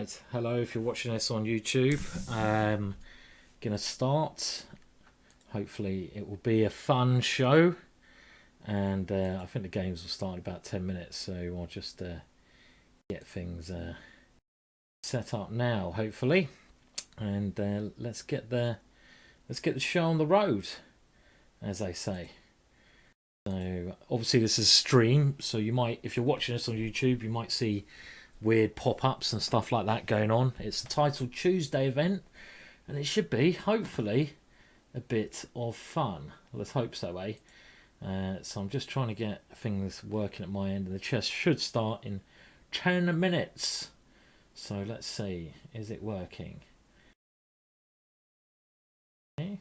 Right, hello if you're watching this on YouTube. Gonna start. Hopefully it will be a fun show, and I think the games will start in about 10 minutes, so I'll just get things set up now, hopefully, and let's get the show on the road, as they say. So obviously this is a stream, so you might, if you're watching this on YouTube, you might see weird pop-ups and stuff like that going on. It's the titled Tuesday event, and it should be, hopefully, a bit of fun. Let's hope so, eh? So I'm just trying to get things working at my end, and the chess should start in 10 minutes. So let's see, is it working? Okay.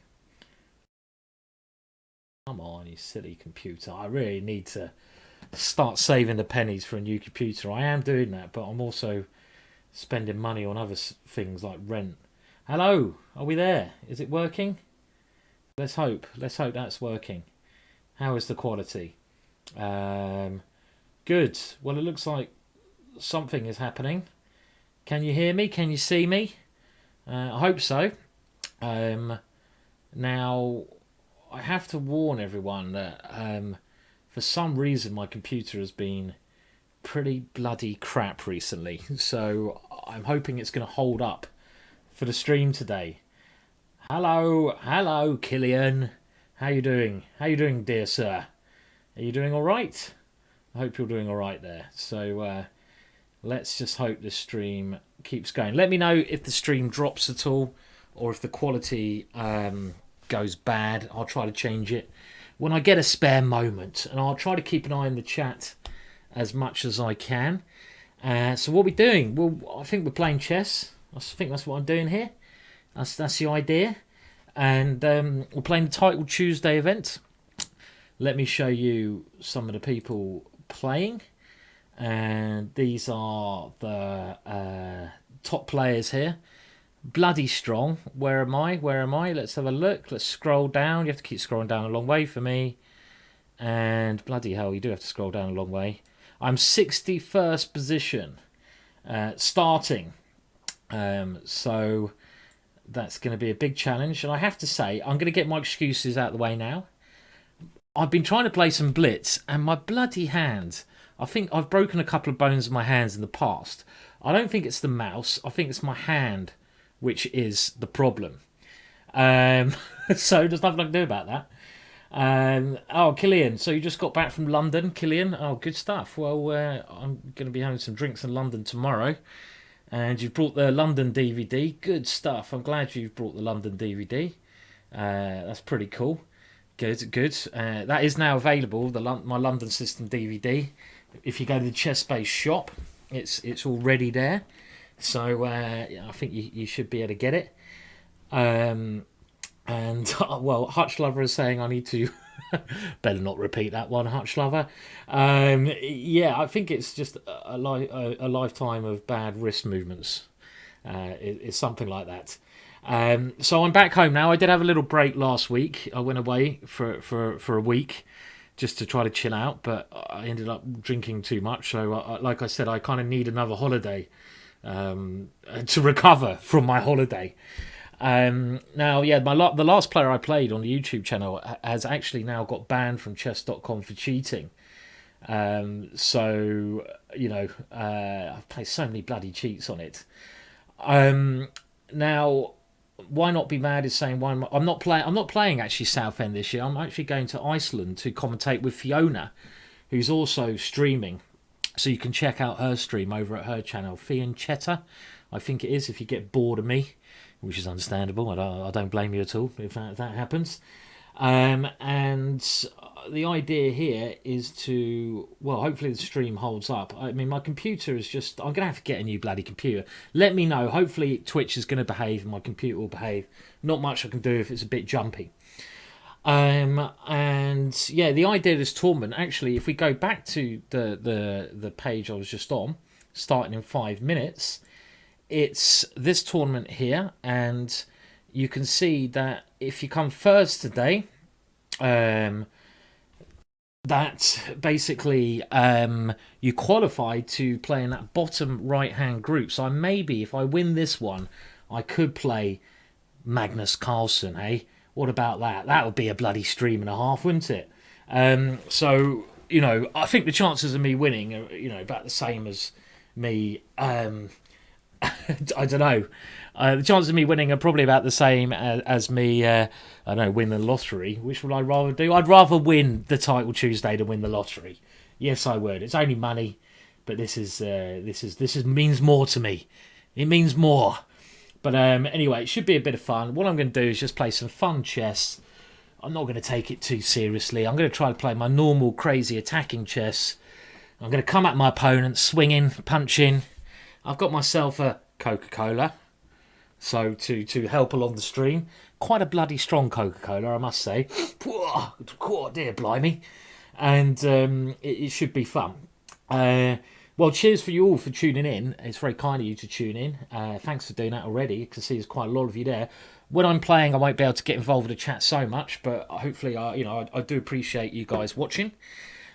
Come on, you silly computer. I really need to start saving the pennies for a new computer. I am doing that, but I'm also spending money on other things like rent. Hello, are we there? Is it working? Let's hope that's working. How is the quality? Good. Well, it looks like something is happening. Can you hear me? Can you see me? I hope so. Now, I have to warn everyone that for some reason my computer has been pretty bloody crap recently, so I'm hoping it's going to hold up for the stream today. Hello, Killian. How you doing? How you doing, dear sir? Are you doing all right? I hope you're doing all right there. So let's just hope this stream keeps going. Let me know if the stream drops at all, or if the quality goes bad. I'll try to change it when I get a spare moment, and I'll try to keep an eye on the chat as much as I can. So what are we doing? Well, I think we're playing chess. I think that's what I'm doing here. That's the idea. And we're playing the Title Tuesday event. Let me show you some of the people playing. And these are the top players here. Bloody strong. Where am I? Let's have a look. Let's scroll down. You have to keep scrolling down a long way for me. And bloody hell, you do have to scroll down a long way. I'm 61st position, starting. So that's going to be a big challenge. And I have to say, I'm going to get my excuses out of the way now. I've been trying to play some blitz, and my bloody hand. I think I've broken a couple of bones in my hands in the past. I don't think it's the mouse. I think it's my hand, which is the problem. So there's nothing I can do about that. Oh, Killian, so you just got back from London, Killian? Oh, good stuff. Well, I'm going to be having some drinks in London tomorrow. And you've brought the London DVD. Good stuff. I'm glad you've brought the London DVD. That's pretty cool. Good. That is now available, my London System DVD. If you go to the Chess Space shop, it's already there. So I think you should be able to get it. And well, Hutch Lover is saying I need to better not repeat that one, Hutch Lover. Yeah, I think it's just a lifetime of bad wrist movements. It's something like that. So I'm back home now. I did have a little break last week. I went away for a week just to try to chill out, but I ended up drinking too much. So like I said, I kind of need another holiday to recover from my holiday. Now, yeah, the last player I played on the YouTube channel has actually now got banned from chess.com for cheating. So, you know, I've played so many bloody cheats on it. Now, why not be mad is saying I'm not playing actually Southend this year. I'm actually going to Iceland to commentate with Fiona, who's also streaming. So you can check out her stream over at her channel, Fiona, I think it is, if you get bored of me, which is understandable. I don't blame you at all if that happens. And the idea here is to, well, hopefully the stream holds up. I mean, my computer is just, I'm going to have to get a new bloody computer. Let me know. Hopefully Twitch is going to behave and my computer will behave. Not much I can do if it's a bit jumpy. And yeah, the idea of this tournament, actually, if we go back to the page I was just on, starting in 5 minutes, it's this tournament here, and you can see that if you come first today, that basically you qualified to play in that bottom right hand group. So maybe if I win this one, I could play Magnus Carlsen. Hey, what about that? That would be a bloody stream and a half, wouldn't it? So you know, I think the chances of me winning are, you know, about the same as me. I don't know. The chances of me winning are probably about the same as me. I don't know, win the lottery. Which would I rather do? I'd rather win the title Tuesday than win the lottery. Yes, I would. It's only money, but this is means more to me. It means more. But anyway, it should be a bit of fun. What I'm going to do is just play some fun chess. I'm not going to take it too seriously. I'm going to try to play my normal crazy attacking chess. I'm going to come at my opponent, swinging, punching. I've got myself a Coca-Cola, so to help along the stream. Quite a bloody strong Coca-Cola, I must say. Oh, dear blimey. And it should be fun. Well, cheers for you all for tuning in. It's very kind of you to tune in. Thanks for doing that already. You can see there's quite a lot of you there. When I'm playing, I won't be able to get involved with the chat so much, but hopefully, I do appreciate you guys watching.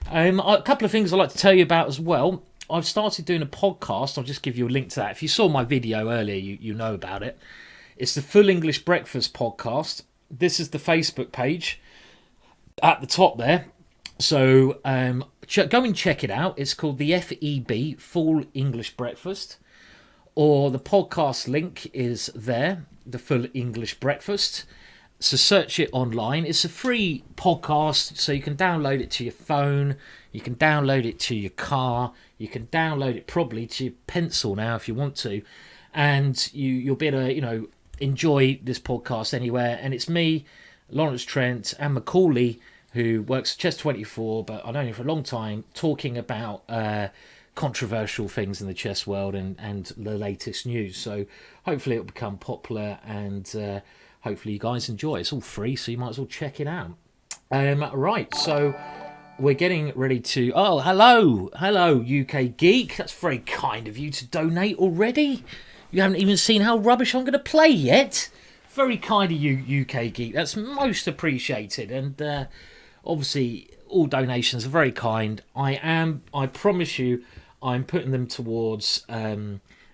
A couple of things I'd like to tell you about as well. I've started doing a podcast. I'll just give you a link to that. If you saw my video earlier, you know about it. It's the Full English Breakfast podcast. This is the Facebook page at the top there. So go and check it out. It's called the FEB, Full English Breakfast. Or the podcast link is there, the Full English Breakfast. So search it online. It's a free podcast, so you can download it to your phone. You can download it to your car. You can download it probably to your pencil now if you want to. And you'll be able to, enjoy this podcast anywhere. And it's me, Lawrence Trent, and Macaulay, who works at Chess24, but I've known him for a long time, talking about controversial things in the chess world and the latest news. So hopefully it'll become popular and hopefully you guys enjoy. It's all free, so you might as well check it out. Right, so we're getting ready to... Oh, hello, UK Geek. That's very kind of you to donate already. You haven't even seen how rubbish I'm going to play yet. Very kind of you, UK Geek. That's most appreciated. And obviously, all donations are very kind. I promise you, I'm putting them towards a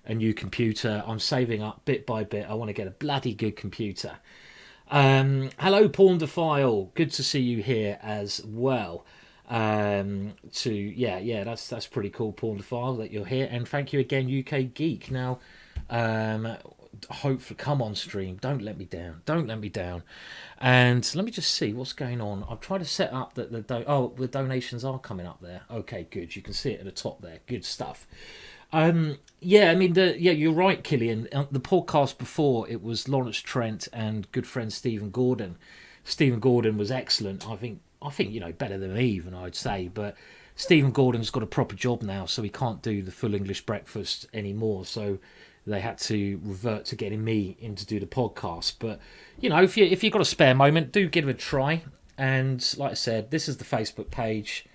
new computer. I'm saving up bit by bit. I want to get a bloody good computer. Hello, Pawn Defile. Good to see you here as well. That's pretty cool, Pawn Defile, that you're here. And thank you again, UK Geek. Now, hopefully, come on, stream. Don't let me down. And let me just see what's going on. I've tried to set up that the donations are coming up there. Okay, good. You can see it at the top there. Good stuff. You're right, Killian. The podcast before, it was Lawrence Trent and good friend Stephen Gordon. Stephen Gordon was excellent. I think better than me even, I'd say. But Stephen Gordon's got a proper job now, so he can't do the Full English Breakfast anymore. So they had to revert to getting me in to do the podcast. But if you've got a spare moment, do give it a try. And like I said, this is the Facebook page.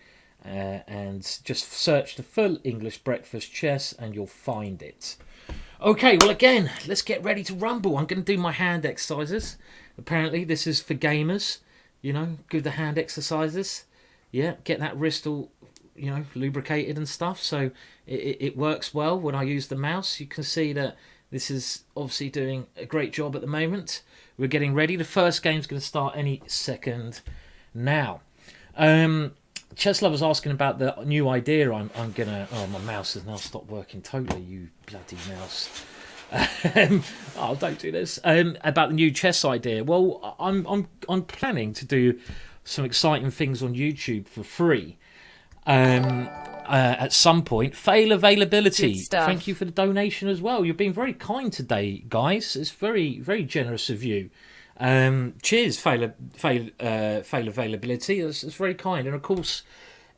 And just search the Full English Breakfast Chess and you'll find it. Okay, well, again, let's get ready to rumble. I'm going to do my hand exercises. Apparently, this is for gamers. Do the hand exercises. Yeah, get that wrist all, lubricated and stuff. So it works well when I use the mouse. You can see that this is obviously doing a great job at the moment. We're getting ready. The first game's going to start any second now. Chess Lover's asking about the new idea I'm gonna... Oh, my mouse has now stopped working totally, you bloody mouse. Don't do this. About the new chess idea. Well, I'm planning to do some exciting things on YouTube for free. At some point. Fail availability. Thank you for the donation as well. You're being very kind today, guys. It's very, very generous of you. Cheers, fail availability. That's very kind, and of course,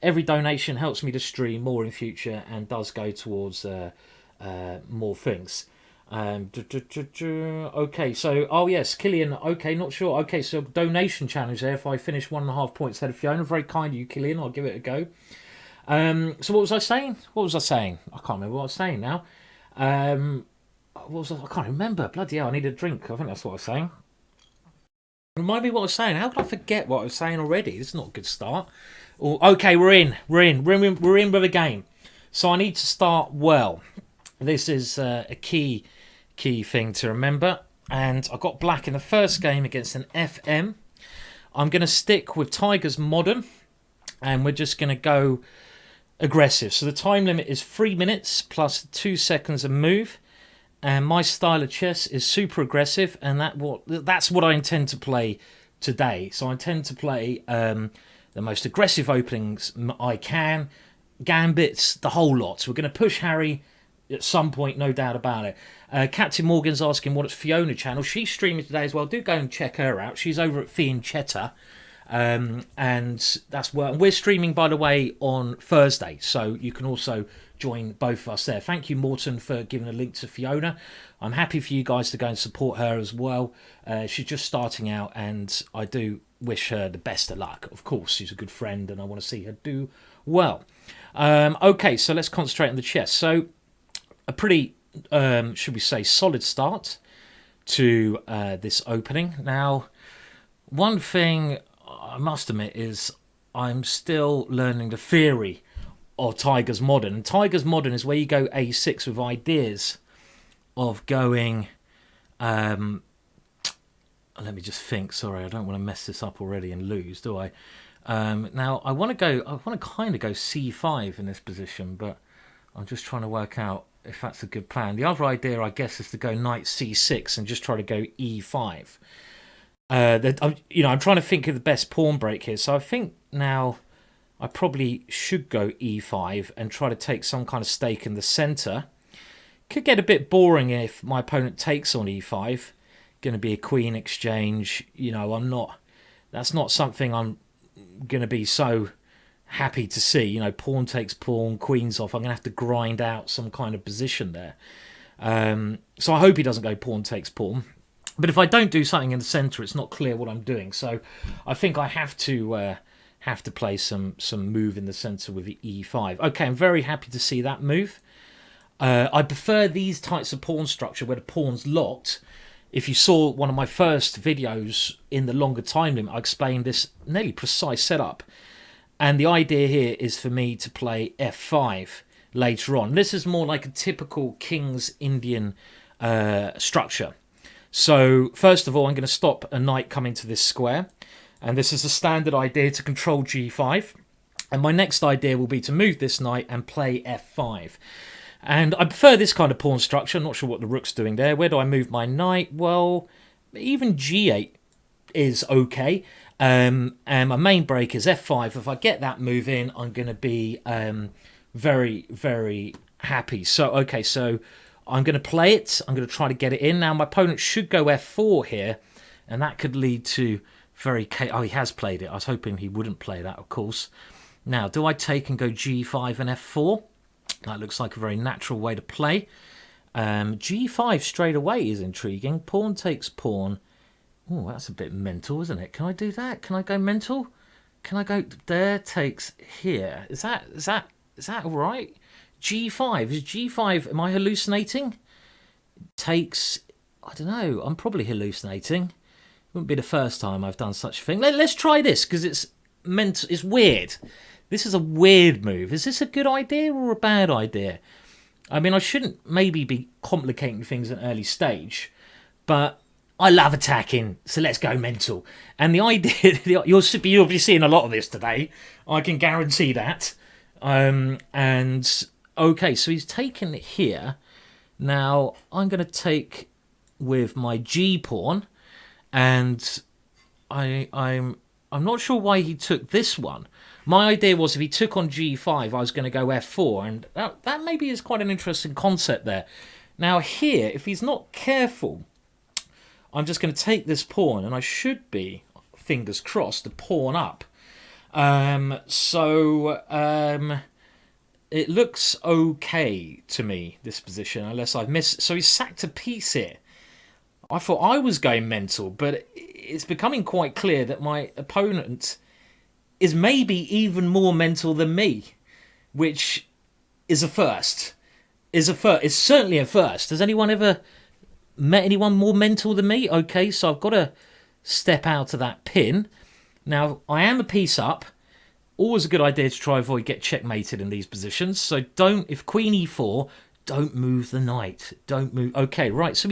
every donation helps me to stream more in future and does go towards more things. Okay, so yes, Killian. Okay, not sure. Okay, so donation challenge there. If I finish 1.5 points ahead of Fiona, very kind of you, Killian. I'll give it a go. So what was I saying? I can't remember what I was saying now. I can't remember. Bloody hell! I need a drink. I think that's what I was saying. Remind me what I was saying. How could I forget what I was saying already? This is not a good start. Oh, okay, we're in with a game. So I need to start well. This is a key thing to remember. And I got black in the first game against an FM. I'm going to stick with Tiger's Modern, and we're just going to go aggressive. So the time limit is 3 minutes plus 2 seconds a move. And my style of chess is super aggressive, and that's what I intend to play today. So I intend to play the most aggressive openings I can, gambits, the whole lot. So we're going to push Harry at some point, no doubt about it. Captain Morgan's asking what it's Fiona channel. She's streaming today as well. Do go and check her out. She's over at Fianchetta. And that's where we're streaming, by the way, on Thursday. So you can also join both of us there. Thank you, Morton, for giving a link to Fiona. I'm happy for you guys to go and support her as well. She's just starting out, and I do wish her the best of luck. Of course, she's a good friend, and I want to see her do well. Okay, so let's concentrate on the chess. So a pretty, should we say, solid start to this opening. Now, one thing I must admit is I'm still learning the theory of Tiger's Modern. And Tiger's Modern is where you go A6 with ideas of going... let me just think. Sorry, I don't want to mess this up already and lose, do I? Now, I want to kind of go C5 in this position, but I'm just trying to work out if that's a good plan. The other idea, I guess, is to go knight C6 and just try to go E5. I'm trying to think of the best pawn break here. So I think now I probably should go E5 and try to take some kind of stake in the centre. Could get a bit boring if my opponent takes on E5. Going to be a queen exchange. That's not something I'm going to be so happy to see. Pawn takes pawn, queen's off. I'm going to have to grind out some kind of position there. So I hope he doesn't go pawn takes pawn. But if I don't do something in the centre, it's not clear what I'm doing. So I think I have to play some move in the centre with the E5. Okay, I'm very happy to see that move. I prefer these types of pawn structure where the pawn's locked. If you saw one of my first videos in the longer time limit, I explained this nearly precise setup. And the idea here is for me to play F5 later on. This is more like a typical King's Indian structure. So first of all, I'm going to stop a knight coming to this square. And this is a standard idea to control G5. And my next idea will be to move this knight and play F5. And I prefer this kind of pawn structure. I'm not sure what the rook's doing there. Where do I move my knight? Well, even G8 is okay. And my main break is F5. If I get that move in, I'm going to be very, very happy. So I'm going to play it. I'm going to try to get it in. Now, my opponent should go F4 here, and that could lead to he has played it. I was hoping he wouldn't play that, of course. Now, do I take and go G5 and F4? That looks like a very natural way to play. G5 straight away is intriguing. Pawn takes pawn. Oh, that's a bit mental, isn't it? Can I do that? Can I go mental? Can I go there? Takes here. Is that all right? G5 is G5. Am I hallucinating? Takes. I don't know. I'm probably hallucinating. Wouldn't be the first time I've done such a thing. Let's try this because it's weird. This is a weird move. Is this a good idea or a bad idea? I mean, I shouldn't maybe be complicating things at an early stage, but I love attacking, so let's go mental. And the idea, you'll be seeing a lot of this today. I can guarantee that. And okay, so he's taken it here. Now I'm going to take with my G pawn, and I'm not sure why he took this one. My idea was if he took on G5, I was going to go F4, and that maybe is quite an interesting concept there. Now here, if he's not careful, I'm just going to take this pawn, and I should be, fingers crossed, the pawn up. It looks okay to me, this position, unless I've missed. So he's sacked a piece here. I thought I was going mental, but it's becoming quite clear that my opponent is maybe even more mental than me, which is a first. It's certainly a first. Has anyone ever met anyone more mental than me? Okay, so I've got to step out of that pin. Now, I am a piece up. Always a good idea to try avoid get checkmated in these positions. So don't, if queen e4, don't move the knight. Don't move. Okay, right. So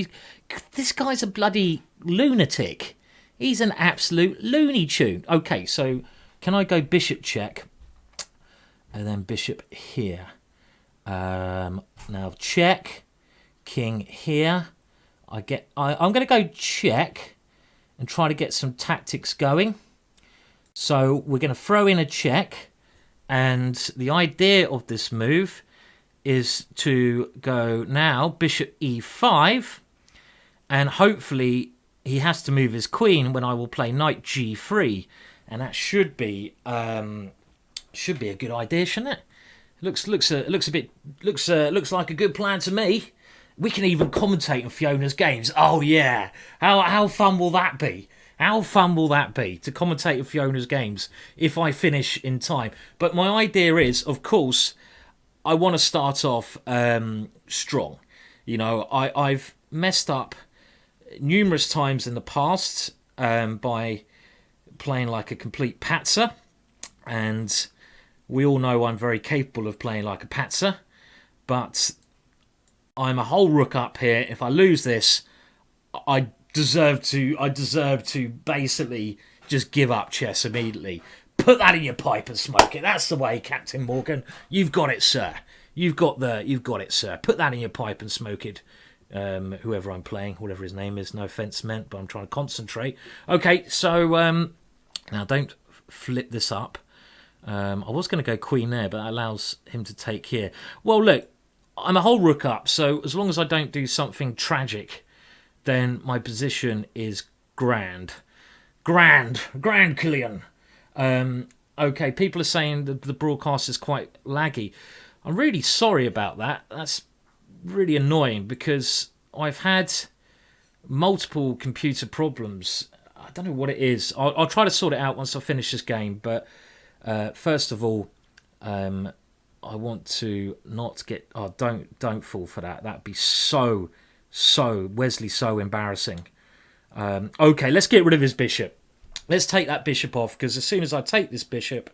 this guy's a bloody lunatic. He's an absolute Looney Tune. Okay, so can I go bishop check? And then bishop here. Now check. King here. I'm going to go check and try to get some tactics going. So we're going to throw in a check. And the idea of this move is to go now bishop e5. And hopefully he has to move his queen when I will play knight g3. And that should be a good idea, shouldn't it? Looks like a good plan to me. We can even commentate on Fiona's games. Oh yeah, how fun will that be? How fun will that be to commentate on Fiona's games if I finish in time? But my idea is, of course, I want to start off strong. You know, I've messed up numerous times in the past by playing like a complete patzer, and we all know I'm very capable of playing like a patzer, but I'm a whole rook up here. If I lose this, I deserve to basically just give up chess immediately. Put that in your pipe and smoke it. That's the way, Captain Morgan. You've got it, sir. You've got it, sir. Put that in your pipe and smoke it. Whoever I'm playing, whatever his name is, no offense meant, but I'm trying to concentrate. Okay, so now don't flip this up. I was going to go queen there, but that allows him to take here. Well, look, I'm a whole rook up, so as long as I don't do something tragic, then my position is grand. Grand, Killian. Okay, people are saying that the broadcast is quite laggy. I'm really sorry about that. That's really annoying because I've had multiple computer problems. I don't know what it is. I'll try to sort it out once I finish this game, but first of all, I want to not get... Oh, don't fall for that. That'd be so Wesley, so embarrassing. Okay, let's get rid of his bishop. Let's take that bishop off, because as soon as I take this bishop,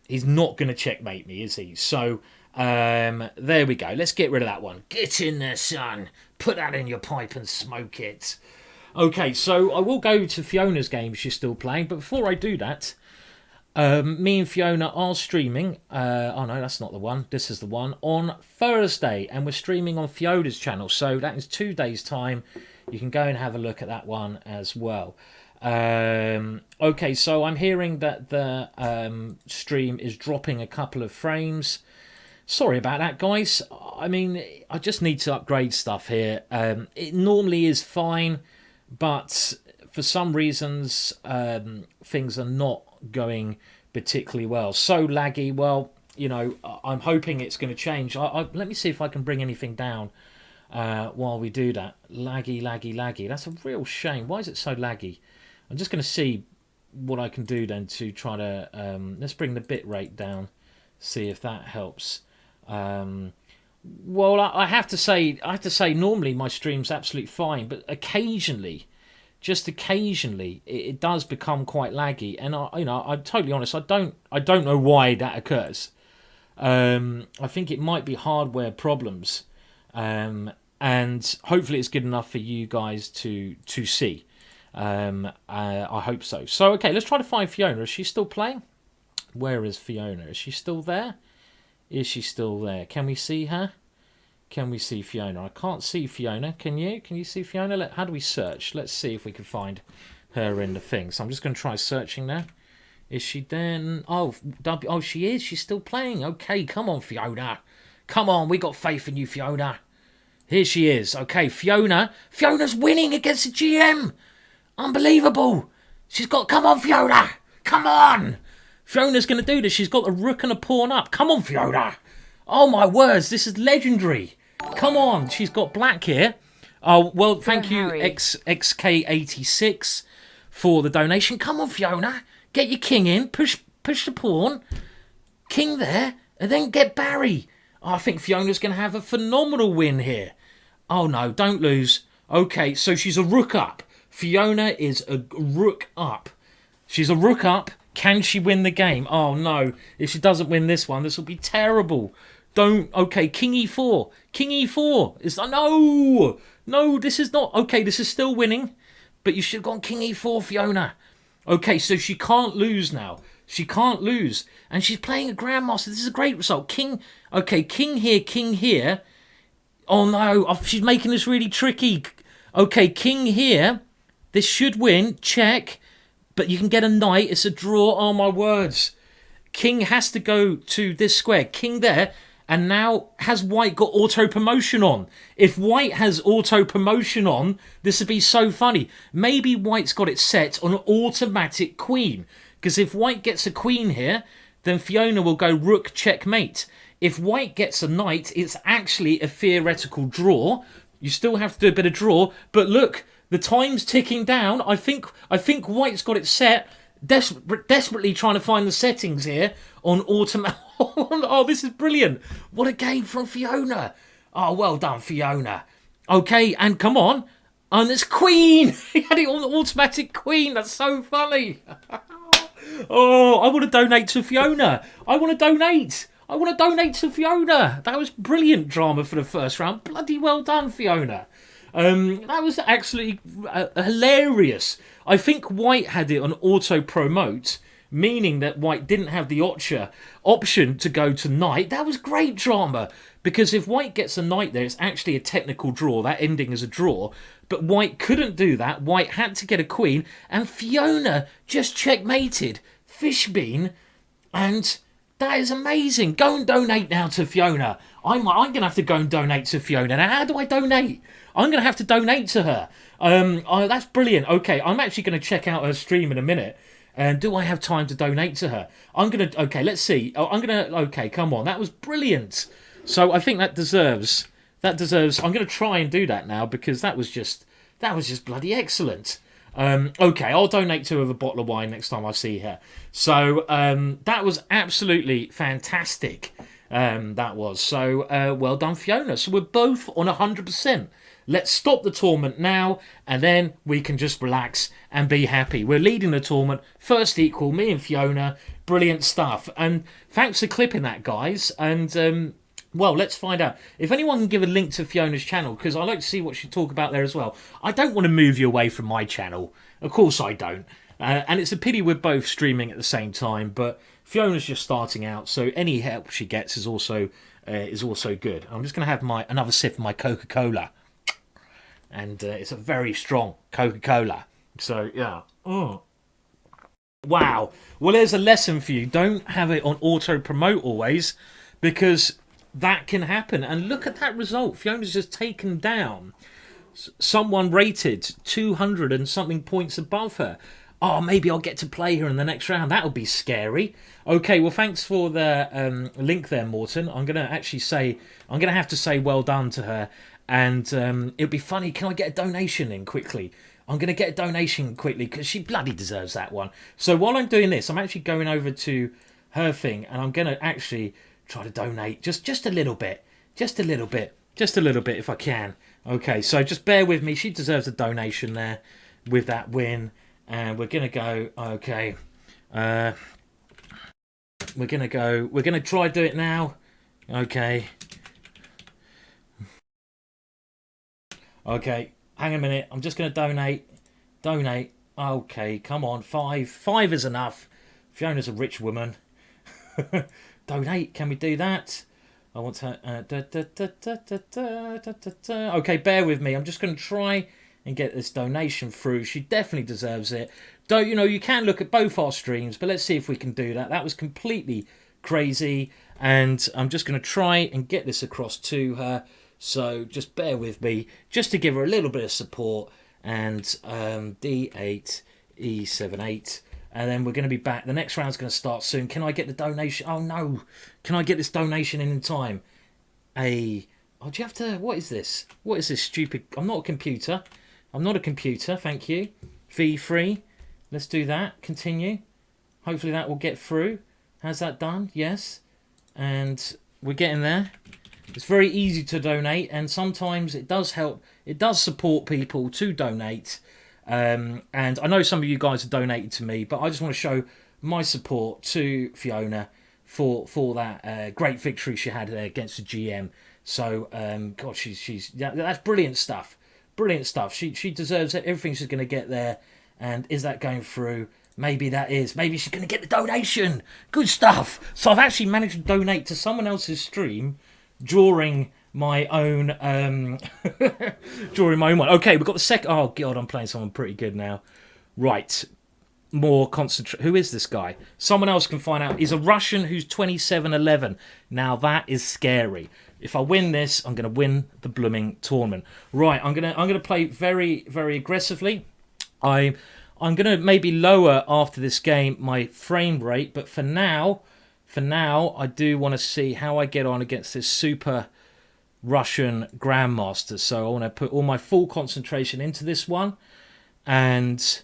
he's not going to checkmate me, is he? So there we go. Let's get rid of that one. Get in there, son. Put that in your pipe and smoke it. Okay, so I will go to Fiona's game. She's still playing, but before I do that, me and Fiona are streaming. Oh no, that's not the one. This is the one on Thursday, and we're streaming on Fiona's channel. So that is 2 days' time. You can go and have a look at that one as well. Okay, so I'm hearing that the stream is dropping a couple of frames. Sorry about that, guys. I mean, I just need to upgrade stuff here. It normally is fine, but for some reasons, things are not going particularly well. So laggy. Well, you know, I'm hoping it's going to change. Let me see if I can bring anything down while we do that. Laggy. That's a real shame. Why is it so laggy? I'm just going to see what I can do then to try to... let's bring the bit rate down, see if that helps. Well, I have to say, normally my stream's absolutely fine, but occasionally, just occasionally, it does become quite laggy, and I'm totally honest. I don't know why that occurs. I think it might be hardware problems, and hopefully it's good enough for you guys to see. I hope so. So okay, let's try to find Fiona. Is she still playing? Where is Fiona? Is she still there? Is she still there? Can we see her? Can we see Fiona? I can't see Fiona. Can you? Can you see Fiona? How do we search? Let's see if we can find her in the thing. So I'm just going to try searching now. Is she then? Oh, she is. She's still playing. Okay, come on, Fiona. Come on, we got faith in you, Fiona. Here she is. Okay, Fiona's winning against the GM. Unbelievable. She's got... Come on, Fiona. Come on. Fiona's going to do this. She's got a rook and a pawn up. Come on, Fiona. Oh, my words. This is legendary. Come on. She's got black here. Oh, well, thank you, XK86, for the donation. Come on, Fiona. Get your king in. Push the pawn. King there. And then get Barry. Oh, I think Fiona's going to have a phenomenal win here. Oh, no. Don't lose. Okay, so she's a rook up. Fiona is a rook up. She's a rook up. Can she win the game? Oh no, if she doesn't win this one, this will be terrible. Don't. Okay, king e4. King e4. It's no. No, this is not. Okay, this is still winning. But you should have gone king e4, Fiona. Okay, so she can't lose now. She can't lose. And she's playing a Grandmaster. This is a great result. King. Okay, king here, king here. Oh no, she's making this really tricky. Okay, king here. This should win. Check. But you can get a knight. It's a draw. Oh my words. King has to go to this square. King there. And now, has white got auto-promotion on? If white has auto-promotion on, this would be so funny. Maybe white's got it set on an automatic queen. Because if white gets a queen here, then Fiona will go rook checkmate. If white gets a knight, it's actually a theoretical draw. You still have to do a bit of draw. But look, the time's ticking down. I think white's got it set. Desperately trying to find the settings here on automatic. Oh, this is brilliant. What a game from Fiona. Oh, well done, Fiona. Okay, and come on. And it's queen. He had it on automatic queen. That's so funny. Oh, I want to donate to Fiona. I want to donate to Fiona. That was brilliant drama for the first round. Bloody well done, Fiona. That was absolutely hilarious. I think white had it on auto promote, meaning that white didn't have the option to go to knight. That was great drama, because if white gets a knight there, it's actually a technical draw. That ending is a draw, but white couldn't do that. White had to get a queen, and Fiona just checkmated Fishbean, and that is amazing. Go and donate now to Fiona. I'm going to have to go and donate to Fiona. Now, how do I donate? I'm going to have to donate to her. That's brilliant. Okay, I'm actually going to check out her stream in a minute. And do I have time to donate to her? Okay, let's see. Okay, come on. That was brilliant. So I think that deserves, I'm going to try and do that now, because that was just bloody excellent. Okay, I'll donate to her with a bottle of wine next time I see her. So that was absolutely fantastic. That was. So well done, Fiona. So we're both on 100%. Let's stop the tournament now, and then we can just relax and be happy. We're leading the tournament, first equal, me and Fiona. Brilliant stuff. And thanks for clipping that, guys. And well, let's find out. If anyone can give a link to Fiona's channel, because I like to see what she talk about there as well. I don't want to move you away from my channel. Of course I don't. And it's a pity we're both streaming at the same time, but Fiona's just starting out, so any help she gets is also good. I'm just going to have another sip of my Coca-Cola. And it's a very strong Coca-Cola. So, yeah. Oh. Wow. Well, there's a lesson for you. Don't have it on auto-promote always, because that can happen. And look at that result. Fiona's just taken down someone rated 200 and something points above her. Oh, maybe I'll get to play her in the next round. That'll be scary. Okay, well, thanks for the link there, Morton. I'm going to have to say well done to her. And it'll be funny. Can I get a donation in quickly? I'm going to get a donation quickly, because she bloody deserves that one. So while I'm doing this, I'm actually going over to her thing, and I'm going to actually try to donate just a little bit. Just a little bit if I can. Okay, so just bear with me. She deserves a donation there with that win. And we're going to go, okay. We're going to try do it now. Okay. Okay, hang a minute. I'm just going to donate. Donate. Okay, come on. 5. 5 is enough. Fiona's a rich woman. Donate. Can we do that? I want to... Okay, bear with me. I'm just going to try and get this donation through. She definitely deserves it. You can look at both our streams, but let's see if we can do that. That was completely crazy. And I'm just going to try and get this across to her. So just bear with me, just to give her a little bit of support. And D8, E7, 8. And then we're going to be back. The next round's going to start soon. Can I get the donation? Oh, no. Can I get this donation in time? Oh, do you have to... What is this? What is this stupid... I'm not a computer. Thank you. V3. Let's do that. Continue. Hopefully that will get through. How's that done? Yes. And we're getting there. It's very easy to donate, and sometimes it does help. It does support people to donate. And I know some of you guys have donated to me, but I just want to show my support to Fiona for that great victory she had against the GM. So, God, that's brilliant stuff. Brilliant stuff. She deserves it. Everything she's going to get there. And is that going through? Maybe that is. Maybe she's going to get the donation. Good stuff. So I've actually managed to donate to someone else's stream during my own during my own one. Okay, we've got the second. Oh God, I'm playing someone pretty good now. Right, more concentrate. Who is this guy? Someone else can find out. He's a Russian who's 27-11. Now that is scary. If I win this, I'm going to win the blooming tournament. Right, I'm gonna play very, very aggressively. I'm going to maybe lower after this game my frame rate, but for now, I do want to see how I get on against this super Russian Grandmaster. So I want to put all my full concentration into this one, and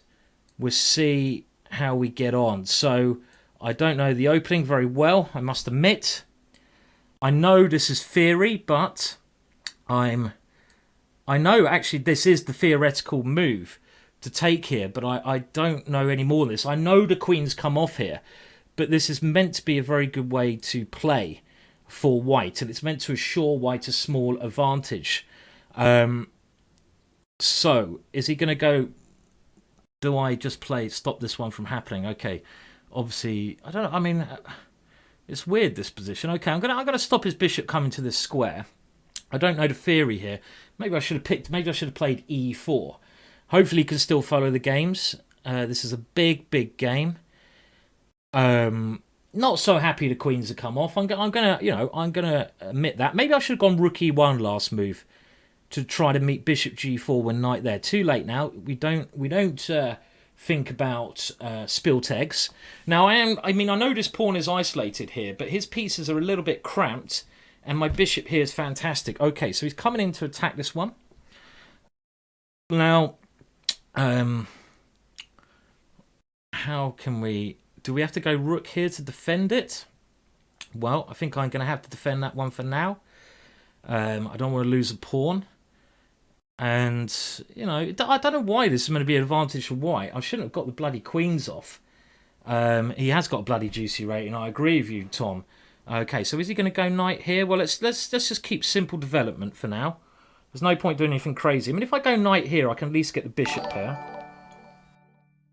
we'll see how we get on. So I don't know the opening very well, I must admit. I know this is theory, but I know actually this is the theoretical move to take here, but I don't know any more than this. I know the queens come off here, but this is meant to be a very good way to play for white, and it's meant to assure white a small advantage. So, is he going to go... Do I just stop this one from happening? Okay, obviously, I don't know, I mean, it's weird, this position. Okay, I'm gonna stop his bishop coming to this square. I don't know the theory here. Maybe I should have played e4. Hopefully he can still follow the games. This is a big, big game. Not so happy the queens have come off. I'm gonna admit that. Maybe I should have gone rook e1 last move to try to meet bishop g4 when knight there. Too late now. We don't think about spilt eggs. Now I know this pawn is isolated here, but his pieces are a little bit cramped, and my bishop here is fantastic. Okay, so he's coming in to attack this one. Now, how can we... Do we have to go rook here to defend it? Well, I think I'm going to have to defend that one for now. I don't want to lose a pawn. And, you know, I don't know why this is going to be an advantage for white. I shouldn't have got the bloody queens off. He has got a bloody juicy rating. I agree with you, Tom. Okay, so is he going to go knight here? Well, let's just keep simple development for now. There's no point doing anything crazy. I mean, if I go knight here, I can at least get the bishop pair.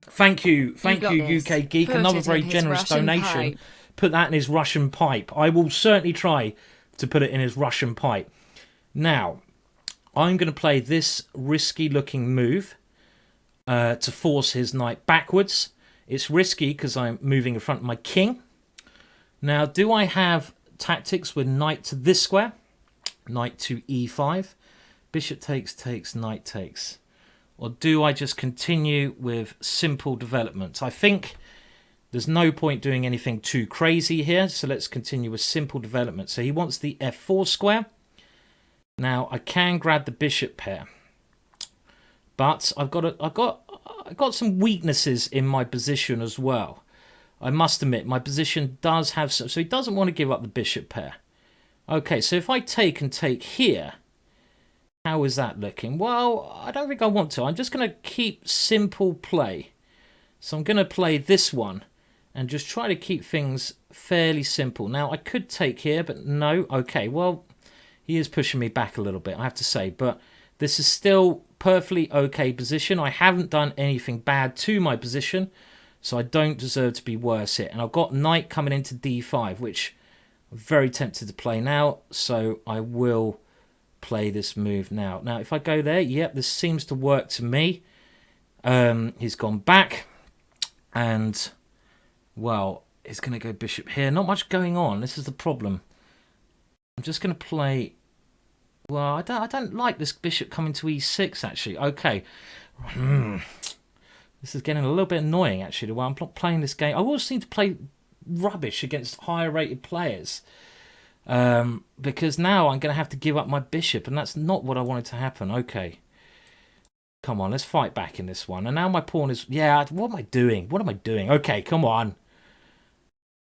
Thank you, UK Geek. Another very generous donation. Put that in his Russian pipe. I will certainly try to put it in his Russian pipe. Now, I'm going to play this risky-looking move to force his knight backwards. It's risky because I'm moving in front of my king. Now, do I have tactics with knight to this square? Knight to e5. Bishop takes, knight takes. Or do I just continue with simple development? I think there's no point doing anything too crazy here, so let's continue with simple development. So he wants the f4 square. Now I can grab the bishop pair, but I've got some weaknesses in my position as well. I must admit my position does have some, so he doesn't want to give up the bishop pair. Okay, so if I take and take here, how is that looking? Well, I don't think I want to. I'm just going to keep simple play. So I'm going to play this one and just try to keep things fairly simple. Now, I could take here, but no. Okay, well, he is pushing me back a little bit, I have to say. But this is still perfectly okay position. I haven't done anything bad to my position, so I don't deserve to be worse here. And I've got knight coming into d5, which I'm very tempted to play now. So I will play this move now. Now, if I go there, yep, this seems to work to me. He's gone back, and well, he's going to go bishop here. Not much going on. This is the problem. I'm just going to play. Well, I don't like this bishop coming to e6. Actually, okay. This is getting a little bit annoying. Actually, the way I'm not playing this game. I always seem to play rubbish against higher rated players. Because now I'm going to have to give up my bishop, and that's not what I wanted to happen. Okay. Come on, let's fight back in this one. And now my pawn is... Yeah, what am I doing? What am I doing? Okay, come on.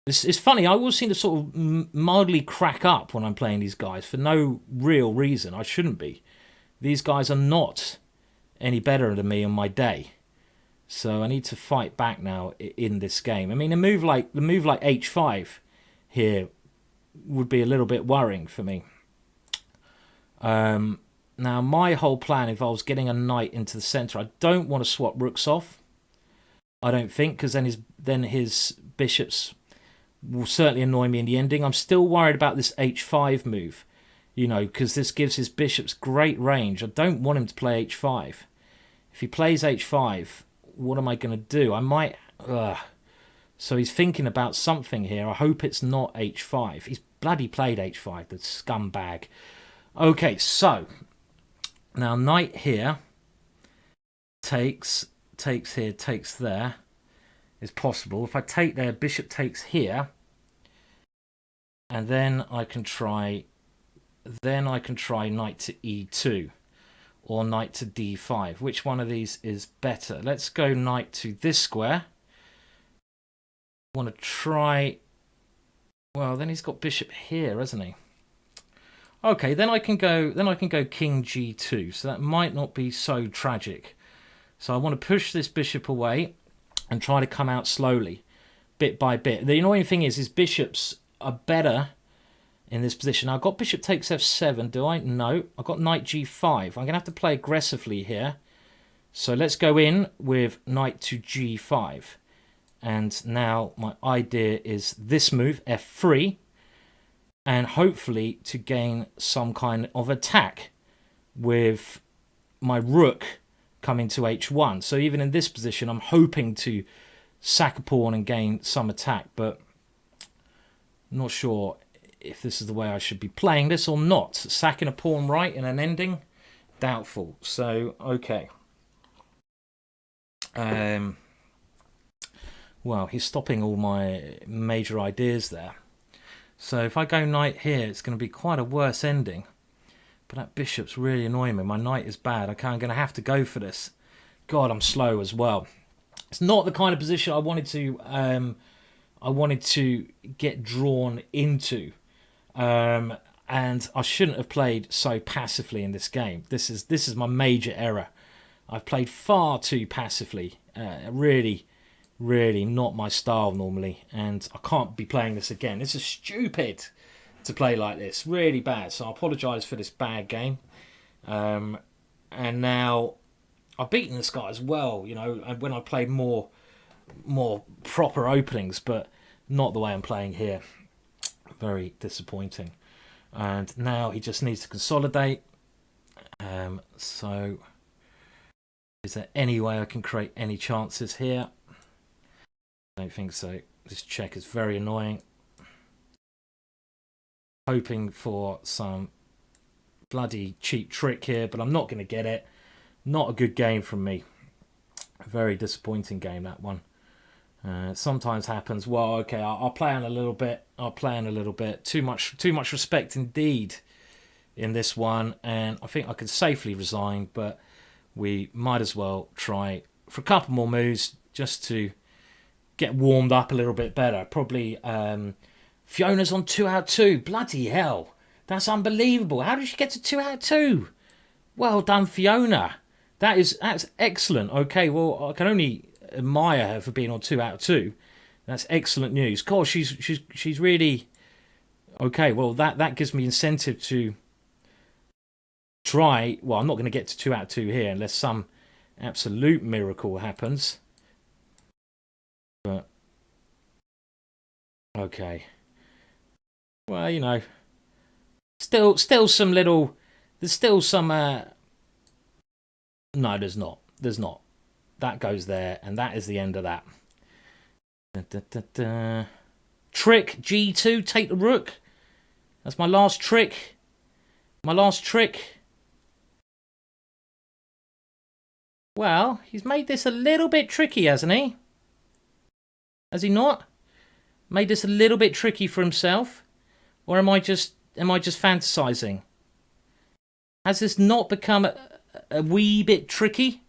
It's funny, I always seem to sort of mildly crack up when I'm playing these guys for no real reason. I shouldn't be. These guys are not any better than me on my day. So I need to fight back now in this game. I mean, a move like h5 here would be a little bit worrying for me. Now, my whole plan involves getting a knight into the centre. I don't want to swap rooks off. I don't think, because then his bishops will certainly annoy me in the ending. I'm still worried about this h5 move, you know, because this gives his bishops great range. I don't want him to play h5. If he plays h5, what am I going to do? I might... So he's thinking about something here. I hope it's not h5. He's bloody played h5, the scumbag. Okay, so now knight here takes here, takes there is possible. If I take there, bishop takes here, and then I can try knight to e2 or knight to d5. Which one of these is better? Let's go knight to this square. I want to try... Well, then he's got bishop here, hasn't he? Okay, then I can go king g2, so that might not be so tragic. So I want to push this bishop away and try to come out slowly, bit by bit. The annoying thing is his bishops are better in this position. Now, I've got bishop takes f7, do I? No. I've got knight g5. I'm going to have to play aggressively here. So let's go in with knight to g5. And now my idea is this move, f3, and hopefully to gain some kind of attack with my rook coming to h1. So even in this position, I'm hoping to sack a pawn and gain some attack, but I'm not sure if this is the way I should be playing this or not. Sacking a pawn right in an ending? Doubtful. So, okay. Well, he's stopping all my major ideas there. So if I go knight here, it's going to be quite a worse ending. But that bishop's really annoying me. My knight is bad. I'm going to have to go for this. God, I'm slow as well. It's not the kind of position I wanted to get drawn into. And I shouldn't have played so passively in this game. This is my major error. I've played far too passively. Really not my style normally, and I can't be playing this again. This is stupid to play like this, really bad. So I apologise for this bad game. And now I've beaten this guy as well, you know, when I played more proper openings, but not the way I'm playing here. Very disappointing. And now he just needs to consolidate. So is there any way I can create any chances here? I don't think so. This check is very annoying. Hoping for some bloody cheap trick here, but I'm not going to get it. Not a good game from me. A very disappointing game, that one. Sometimes happens. Well, okay, I'll play on a little bit. Too much respect indeed in this one, and I think I could safely resign, but we might as well try for a couple more moves just to get warmed up a little bit better. Probably Fiona's on 2 out of 2. Bloody hell. That's unbelievable. How did she get to 2 out of 2? Well done, Fiona. That's excellent. Okay, well, I can only admire her for being on 2 out of 2. That's excellent news. God, she's really... Okay, well, that gives me incentive to try... Well, I'm not going to get to 2 out of 2 here unless some absolute miracle happens. But okay, well, you know, still some little. There's still some. No, there's not. That goes there, and that is the end of that. Trick G2. Take the rook. That's my last trick. Well, he's made this a little bit tricky, hasn't he? Has he not? Made this a little bit tricky for himself? Or am I just fantasizing? Has this not become a wee bit tricky?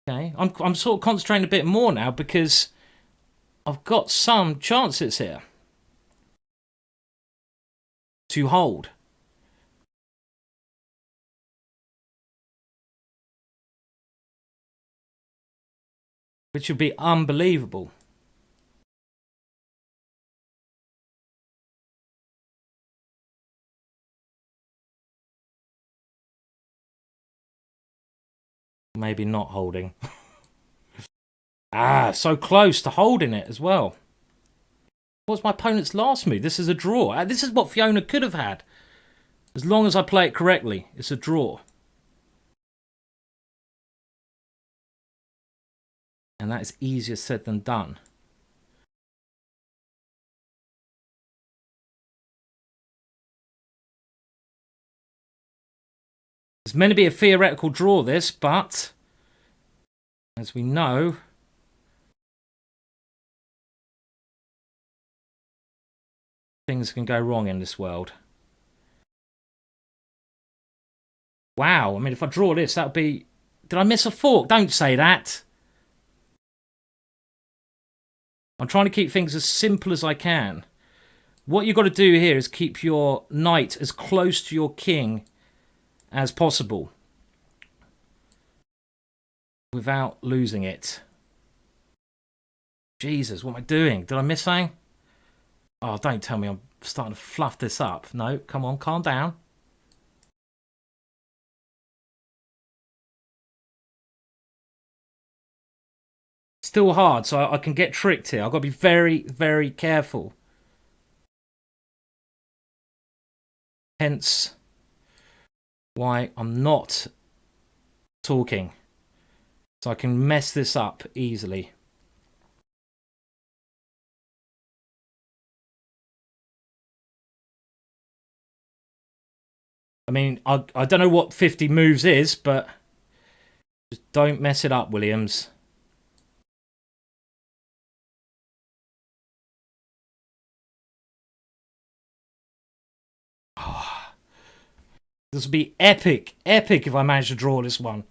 Okay, I'm sort of concentrating a bit more now because I've got some chances here. to hold. Which would be unbelievable. Maybe not holding. So close to holding it as well. What's my opponent's last move? This is a draw. This is what Fiona could have had. As long as I play it correctly, it's a draw. And that is easier said than done. It's meant to be a theoretical draw, this, but as we know, things can go wrong in this world. Wow, I mean, if I draw this, that would be... Did I miss a fork? Don't say that. I'm trying to keep things as simple as I can. What you've got to do here is keep your knight as close to your king as possible without losing it. Jesus, what am I doing? Did I miss something? Oh, don't tell me I'm starting to fluff this up. No, come on, calm down. Still hard, so I can get tricked here. I've got to be very, very careful. Hence why I'm not talking. So I can mess this up easily. I mean, I don't know what 50 moves is, but just don't mess it up, Williams. Oh, this would be epic, epic if I manage to draw this one.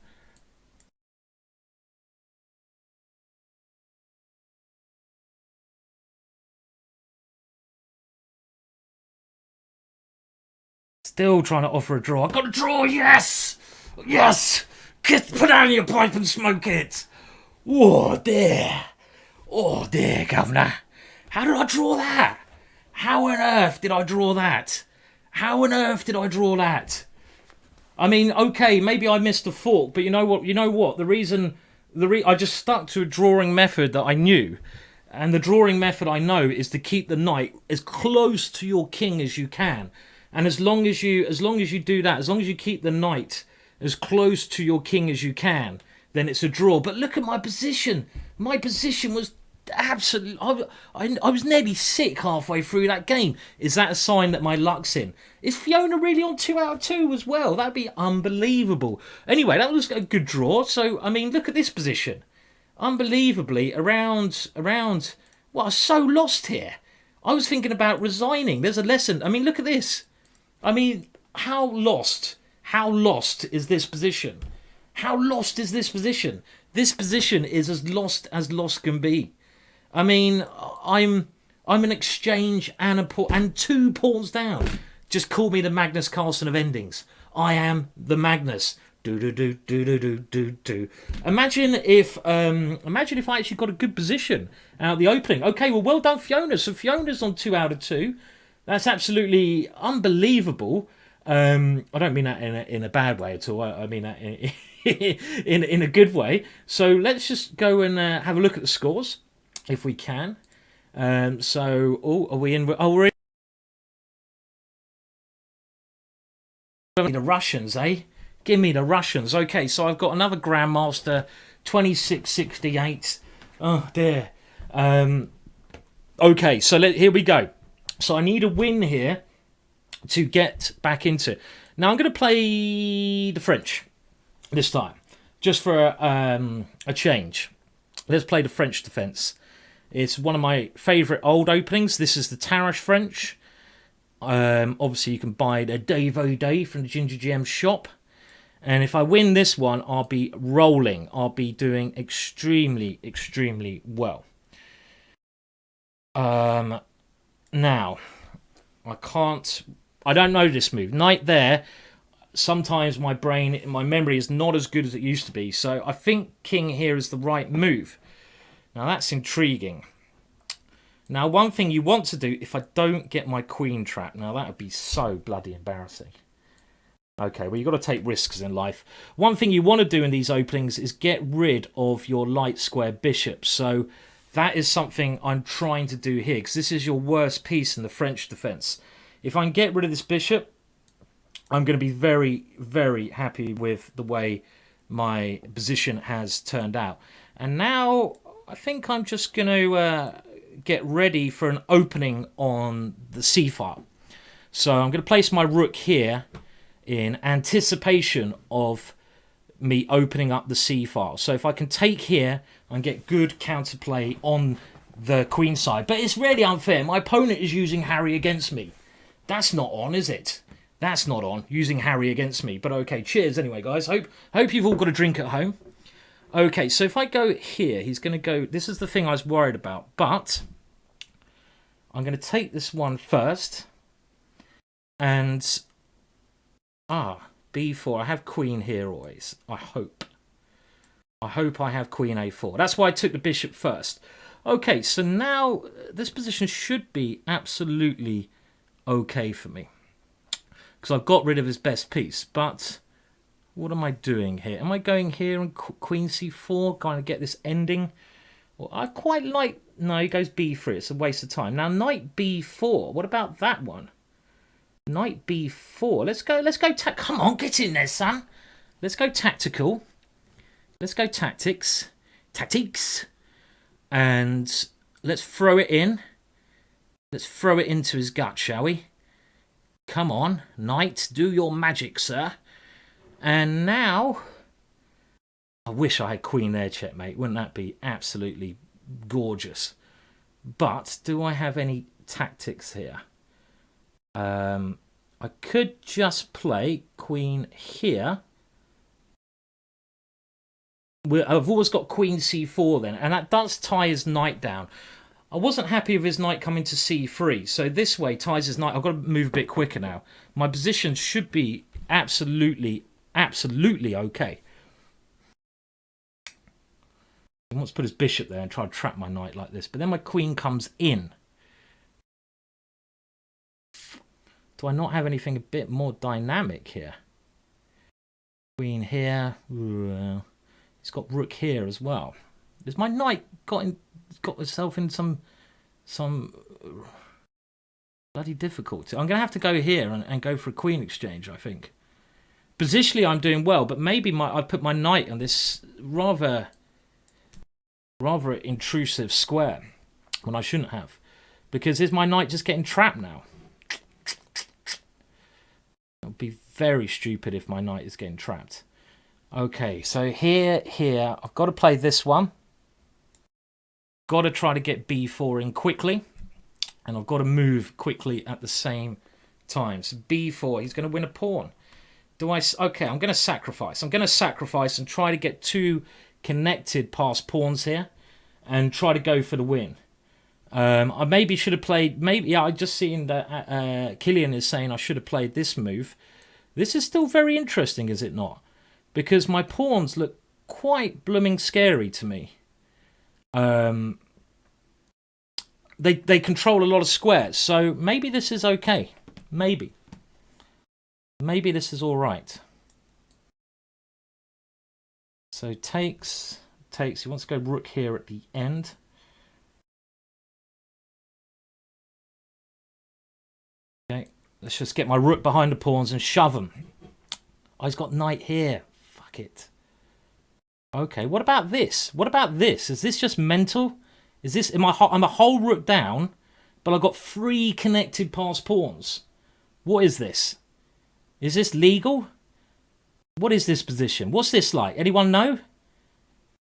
Still trying to offer a draw. I've got a draw, yes! Yes! Put down your pipe and smoke it! Oh, there! Oh, there, Governor. How did I draw that? How on earth did I draw that? How on earth did I draw that? I mean, okay, maybe I missed a fork, but you know what? The reason I just stuck to a drawing method that I knew. And the drawing method I know is to keep the knight as close to your king as you can. And as long as you do that, as long as you keep the knight as close to your king as you can, then it's a draw. But look at my position. My position was absolutely... I was nearly sick halfway through that game. Is that a sign that my luck's in? Is Fiona really on 2 out of 2 as well? That'd be unbelievable. Anyway, that was a good draw. So, I mean, look at this position. Unbelievably, around... Well, I was so lost here. I was thinking about resigning. There's a lesson. I mean, look at this. I mean, how lost is this position? How lost is this position? This position is as lost can be. I mean, I'm an exchange and 2 pawns down. Just call me the Magnus Carlsen of endings. I am the Magnus. Do. Imagine if I actually got a good position out of the opening. Okay, well done, Fiona. So Fiona's on 2 out of 2. That's absolutely unbelievable. I don't mean that in a bad way at all. I mean that in a good way. So let's just go and have a look at the scores, if we can. Are we in? Oh, we're in the Russians, eh? Give me the Russians. Okay, so I've got another Grandmaster, 2668. Oh dear. Okay, so here we go. So I need a win here to get back into it. Now I'm going to play the French this time, just for a change. Let's play the French defense. It's one of my favourite old openings. This is the Tarish French. Obviously, you can buy it a day from the GingerGM shop. And if I win this one, I'll be rolling. I'll be doing extremely, extremely well. Now, I I don't know this move. Knight there. Sometimes my brain, my memory is not as good as it used to be. So I think king here is the right move. Now that's intriguing. Now one thing you want to do, if I don't get my queen trapped, now that would be so bloody embarrassing. Okay, well you've got to take risks in life. One thing you want to do in these openings is get rid of your light square bishop. So that is something I'm trying to do here, because this is your worst piece in the French defence. If I can get rid of this bishop, I'm going to be very, very happy with the way my position has turned out. And now I think I'm just going to get ready for an opening on the c-file. So I'm going to place my rook here in anticipation of me opening up the c-file. So if I can take here and get good counterplay on the queen side. But it's really unfair. My opponent is using Harry against me. That's not on, is it? That's not on, using Harry against me. But okay, cheers anyway, guys. Hope you've all got a drink at home. Okay, so if I go here, he's going to go... This is the thing I was worried about. But I'm going to take this one first. And... b4. I have queen here always. I hope. I hope I have queen a4. That's why I took the bishop first. Okay, so now this position should be absolutely okay for me, because I've got rid of his best piece. But what am I doing here? Am I going here and queen c4, kind of get this ending? Well, I quite like... No, he goes b3. It's a waste of time. Now, knight b4. What about that one? Knight b4. Let's go. Come on, get in there, son. Let's go tactical. Let's go tactics. Tactics. And let's throw it in. Let's throw it into his gut, shall we? Come on, knight, do your magic, sir. And now... I wish I had queen there, checkmate. Wouldn't that be absolutely gorgeous? But do I have any tactics here? I could just play queen here. I've always got queen c4 then, and that does tie his knight down. I wasn't happy with his knight coming to c3, so this way ties his knight. I've got to move a bit quicker now. My position should be absolutely okay. He wants to put his bishop there and try to trap my knight like this, but then my queen comes in. Do I not have anything a bit more dynamic here? Queen here. Ooh, he's got rook here as well. Has my knight got itself in some bloody difficulty? I'm going to have to go here and go for a queen exchange, I think. Positionally, I'm doing well, but maybe I put my knight on this rather intrusive square when I shouldn't have. Because is my knight just getting trapped now? It would be very stupid if my knight is getting trapped. Okay, so here, I've got to play this one. Got to try to get b4 in quickly. And I've got to move quickly at the same time. So b4, he's going to win a pawn. Okay, I'm going to sacrifice. I'm going to sacrifice and try to get two connected passed pawns here. And try to go for the win. I maybe should have played... Yeah, I just seen that Killian is saying I should have played this move. This is still very interesting, is it not? Because my pawns look quite blooming scary to me. They control a lot of squares, so maybe this is okay. Maybe this is all right. So takes. He wants to go rook here at the end. Okay, let's just get my rook behind the pawns and shove them. Oh, he's got knight here. Fuck it. Okay, what about this? What about this? Is this just mental? Is this... I'm a whole rook down, but I've got 3 connected passed pawns. What is this? Is this legal? What is this position? What's this like? Anyone know?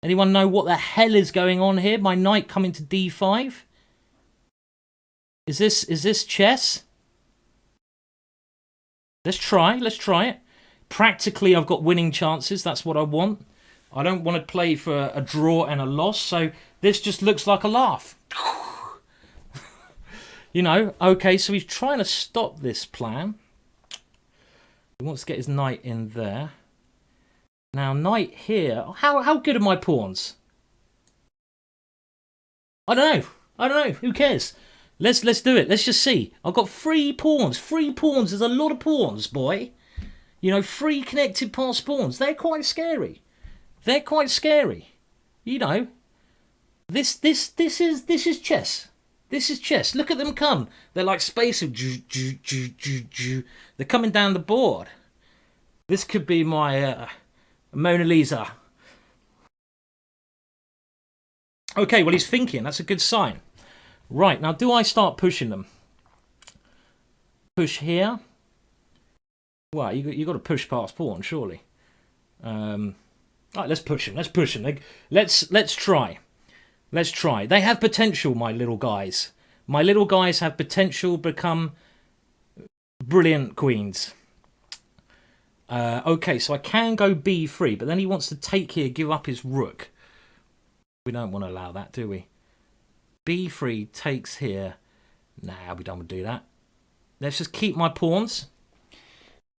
Anyone know what the hell is going on here? My knight coming to d5? Is this chess? Let's try it. Practically, I've got winning chances. That's what I want. I don't want to play for a draw and a loss, so this just looks like a laugh. You know, okay, so he's trying to stop this plan. He wants to get his knight in there. Now, knight here. How good are my pawns? I don't know. I don't know. Who cares? Let's do it. Let's just see. I've got 3 pawns. 3 pawns is a lot of pawns, boy. You know, 3 connected past pawns. They're quite scary. They're quite scary. You know. This is chess. This is chess. Look at them come. They're like space of they're coming down the board. This could be my Mona Lisa. Okay, well, he's thinking. That's a good sign. Right, now do I start pushing them? Push here. Well, you got to push past pawn, surely. Right, let's push them. Let's push them. Let's try. Let's try. They have potential, my little guys. My little guys have potential to become brilliant queens. Okay, so I can go b3, but then he wants to take here, give up his rook. We don't want to allow that, do we? b3 takes here. Nah, we don't want to do that. Let's just keep my pawns.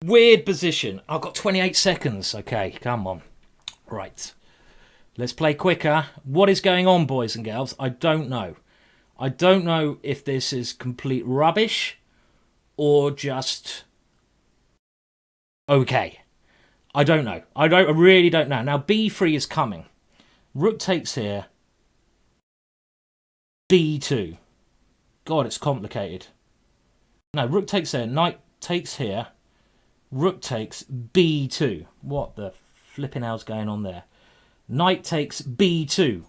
Weird position. I've got 28 seconds. Okay, come on. Right. Let's play quicker. What is going on, boys and girls? I don't know. I don't know if this is complete rubbish or just okay. I don't know. I really don't know. Now, b3 is coming. Rook takes here. b2. God, it's complicated. No, rook takes there. Knight takes here. Rook takes b2. What the flipping hell's going on there? Knight takes b2.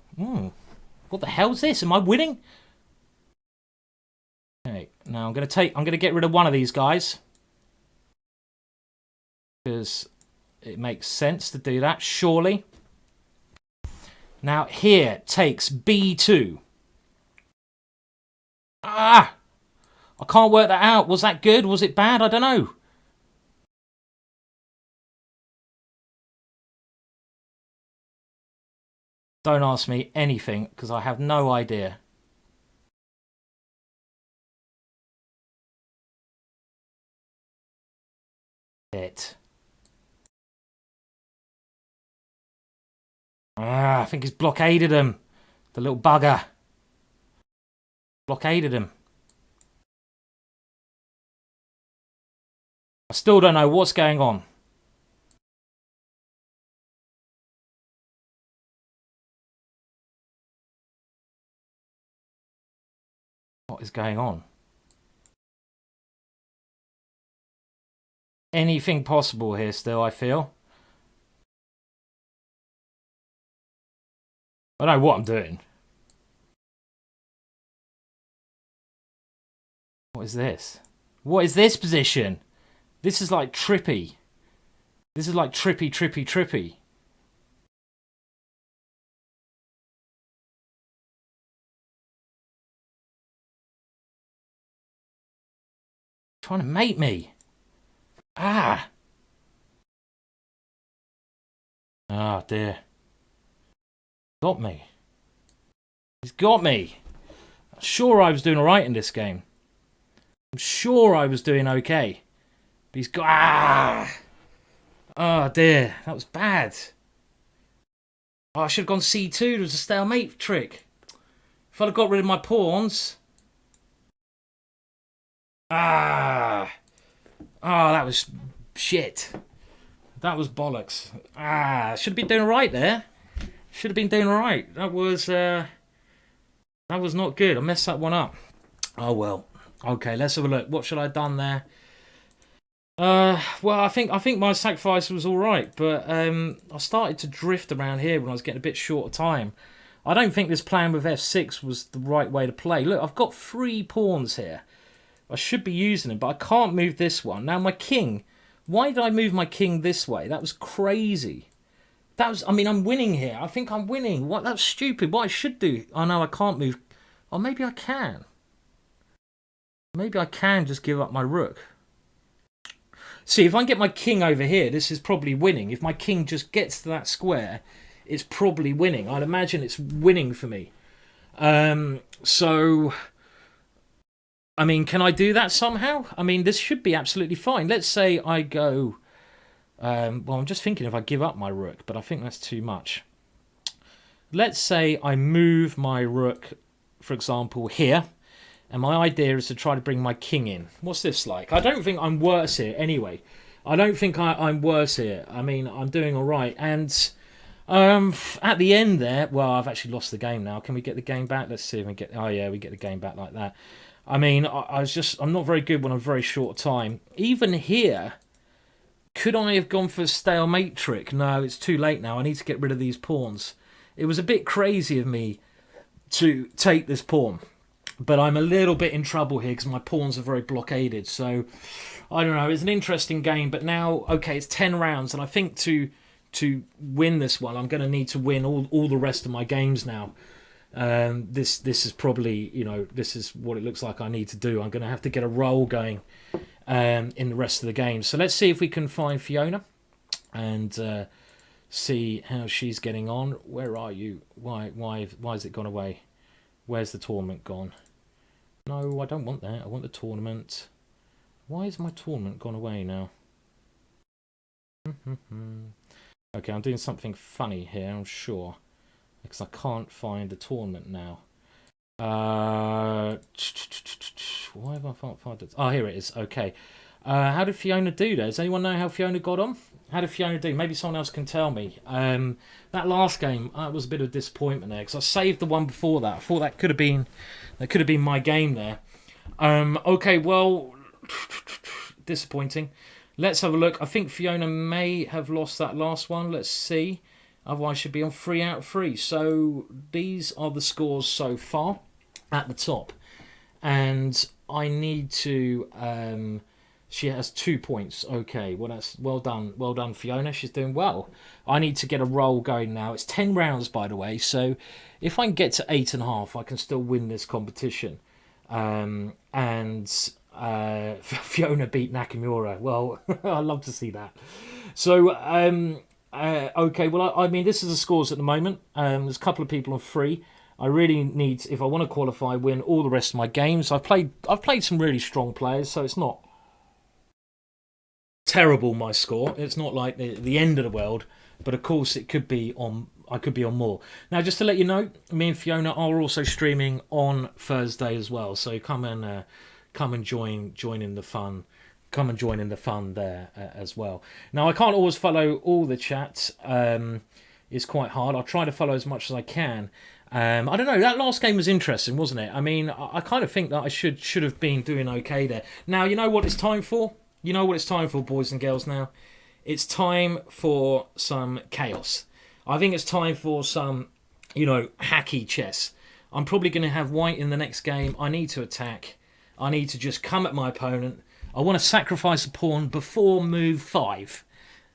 What the hell's this? Am I winning? Okay, now I'm gonna get rid of one of these guys. Because it makes sense to do that, surely. Now here takes b2. Ah! I can't work that out. Was that good? Was it bad? I don't know. Don't ask me anything, because I have no idea. I think he's blockaded him. The little bugger. Blockaded him. I still don't know what's going on. What is going on? Anything possible here still, I feel. I don't know what I'm doing. What is this? What is this position? This is like trippy. This is like trippy. Trying to mate me. Ah. Oh dear. Got me. He's got me. I'm sure I was doing alright in this game. I'm sure I was doing okay. But he's got... Ah! Oh dear. That was bad. Oh, I should have gone c2. There was a stalemate trick. If I'd have got rid of my pawns... Ah! Oh, that was shit. That was bollocks. Ah, should have been doing right there. Should have been doing right. That was not good. I messed that one up. Oh well. Okay, let's have a look. What should I have done there? Well, I think my sacrifice was all right, but I started to drift around here when I was getting a bit short of time. I don't think this plan with f6 was the right way to play. Look, I've got 3 pawns here. I should be using them, but I can't move this one. Now, my king. Why did I move my king this way? That was crazy. I mean, I'm winning here. I think I'm winning. What? That's stupid. What I should do... Oh, no, I can't move. Or maybe I can. Maybe I can just give up my rook. See, if I get my king over here, this is probably winning. If my king just gets to that square, it's probably winning. I'd imagine it's winning for me. So... I mean, can I do that somehow? I mean, this should be absolutely fine. Let's say I go... well, I'm just thinking if I give up my rook, but I think that's too much. Let's say I move my rook, for example, here. And my idea is to try to bring my king in. What's this like? I don't think I'm worse here anyway. I don't think I'm worse here. I mean, I'm doing all right. And at the end there, well, I've actually lost the game now. Can we get the game back? Let's see if we get... Oh, yeah, we get the game back like that. I mean, I'm not very good when I'm very short time. Even here, could I have gone for a stalemate trick? No, it's too late now. I need to get rid of these pawns. It was a bit crazy of me to take this pawn. But I'm a little bit in trouble here because my pawns are very blockaded. So, I don't know. It's an interesting game. But now, okay, it's 10 rounds. And I think to win this one, I'm going to need to win all the rest of my games now. This is probably, this is what it looks like I need to do. I'm going to have to get a roll going in the rest of the game. So let's see if we can find Fiona and see how she's getting on. Where are you? Why has it gone away? Where's the tournament gone? No, I don't want that. I want the tournament. Why is my tournament gone away now? Okay, I'm doing something funny here, I'm sure. Because I can't find the tournament now. Why have I not found it? Oh, here it is. Okay. How did Fiona do there? Does anyone know how Fiona got on? How did Fiona do? Maybe someone else can tell me. That last game, was a bit of disappointment there because I saved the one before that. I thought that could have been my game there. Okay, well, disappointing. Let's have a look. I think Fiona may have lost that last one. Let's see. Otherwise, she'd be on 3 out of 3. So these are the scores so far at the top, and I need to. She has 2 points. Okay, well that's well done, Fiona. She's doing well. I need to get a roll going now. It's 10 rounds, by the way. So if I can get to 8.5, I can still win this competition. And Fiona beat Nakamura. Well, I love to see that. So okay, well I mean this is the scores at the moment. There's a couple of people on 3. I really need, if I want to qualify, win all the rest of my games. I've played some really strong players, so it's not terrible my score. It's not like the end of the world, but of course it could be on. I could be on more. Now, just to let you know, me and Fiona are also streaming on Thursday as well. So come and join in the fun. Come and join in the fun there as well. Now, I can't always follow all the chats. It's quite hard. I'll try to follow as much as I can. I don't know. That last game was interesting, wasn't it? I mean, I kind of think that I should have been doing okay there. Now, you know what it's time for? You know what it's time for, boys and girls, now? It's time for some chaos. I think it's time for some, hacky chess. I'm probably going to have white in the next game. I need to attack. I need to just come at my opponent. I want to sacrifice a pawn before move 5.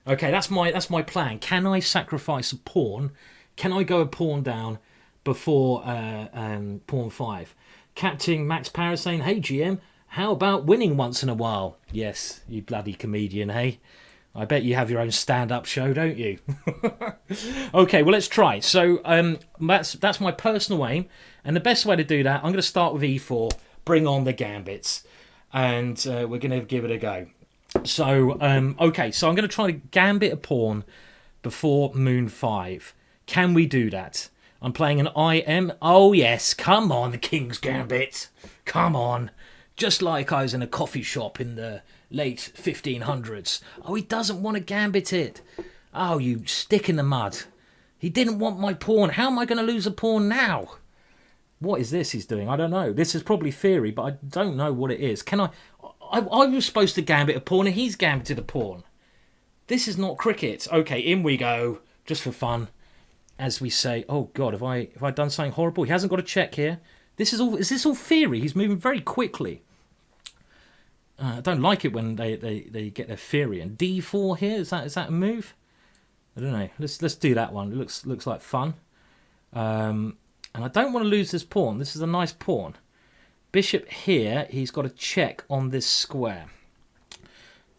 Okay, that's my plan. Can I sacrifice a pawn? Can I go a pawn down before pawn 5? Captain Max Parra saying, hey, GM, how about winning once in a while? Yes, you bloody comedian, hey? I bet you have your own stand-up show, don't you? Okay, well, let's try. So that's my personal aim. And the best way to do that, I'm going to start with e4, bring on the gambits. And we're going to give it a go. So, okay, so I'm going to try to gambit a pawn before moon 5. Can we do that? I'm playing an IM. Oh, yes, come on, the King's Gambit. Come on. Just like I was in a coffee shop in the late 1500s. Oh, he doesn't want to gambit it. Oh, you stick in the mud. He didn't want my pawn. How am I going to lose a pawn now? What is this he's doing? I don't know. This is probably theory, but I don't know what it is. Can I was supposed to gambit a pawn and he's gambited a pawn. This is not cricket. Okay, in we go. Just for fun. As we say, oh God, have I done something horrible? He hasn't got a check here. Is this all theory? He's moving very quickly. I don't like it when they get their theory. And D4 here, is that a move? I don't know. Let's do that one. It looks like fun. And I don't want to lose this pawn. This is a nice pawn. Bishop here, he's got a check on this square.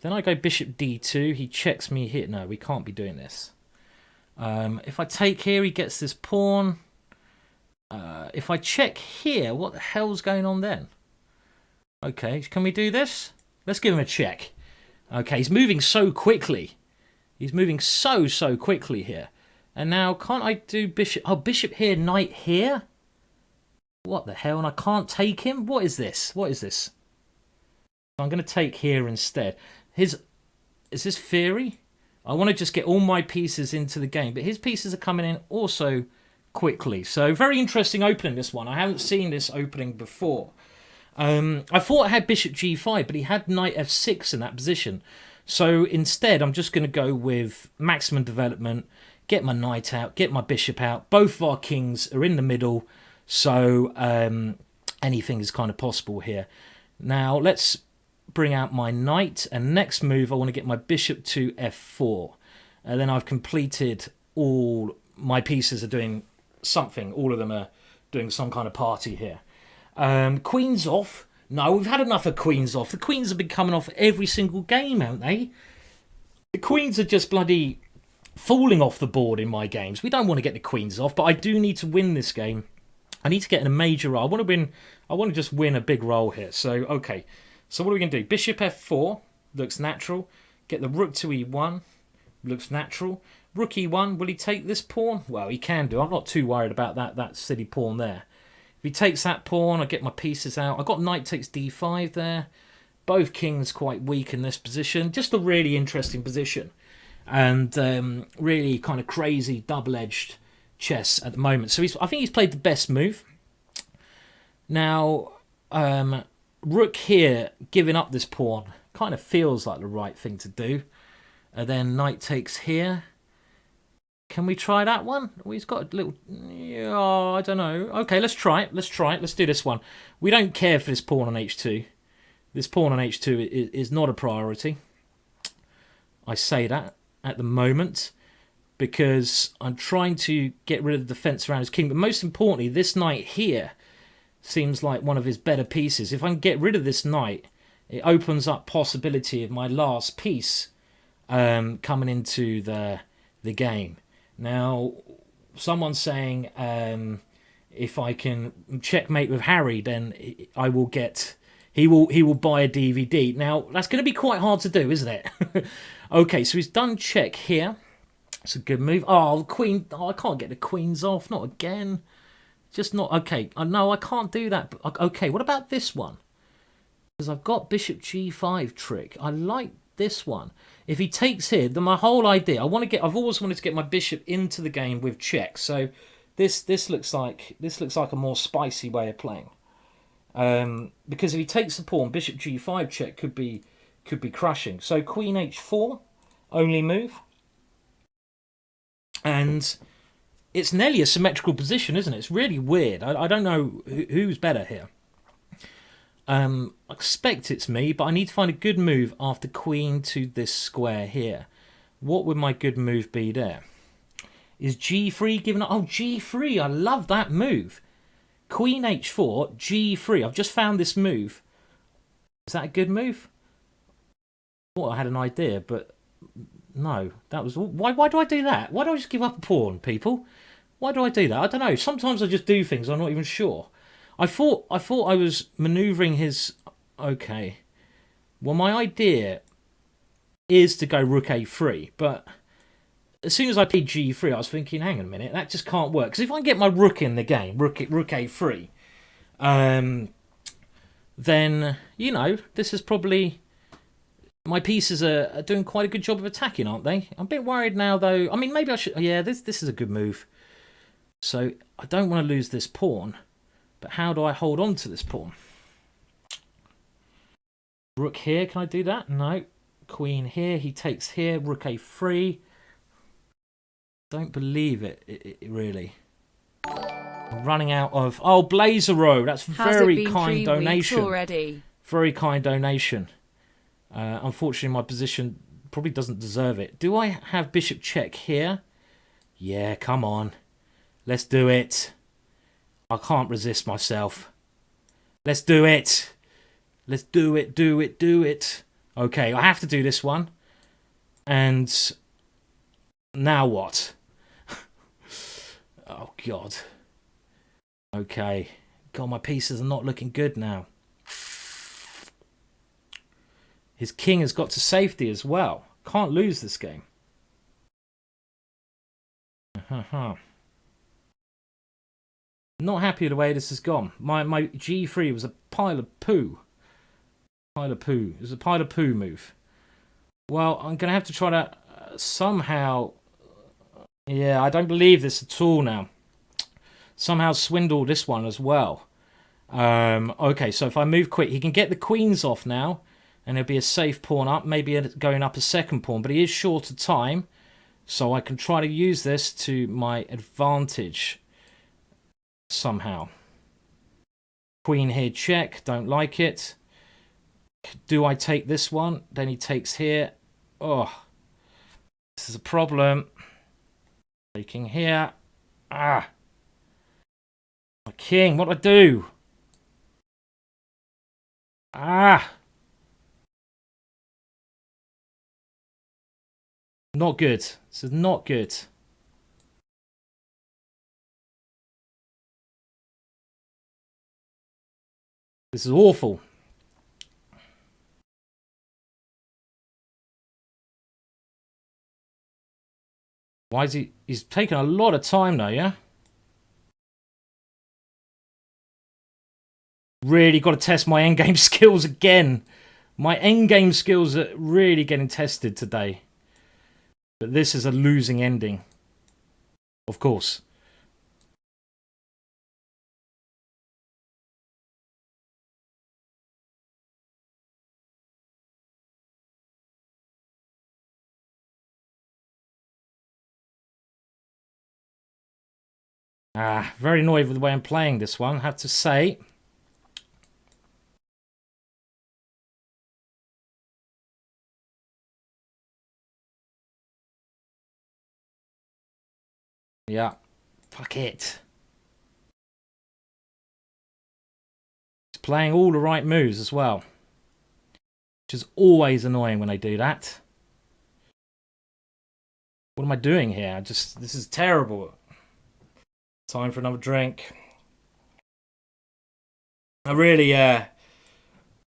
Then I go bishop D2. He checks me here. No, we can't be doing this. If I take here, he gets this pawn. If I check here, what the hell's going on then? Okay, can we do this? Let's give him a check. Okay, he's moving so quickly. He's moving so quickly here. And now, can't I do bishop? Oh, bishop here, knight here? What the hell? And I can't take him? What is this? What is this? I'm going to take here instead. Is this theory? I want to just get all my pieces into the game. But his pieces are coming in also quickly. So, very interesting opening, this one. I haven't seen this opening before. I thought I had bishop g5, but he had knight f6 in that position. So instead, I'm just going to go with maximum development, get my knight out, get my bishop out. Both of our kings are in the middle, so anything is kind of possible here. Now, let's bring out my knight, and next move, I want to get my bishop to f4. And then I've completed all my pieces are doing something. All of them are doing some kind of party here. Queen's off. No, we've had enough of queens off. The queens have been coming off every single game, haven't they? The queens are just bloody falling off the board in my games. We don't want to get the queens off, but I do need to win this game. I need to get in a major role. I want to win. I want to just win a big role here. So, okay. So what are we going to do? Bishop f4 looks natural. Get the rook to e1 looks natural. Rook e1. Will he take this pawn? Well, he can do. I'm not too worried about that silly pawn there. If he takes that pawn, I get my pieces out. I got knight takes d5 there. Both kings quite weak in this position. Just a really interesting position. And really kind of crazy double-edged chess at the moment. So I think he's played the best move. Now, rook here, giving up this pawn, kind of feels like the right thing to do. And then knight takes here. Can we try that one? Well, he's got a little... Oh, I don't know. Okay, let's try it. Let's try it. Let's do this one. We don't care for this pawn on h2. This pawn on h2 is not a priority. I say that at the moment because I'm trying to get rid of the defense around his king. But most importantly, this knight here seems like one of his better pieces. If I can get rid of this knight, it opens up possibility of my last piece coming into the game. Now, someone's saying if I can checkmate with Harry, then I will get... He will buy a DVD. Now, that's going to be quite hard to do, isn't it? Okay, so he's done check here. It's a good move. Oh, the queen. Oh, I can't get the queens off. Not again. Just not... Okay, no, I can't do that. Okay, what about this one? Because I've got bishop g5 trick. I like this one. If he takes here, then my whole idea... I've always wanted to get my bishop into the game with check. So this looks like a more spicy way of playing. Because if he takes the pawn, bishop g5 check could be crushing. So queen h4, only move. And it's nearly a symmetrical position, isn't it? It's really weird. I don't know who's better here. I expect it's me, but I need to find a good move after queen to this square here. What would my good move be there? Is g3 given up? Oh, g3. I love that move. Queen h4, g3. I've just found this move. Is that a good move? Well, I had an idea, but no. That was... Why do I do that? Why do I just give up a pawn, people? Why do I do that? I don't know. Sometimes I just do things I'm not even sure. I thought I was manoeuvring his... Okay. Well, my idea is to go rook a3, but as soon as I played g3, I was thinking, hang on a minute, that just can't work. Because if I get my rook in the game, rook a3, then, you know, this is probably... My pieces are doing quite a good job of attacking, aren't they? I'm a bit worried now, though. I mean, maybe I should... Yeah, this is a good move. So I don't want to lose this pawn. But how do I hold on to this pawn? Rook here, can I do that? No. Queen here, he takes here, rook a3. Don't believe it really. I'm running out of... Oh, Blazero, that's very kind donation. Already? Very kind donation. Unfortunately, my position probably doesn't deserve it. Do I have bishop check here? Yeah, come on. Let's do it. I can't resist myself. Let's do it. Let's do it, do it. Okay, I have to do this one. And now what? Oh, God. Okay. God, my pieces are not looking good now. His king has got to safety as well. Can't lose this game. Not happy with the way this has gone. My G3 was a pile of poo. Pile of poo. It was a pile of poo move. Well, I'm going to have to try to somehow... Yeah, I don't believe this at all now. Somehow swindle this one as well. Okay, so if I move quick, he can get the queens off now. And it'll be a safe pawn up. Maybe going up a second pawn. But he is short of time. So I can try to use this to my advantage. Somehow. Queen here, check. Don't like it. Do I take this one? Then he takes here. Oh. This is a problem. Taking here. Ah. My king. What do I do? Ah. Not good. This is not good. This is awful. Why is he... He's taking a lot of time now, yeah? Really got to test my endgame skills again. My endgame skills are really getting tested today. But this is a losing ending. Of course. Very annoyed with the way I'm playing this one, I have to say. Yeah. Fuck it. He's playing all the right moves as well. Which is always annoying when they do that. What am I doing here? This is terrible. Time for another drink. Really,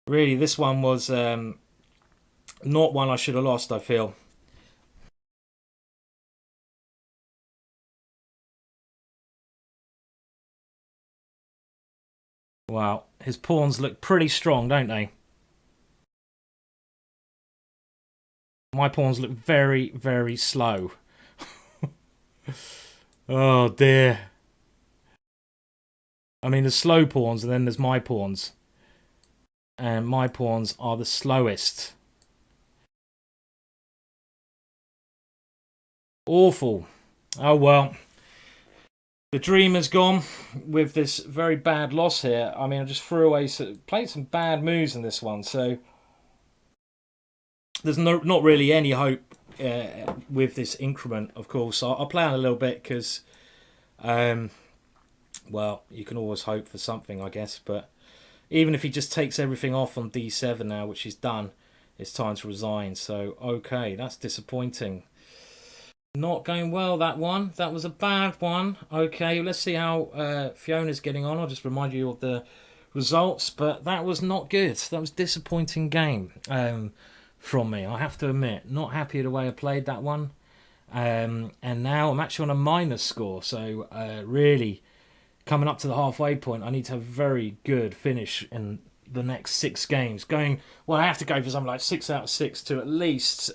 this one was not one I should have lost, I feel. Wow, his pawns look pretty strong, don't they? My pawns look very, very slow. Oh, dear. I mean, there's slow pawns and then there's my pawns. And my pawns are the slowest. Awful. Oh, well. The dream has gone with this very bad loss here. I mean, I just threw away... Played some bad moves in this one, so... There's not really any hope with this increment, of course. I'll play on a little bit because... well, you can always hope for something, I guess. But even if he just takes everything off on d7 now, which he's done, it's time to resign. So, okay, that's disappointing. Not going well, that one. That was a bad one. Okay, let's see how Fiona's getting on. I'll just remind you of the results. But that was not good. That was a disappointing game from me, I have to admit. Not happy with the way I played that one. And now I'm actually on a minus score. So, really... Coming up to the halfway point, I need to have a very good finish in the next 6 games. Well, I have to go for something like 6 out of 6 to at least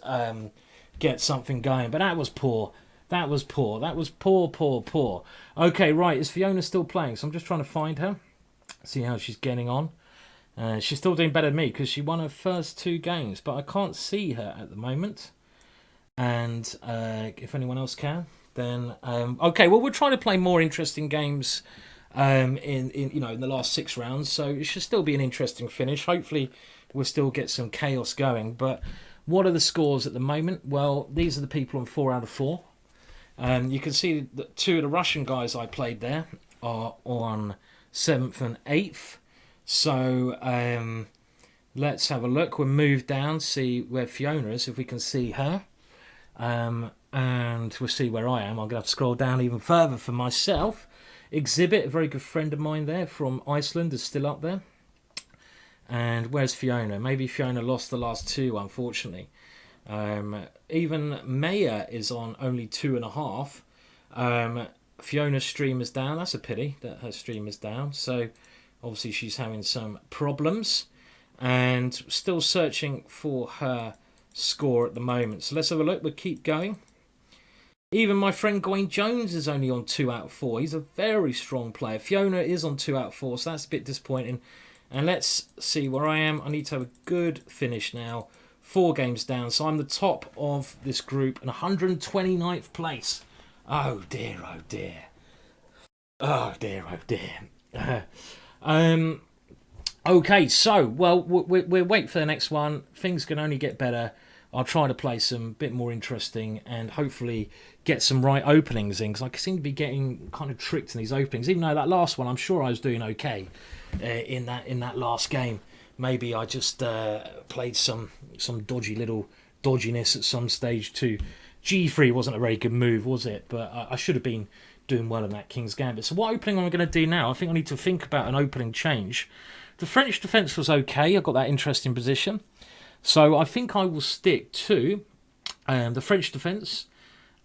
get something going. But that was poor. That was poor. That was poor. Okay, right. Is Fiona still playing? So I'm just trying to find her. See how she's getting on. She's still doing better than me because she won her first 2 games. But I can't see her at the moment. And if anyone else can... Then okay, well, we're trying to play more interesting games in the last 6 rounds, so it should still be an interesting finish. Hopefully we'll still get some chaos going. But what are the scores at the moment? Well, these are the people on 4 out of 4. You can see that 2 of the Russian guys I played there are on 7th and 8th. So let's have a look. We'll move down, see where Fiona is, if we can see her. And we'll see where I am. I'm going to have to scroll down even further for myself. Exhibit, a very good friend of mine there from Iceland, is still up there. And where's Fiona? Maybe Fiona lost the last two, unfortunately. Even Maya is on only 2.5. Fiona's stream is down. That's a pity that her stream is down. So obviously she's having some problems. And still searching for her score at the moment. So let's have a look. We'll keep going. Even my friend Gawain Jones is only on 2 out of 4. He's a very strong player. Fiona is on 2 out of 4, so that's a bit disappointing. And let's see where I am. I need to have a good finish now. 4 games down, so I'm the top of this group and 129th place. Oh dear, oh dear. Oh dear, oh dear. Okay, so, well, we'll wait for the next one. Things can only get better. I'll try to play some bit more interesting and hopefully get some right openings in, because I seem to be getting kind of tricked in these openings. Even though that last one, I'm sure I was doing okay in that last game. Maybe I just played some dodgy little dodginess at some stage too. G3 wasn't a very good move, was it? But I should have been doing well in that King's Gambit. So what opening am I going to do now? I think I need to think about an opening change. The French defence was okay. I got that interesting position. So I think I will stick to the French defence,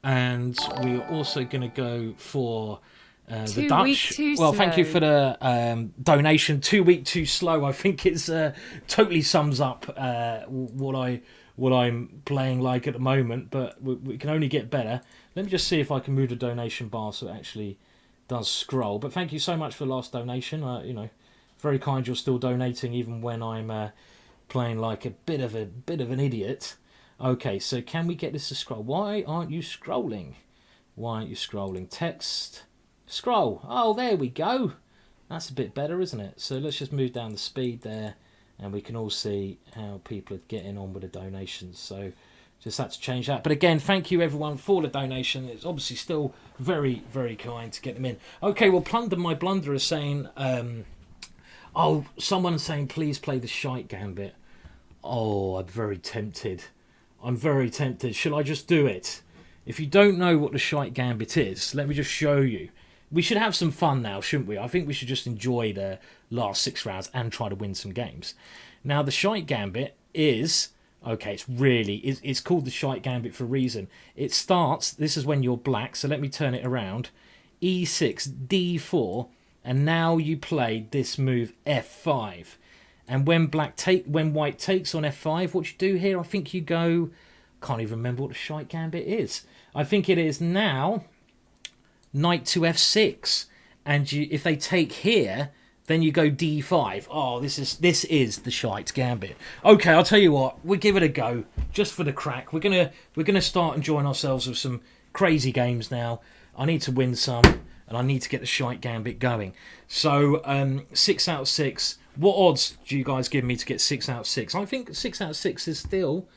and we're also going to go for the Dutch. Well, thank you for the donation. 2 week too slow. I think it's totally sums up what I'm playing like at the moment, but we can only get better. Let me just see if I can move the donation bar so it actually does scroll. But thank you so much for the last donation. You know, very kind. You're still donating even when I'm playing like a bit of an idiot. Okay, so can we get this to scroll? Why aren't you scrolling? Why aren't you scrolling? Text, scroll. Oh, there we go. That's a bit better, isn't it? So let's just move down the speed there, and we can all see how people are getting on with the donations. So just had to change that. But again, thank you everyone for the donation. It's obviously still very, very kind to get them in. Okay, well, Plunder My Blunder is saying, oh, someone's saying please play the Shite Gambit. Oh, I'm very tempted. I'm very tempted. Should I just do it? If you don't know what the Shite Gambit is, let me just show you. We should have some fun now, shouldn't we? I think we should just enjoy the last 6 rounds and try to win some games. Now, the Shite Gambit is... Okay, it's called the Shite Gambit for a reason. It starts... This is when you're black, so let me turn it around. E6, D4, and now you play this move, F5. And when white takes on F5, what you do here, I think you go... Can't even remember what the Shite Gambit is. I think it is now knight to F6. And if they take here, then you go D5. Oh, this is the Shite Gambit. Okay, I'll tell you what. We'll give it a go, just for the crack. We're gonna start enjoying ourselves with some crazy games now. I need to win some, and I need to get the Shite Gambit going. So 6 out of 6. What odds do you guys give me to get 6 out of 6? I think 6 out of 6 is still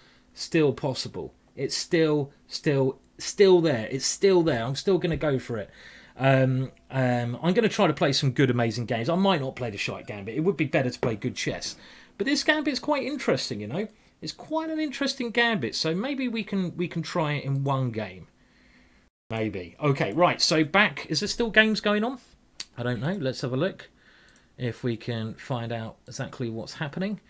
possible. It's still there. It's still there. I'm still going to go for it. I'm going to try to play some good, amazing games. I might not play the Shite Gambit. It would be better to play good chess. But this Gambit's quite interesting, you know. It's quite an interesting Gambit. So maybe we can try it in one game. Maybe. Okay, right. So back. Is there still games going on? I don't know. Let's have a look. If we can find out exactly what's happening.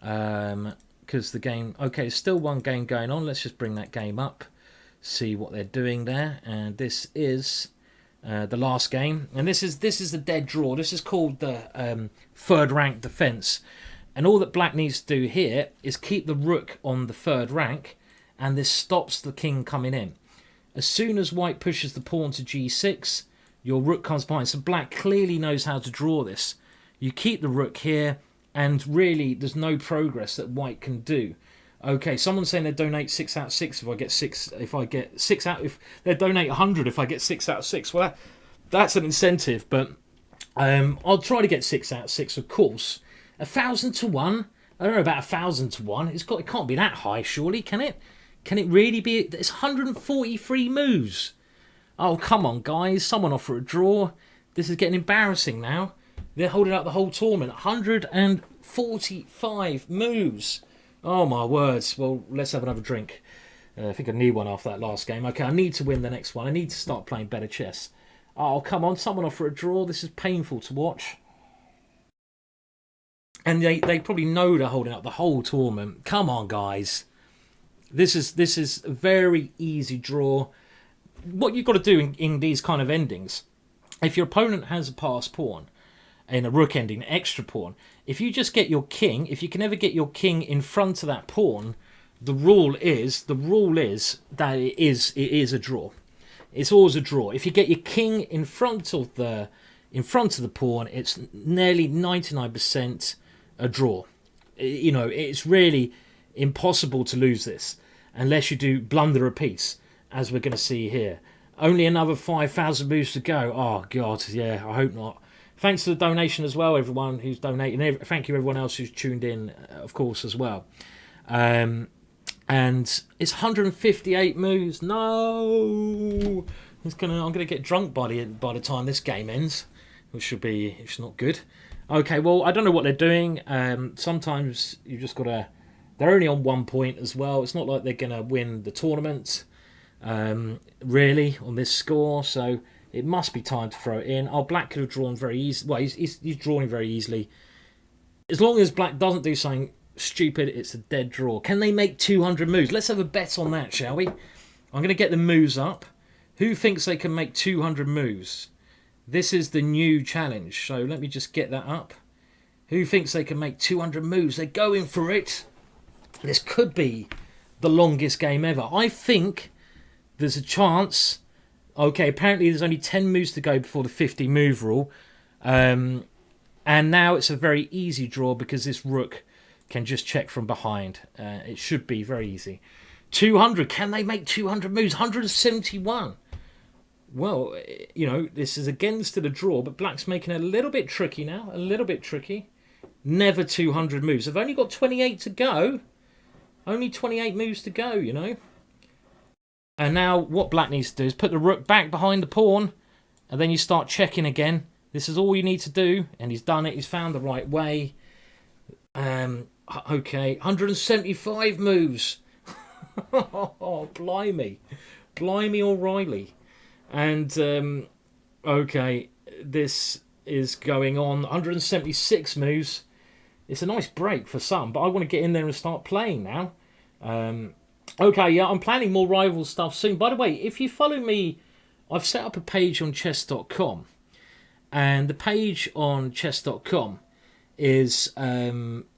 Because the game... Okay, there's still one game going on. Let's just bring that game up. See what they're doing there. And this is the last game. And this is the dead draw. This is called the third rank defense. And all that black needs to do here is keep the rook on the third rank. And this stops the king coming in. As soon as white pushes the pawn to g6, your rook comes behind. So black clearly knows how to draw this. You keep the rook here, and really there's no progress that white can do. Okay, someone's saying they donate 6 out of 6 if I get 6. If they donate 100 if I get 6 out of 6. Well, that's an incentive, but I'll try to get 6 out of 6, of course. 1,000 to 1. I don't know about 1,000 to 1. It can't be that high, surely, can it? Can it really be? It's 143 moves. Oh, come on, guys. Someone offer a draw. This is getting embarrassing now. They're holding up the whole tournament. 145 moves. Oh, my words. Well, let's have another drink. I think I need one after that last game. Okay, I need to win the next one. I need to start playing better chess. Oh, come on. Someone offer a draw. This is painful to watch. And they probably know they're holding up the whole tournament. Come on, guys. This is a very easy draw. What you've got to do in these kind of endings, if your opponent has a pass pawn in a rook ending, an extra pawn, if you just get your king, if you can ever get your king in front of that pawn, the rule is that it is a draw. It's always a draw. If you get your king in front of the pawn, it's nearly 99% a draw. You know, it's really impossible to lose this unless you do blunder a piece, as we're going to see here. Only another 5,000 moves to go. Oh God, yeah, I hope not. Thanks for the donation as well, everyone who's donating. Thank you everyone else who's tuned in, of course, as well. And it's 158 moves. No, I'm gonna get drunk by the time this game ends, it's not good. Okay, well, I don't know what they're doing. Sometimes you just gotta. They're only on 1 point as well. It's not like they're gonna win the tournament, really, on this score. So it must be time to throw it in. Oh, Black could have drawn very easily. Well, he's drawing very easily. As long as Black doesn't do something stupid, it's a dead draw. Can they make 200 moves? Let's have a bet on that, shall we? I'm going to get the moves up. Who thinks they can make 200 moves? This is the new challenge. So let me just get that up. Who thinks they can make 200 moves? They're going for it. This could be the longest game ever. I think there's a chance. Okay, apparently there's only 10 moves to go before the 50 move rule. And now it's a very easy draw because this rook can just check from behind. It should be very easy. 200. Can they make 200 moves? 171. Well, you know, this is again still a draw, but Black's making it a little bit tricky now. A little bit tricky. Never 200 moves. They've only got 28 to go. Only 28 moves to go, you know. And now what Black needs to do is put the rook back behind the pawn, and then you start checking again. This is all you need to do, and he's done it. He's found the right way. Okay, 175 moves. Oh, blimey. Blimey O'Reilly. And, okay, this is going on. 176 moves. It's a nice break for some, but I want to get in there and start playing now. Okay, yeah, I'm planning more rival stuff soon. By the way, if you follow me, I've set up a page on chess.com. And the page on chess.com is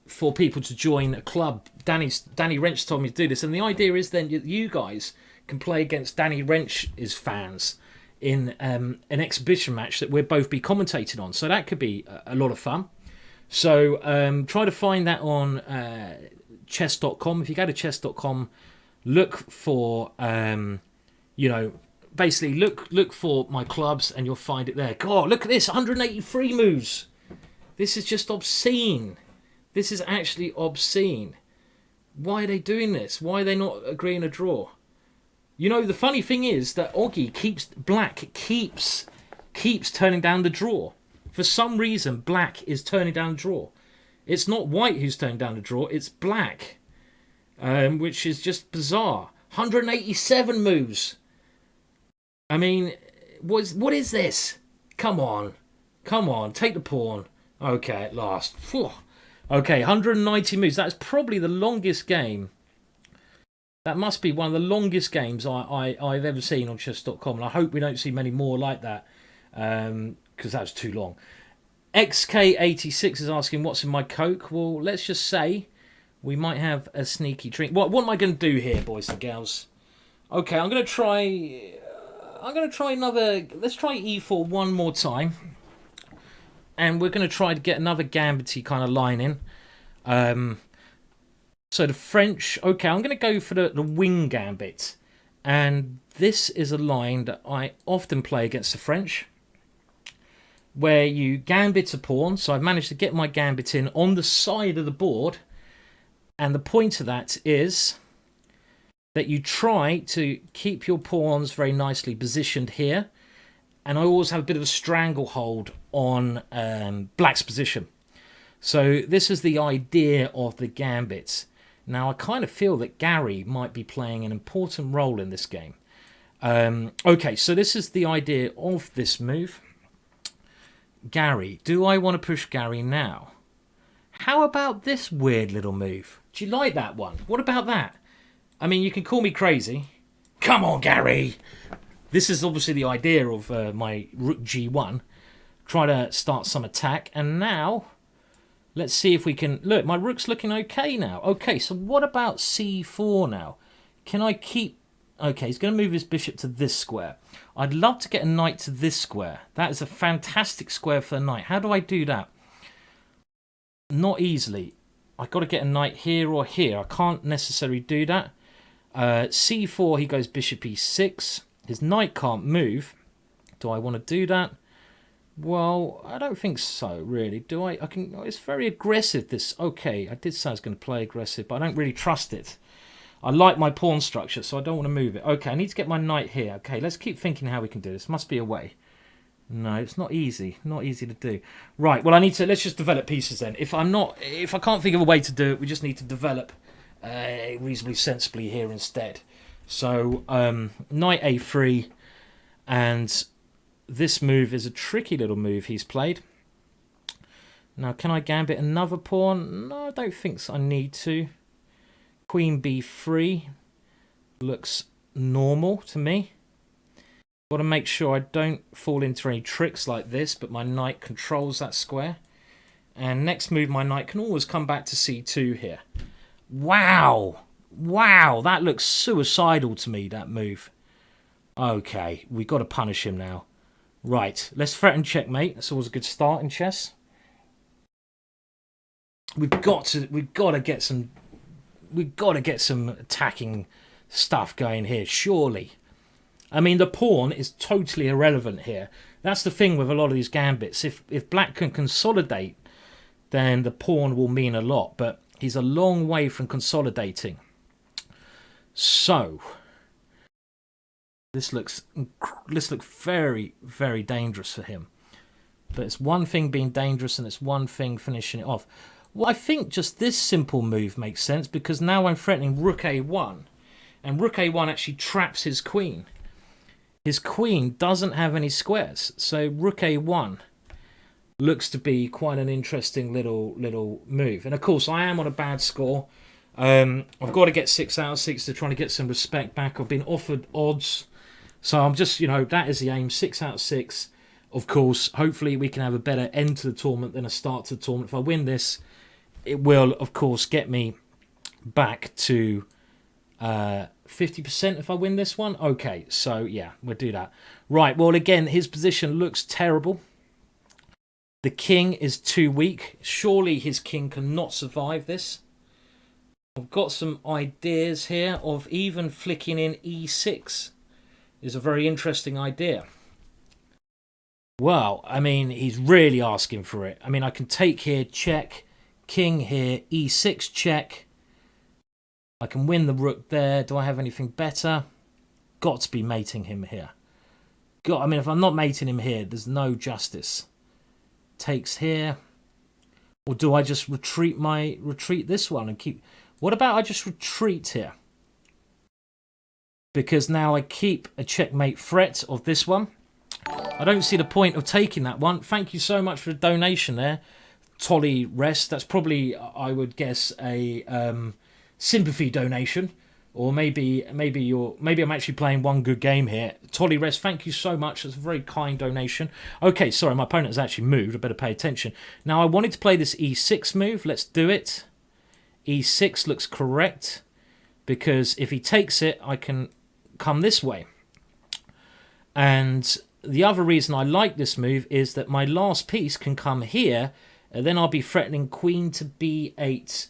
for people to join a club. Danny Wrench told me to do this. And the idea is then you guys can play against Danny Wrench's fans in an exhibition match that we'll both be commentating on. So that could be a lot of fun. So try to find that on chess.com. If you go to chess.com, look for, you know, basically look for my clubs and you'll find it there. God, look at this, 183 moves. This is just obscene. This is actually obscene. Why are they doing this? Why are they not agreeing a draw? You know, the funny thing is that Black keeps turning down the draw. For some reason, Black is turning down the draw. It's not White who's turning down the draw, it's Black. Which is just bizarre. 187 moves. I mean, what is this? Come on, take the pawn. Okay, at last. Phew. Okay, 190 moves. That's probably the longest game. That must be one of the longest games I've ever seen on chess.com, and I hope we don't see many more like that, because that was too long. XK86 is asking, what's in my Coke? Well, let's just say we might have a sneaky drink. What am I going to do here, boys and girls? Okay, I'm going to try another. Let's try E4 one more time, and we're going to try to get another Gambity kind of line in. So the French. Okay, I'm going to go for the wing Gambit, and this is a line that I often play against the French, where you Gambit a pawn. So I've managed to get my Gambit in on the side of the board. And the point of that is that you try to keep your pawns very nicely positioned here. And I always have a bit of a stranglehold on Black's position. So this is the idea of the Gambit. Now, I kind of feel that Gary might be playing an important role in this game. Okay, so this is the idea of this move. Gary. Do I want to push Gary now? How about this weird little move? Do you like that one? What about that? I mean, you can call me crazy. Come on, Gary. This is obviously the idea of my rook g1. Try to start some attack. And now, let's see if we can... Look, my rook's looking okay now. Okay, so what about c4 now? Can I keep... Okay, he's going to move his bishop to this square. I'd love to get a knight to this square. That is a fantastic square for a knight. How do I do that? Not easily. I've got to get a knight here or here. I can't necessarily do that. c4, he goes bishop e6. His knight can't move. Do I want to do that? Well, I don't think so, really. Do I? I can. It's very aggressive, this. Okay, I did say I was going to play aggressive, but I don't really trust it. I like my pawn structure, so I don't want to move it. Okay, I need to get my knight here. Okay, let's keep thinking how we can do this. Must be a way. No, it's not easy. Not easy to do. Right, well, I need to... Let's just develop pieces then. If I can't think of a way to do it, we just need to develop reasonably sensibly here instead. So, knight a3, and this move is a tricky little move he's played. Now, can I gambit another pawn? No, I don't think so. I need to. Queen b3 looks normal to me. Got to make sure I don't fall into any tricks like this, but my knight controls that square. And next move, my knight can always come back to c2 here. Wow! Wow, that looks suicidal to me, that move. Okay, we've got to punish him now. Right, let's threaten checkmate. That's always a good start in chess. We've got to get some attacking stuff going here, surely. I mean, the pawn is totally irrelevant here. That's the thing with a lot of these gambits. If black can consolidate, then the pawn will mean a lot. But he's a long way from consolidating. So, this looks very, very dangerous for him. But it's one thing being dangerous and it's one thing finishing it off. Well, I think just this simple move makes sense because now I'm threatening rook a1. And rook a1 actually traps his queen. His queen doesn't have any squares, so rook a1 looks to be quite an interesting little move. And of course, I am on a bad score. I've got to get 6 out of 6 to try to get some respect back. I've been offered odds, so I'm just, that is the aim. 6 out of 6. Of course, hopefully we can have a better end to the tournament than a start to the tournament. If I win this, it will, of course, get me back to 50% if I win this one. Okay, so yeah, we'll do that. Right, well, again, his position looks terrible. The king is too weak. Surely his king cannot survive this. I've got some ideas here of even flicking in e6 is a very interesting idea. Well, I mean, he's really asking for it. I mean, I can take here, check, king here, e6 check. I can win the rook there. Do I have anything better? Got to be mating him here. I mean, if I'm not mating him here, there's no justice. Takes here. Or do I just retreat this one and keep... What about I just retreat here? Because now I keep a checkmate threat of this one. I don't see the point of taking that one. Thank you so much for the donation there. Tolly Rest. That's probably, I would guess, a sympathy donation. Or maybe I'm actually playing one good game here. Tolly Rest, thank you so much. That's a very kind donation. Okay, sorry, my opponent has actually moved. I better pay attention. Now, I wanted to play this e6 move. Let's do it. e6 looks correct. Because if he takes it, I can come this way. And the other reason I like this move is that my last piece can come here. And then I'll be threatening queen to b8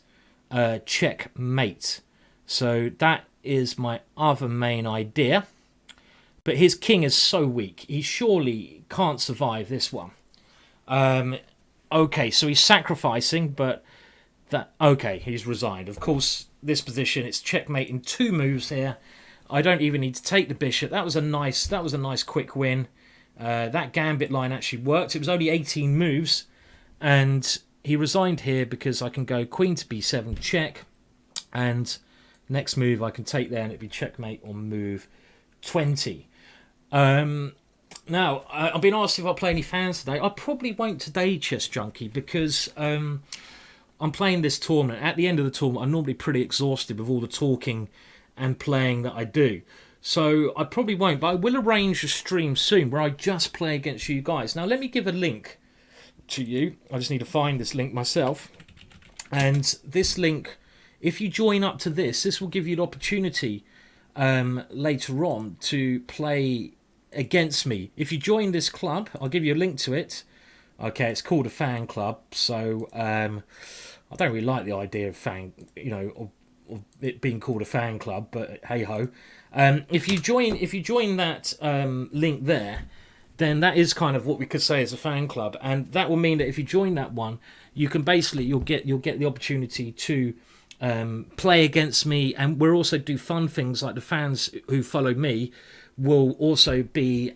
checkmate. So that is my other main idea. But his king is so weak. He surely can't survive this one. Okay, so he's sacrificing, but okay, he's resigned. Of course, this position, it's checkmate in 2 moves here. I don't even need to take the bishop. That was a nice quick win. That gambit line actually worked. It was only 18 moves. And he resigned here because I can go queen to b7 check. And next move I can take there and it'd be checkmate on move 20. Now, I've been asked if I'll play any fans today. I probably won't today, Chess Junkie, because I I'm playing this tournament. At the end of the tournament, I'm normally pretty exhausted with all the talking and playing that I do. So I probably won't, but I will arrange a stream soon where I just play against you guys. Now let me give a link to you. I just need to find this link myself. And this link, if you join up to this will give you the opportunity later on to play against me. If you join this club, I'll give you a link to it. Okay, it's called a fan club, so I don't really like the idea of fan, of it being called a fan club, but hey ho. If you join that link there, then that is kind of what we could say is a fan club, and that will mean that if you join that one, you can basically you'll get the opportunity to play against me, and we'll also do fun things like the fans who follow me will also be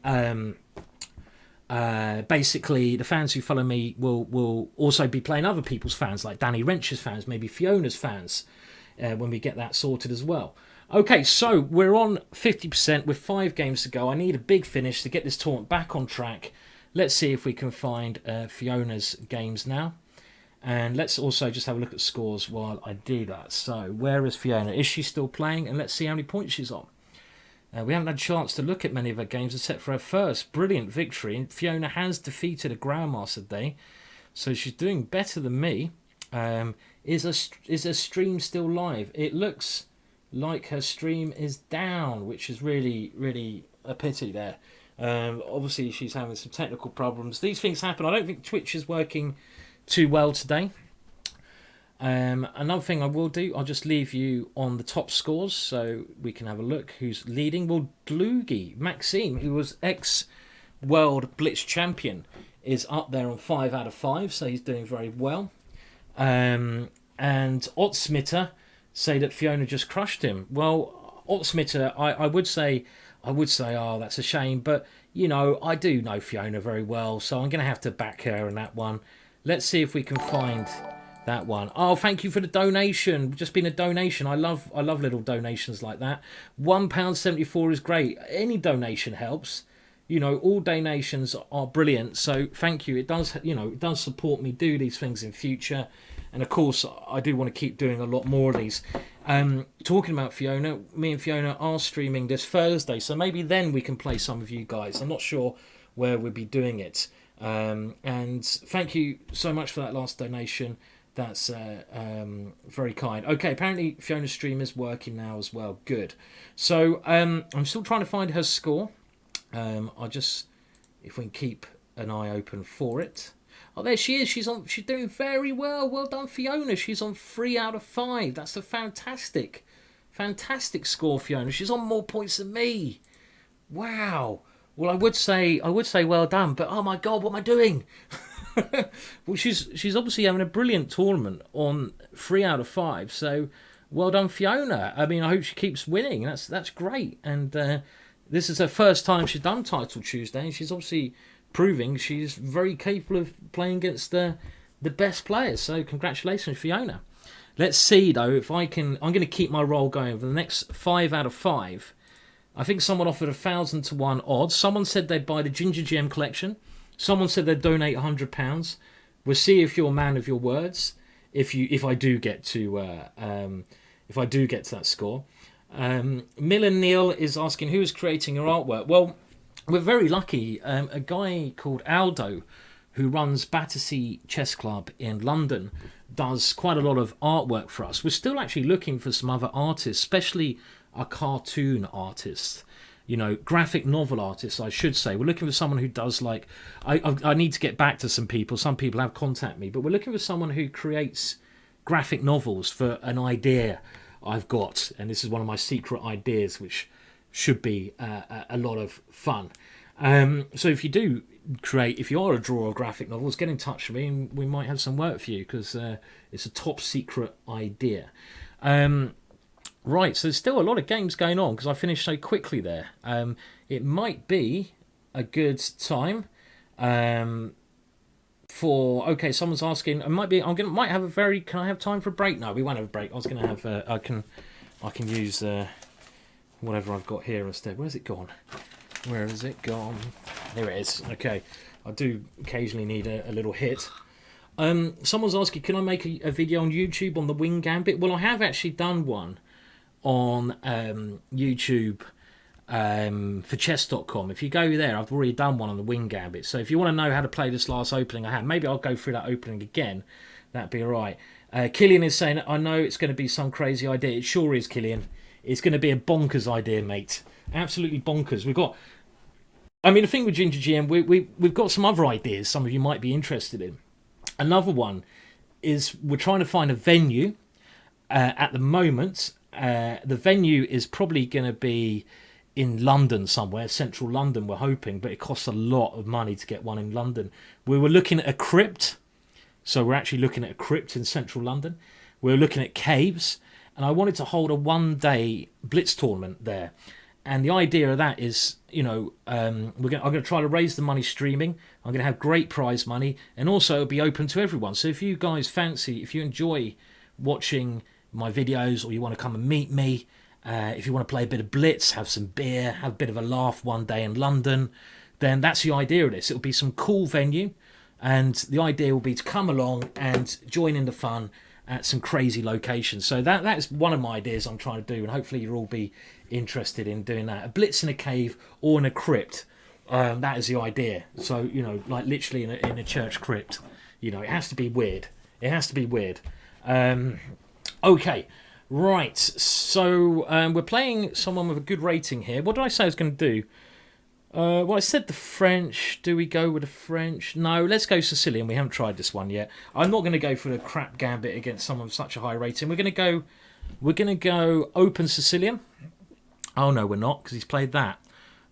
basically the fans who follow me will also be playing other people's fans, like Danny Wrench's fans, maybe Fiona's fans, when we get that sorted as well. Okay, so we're on 50% with 5 games to go. I need a big finish to get this tournament back on track. Let's see if we can find Fiona's games now. And let's also just have a look at scores while I do that. So where is Fiona? Is she still playing? And let's see how many points she's on. We haven't had a chance to look at many of her games except for her first brilliant victory. And Fiona has defeated a Grandmaster today, so she's doing better than me. Is her stream still live? It looks like her stream is down, which is really, really a pity there. Obviously, she's having some technical problems. These things happen. I don't think Twitch is working too well today. Another thing I will do, I'll just leave you on the top scores so we can have a look who's leading. Well, Dlugi, Maxime, who was ex-World Blitz champion, is up there on 5 out of 5, so he's doing very well. And Ottsmitter say that Fiona just crushed him. Well, Ottsmitter, I would say, oh, that's a shame, but I do know Fiona very well, so I'm going to have to back her in that one. Let's see if we can find that one. Oh, thank you for the donation. Just been a donation. I love little donations like that. £1.74 is great. Any donation helps. All donations are brilliant. So thank you. It does, it does support me do these things in future. And of course, I do want to keep doing a lot more of these. Talking about Fiona, me and Fiona are streaming this Thursday, so maybe then we can play some of you guys. I'm not sure where we'll be doing it. And thank you so much for that last donation. That's very kind. Okay, apparently Fiona's stream is working now as well. Good. So I'm still trying to find her score. I'll just, if we can keep an eye open for it. Oh, there she is. She's doing very well. Well done, Fiona. She's on 3 out of 5. That's a fantastic score, Fiona. She's on more points than me. Wow. Well, I would say well done, but oh my God, what am I doing? Well, she's obviously having a brilliant tournament on 3 out of 5. So well done, Fiona. I mean, I hope she keeps winning. That's great. And this is her first time she's done Title Tuesday, and she's obviously proving she's very capable of playing against the best players. So congratulations, Fiona. Let's see though if I can. I'm going to keep my roll going for the next 5 out of 5. I think someone offered 1,000 to 1 odds. Someone said they'd buy the GingerGM collection. Someone said they'd donate £100. We'll see if you're a man of your words. If I do get to that score. Mill Neil is asking who is creating your artwork. Well, we're very lucky. A guy called Aldo, who runs Battersea Chess Club in London, does quite a lot of artwork for us. We're still actually looking for some other artists, especially a cartoon artist. Graphic novel artists, I should say. We're looking for someone who does I need to get back to some people. Some people have contacted me, but we're looking for someone who creates graphic novels for an idea I've got. And this is one of my secret ideas, which should be a lot of fun. So if you are a drawer of graphic novels, get in touch with me and we might have some work for you, because it's a top secret idea. Right, so there's still a lot of games going on because I finished so quickly there. It might be a good time for. Okay, someone's asking. Might have a very. Can I have time for a break? No, we won't have a break. I was going to have. I can use whatever I've got here instead. Where's it gone? Where has it gone? There it is. Okay, I do occasionally need a little hit. Someone's asking, can I make a video on YouTube on the wing gambit? Well, I have actually done one on YouTube for chess.com. If you go there, I've already done one on the wing gambit. So if you want to know how to play this last opening I have, maybe I'll go through that opening again. That'd be all right. Killian is saying, I know it's going to be some crazy idea. It sure is, Killian. It's going to be a bonkers idea, mate. Absolutely bonkers. The thing with GingerGM, we've got some other ideas some of you might be interested in. Another one is we're trying to find a venue. At the moment, the venue is probably going to be in London somewhere, central London, we're hoping, but it costs a lot of money to get one in London. We were looking at a crypt, so we're actually looking at a crypt in central London. We're looking at caves, and I wanted to hold a one-day blitz tournament there. And the idea of that is, I'm going to try to raise the money streaming. I'm going to have great prize money, and also it'll be open to everyone. So if you guys if you enjoy watching my videos, or you want to come and meet me, if you want to play a bit of blitz, have some beer, have a bit of a laugh one day in London, then that's the idea of this. It'll be some cool venue, and the idea will be to come along and join in the fun at some crazy locations. So that's one of my ideas I'm trying to do, and hopefully you'll all be interested in doing that. A blitz in a cave or in a crypt, that is the idea. So, like literally in a church crypt. It has to be weird. It has to be weird. Okay, right. So we're playing someone with a good rating here. What did I say I was going to do? Well, I said the French. Do we go with the French? No, let's go Sicilian. We haven't tried this one yet. I'm not going to go for the crap gambit against someone with such a high rating. We're going to go open Sicilian. Oh no, we're not, because he's played that.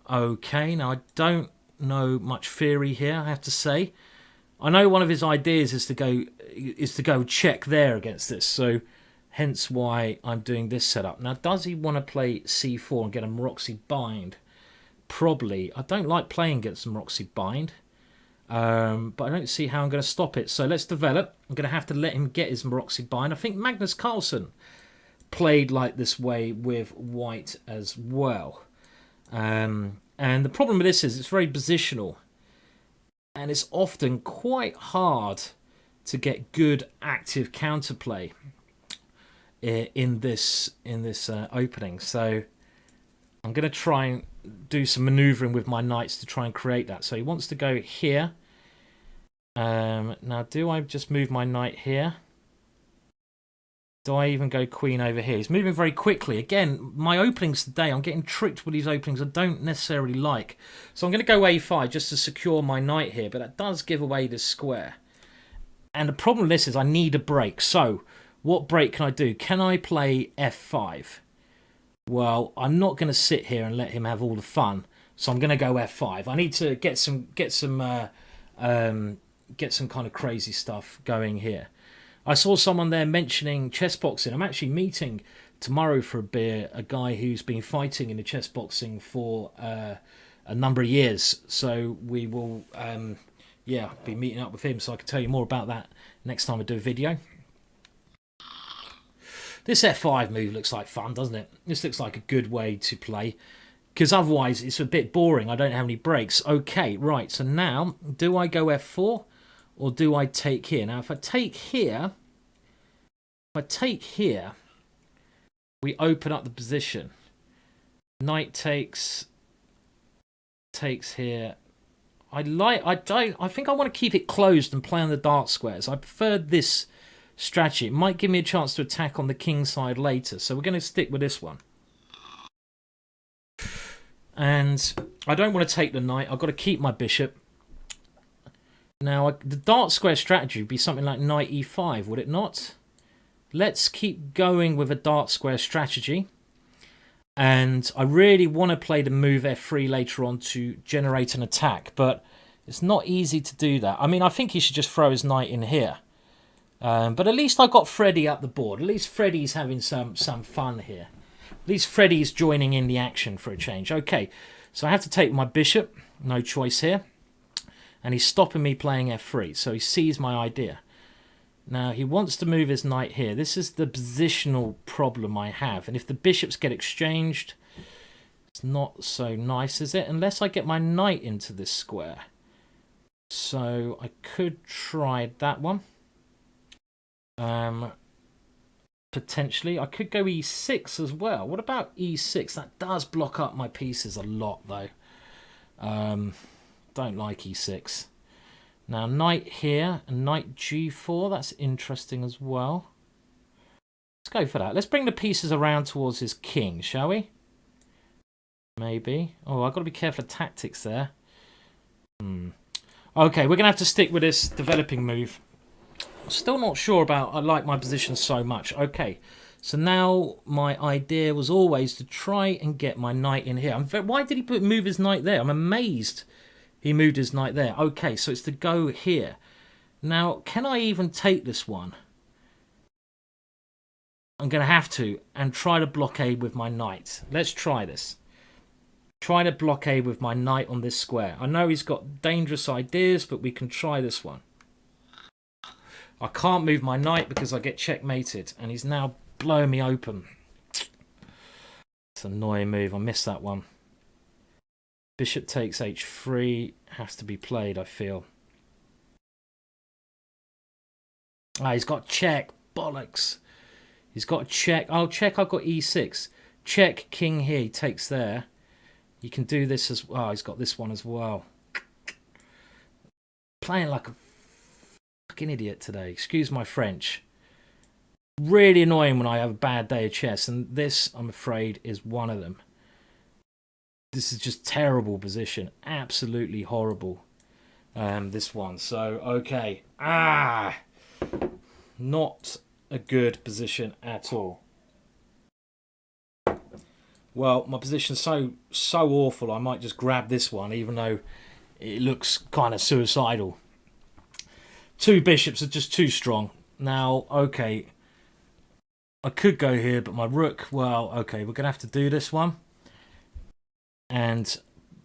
Okay, now I don't know much theory here, I have to say. I know one of his ideas is to go check there against this, so hence why I'm doing this setup. Now, does he want to play c4 and get a Maroczy bind? Probably. I don't like playing against some Maroczy bind, but I don't see how I'm going to stop it. So let's develop. I'm going to have to let him get his Maroczy bind. I think Magnus Carlsen played like this way with white as well. And the problem with this is it's very positional, and it's often quite hard to get good active counterplay in this opening. So I'm going to try and do some manoeuvring with my knights to try and create that. So he wants to go here. Now, do I just move my knight here? Do I even go queen over here? He's moving very quickly. Again, my openings today, I'm getting tricked with these openings I don't necessarily like. So I'm going to go a5 just to secure my knight here, but that does give away this square. And the problem with this is I need a break. So what break can I do? Can I play f5? Well, I'm not going to sit here and let him have all the fun. So I'm going to go f5. I need to get some kind of crazy stuff going here. I saw someone there mentioning chess boxing. I'm actually meeting tomorrow for a beer a guy who's been fighting in the chess boxing for a number of years. So we will, be meeting up with him. So I can tell you more about that next time I do a video. This f5 move looks like fun, doesn't it? This looks like a good way to play, because otherwise it's a bit boring. I don't have any breaks. Okay, right. So now, do I go f4? Or do I take here? Now, if I take here, we open up the position. Knight takes here. I think I want to keep it closed and play on the dark squares. I prefer this strategy. It might give me a chance to attack on the king side later. So we're going to stick with this one. And I don't want to take the knight. I've got to keep my bishop. Now, the dark square strategy would be something like knight e5, would it not? Let's keep going with a dark square strategy. And I really want to play the move f3 later on to generate an attack, but it's not easy to do that. I mean, I think he should just throw his knight in here. But at least I got Freddy up the board. At least Freddy's having some fun here. At least Freddy's joining in the action for a change. Okay, so I have to take my bishop. No choice here. And he's stopping me playing f3, so he sees my idea. Now, he wants to move his knight here. This is the positional problem I have. And if the bishops get exchanged, it's not so nice, is it? Unless I get my knight into this square. So I could try that one. Potentially. I could go e6 as well. What about e6? That does block up my pieces a lot, though. Don't like e6. Now, knight here and knight g4. That's interesting as well. Let's go for that. Let's bring the pieces around towards his king, shall we? Maybe. Oh, I've got to be careful of tactics there. Okay, we're going to have to stick with this developing move. Still not sure about I like my position so much. Okay, so now my idea was always to try and get my knight in here. Why did he move his knight there? I'm amazed he moved his knight there. Okay, so it's to go here. Now, can I even take this one? I'm going to have to and try to blockade with my knight. Let's try this. Try to blockade with my knight on this square. I know he's got dangerous ideas, but we can try this one. I can't move my knight because I get checkmated, and he's now blowing me open. It's an annoying move. I missed that one. Bishop takes h3. Has to be played, I feel. Ah, he's got check. Bollocks. He's got check. Oh, check. I've got e6. Check, king here. He takes there. You can do this as well. Oh, he's got this one as well. Playing like a fucking idiot today. Excuse my French. Really annoying when I have a bad day of chess, and this, I'm afraid, is one of them. This is just terrible position. Absolutely horrible. This one. So, okay. Not a good position at all. Well, my position's so awful, I might just grab this one, even though it looks kind of suicidal. Two bishops are just too strong. Now, okay, I could go here, but my rook, well, okay, we're going to have to do this one. And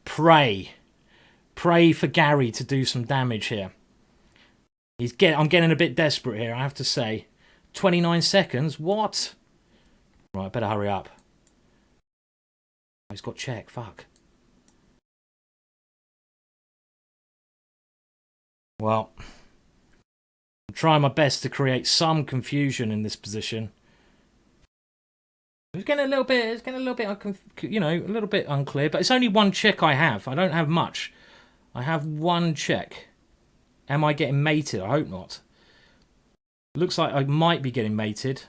pray for Gary to do some damage here. I'm getting a bit desperate here, I have to say. 29 seconds? What? Right, better hurry up. He's got check, fuck. Well, I'm trying my best to create some confusion in this position. It's getting a little bit, a little bit unclear, but it's only one check I have. I don't have much. I have one check. Am I getting mated? I hope not. Looks like I might be getting mated.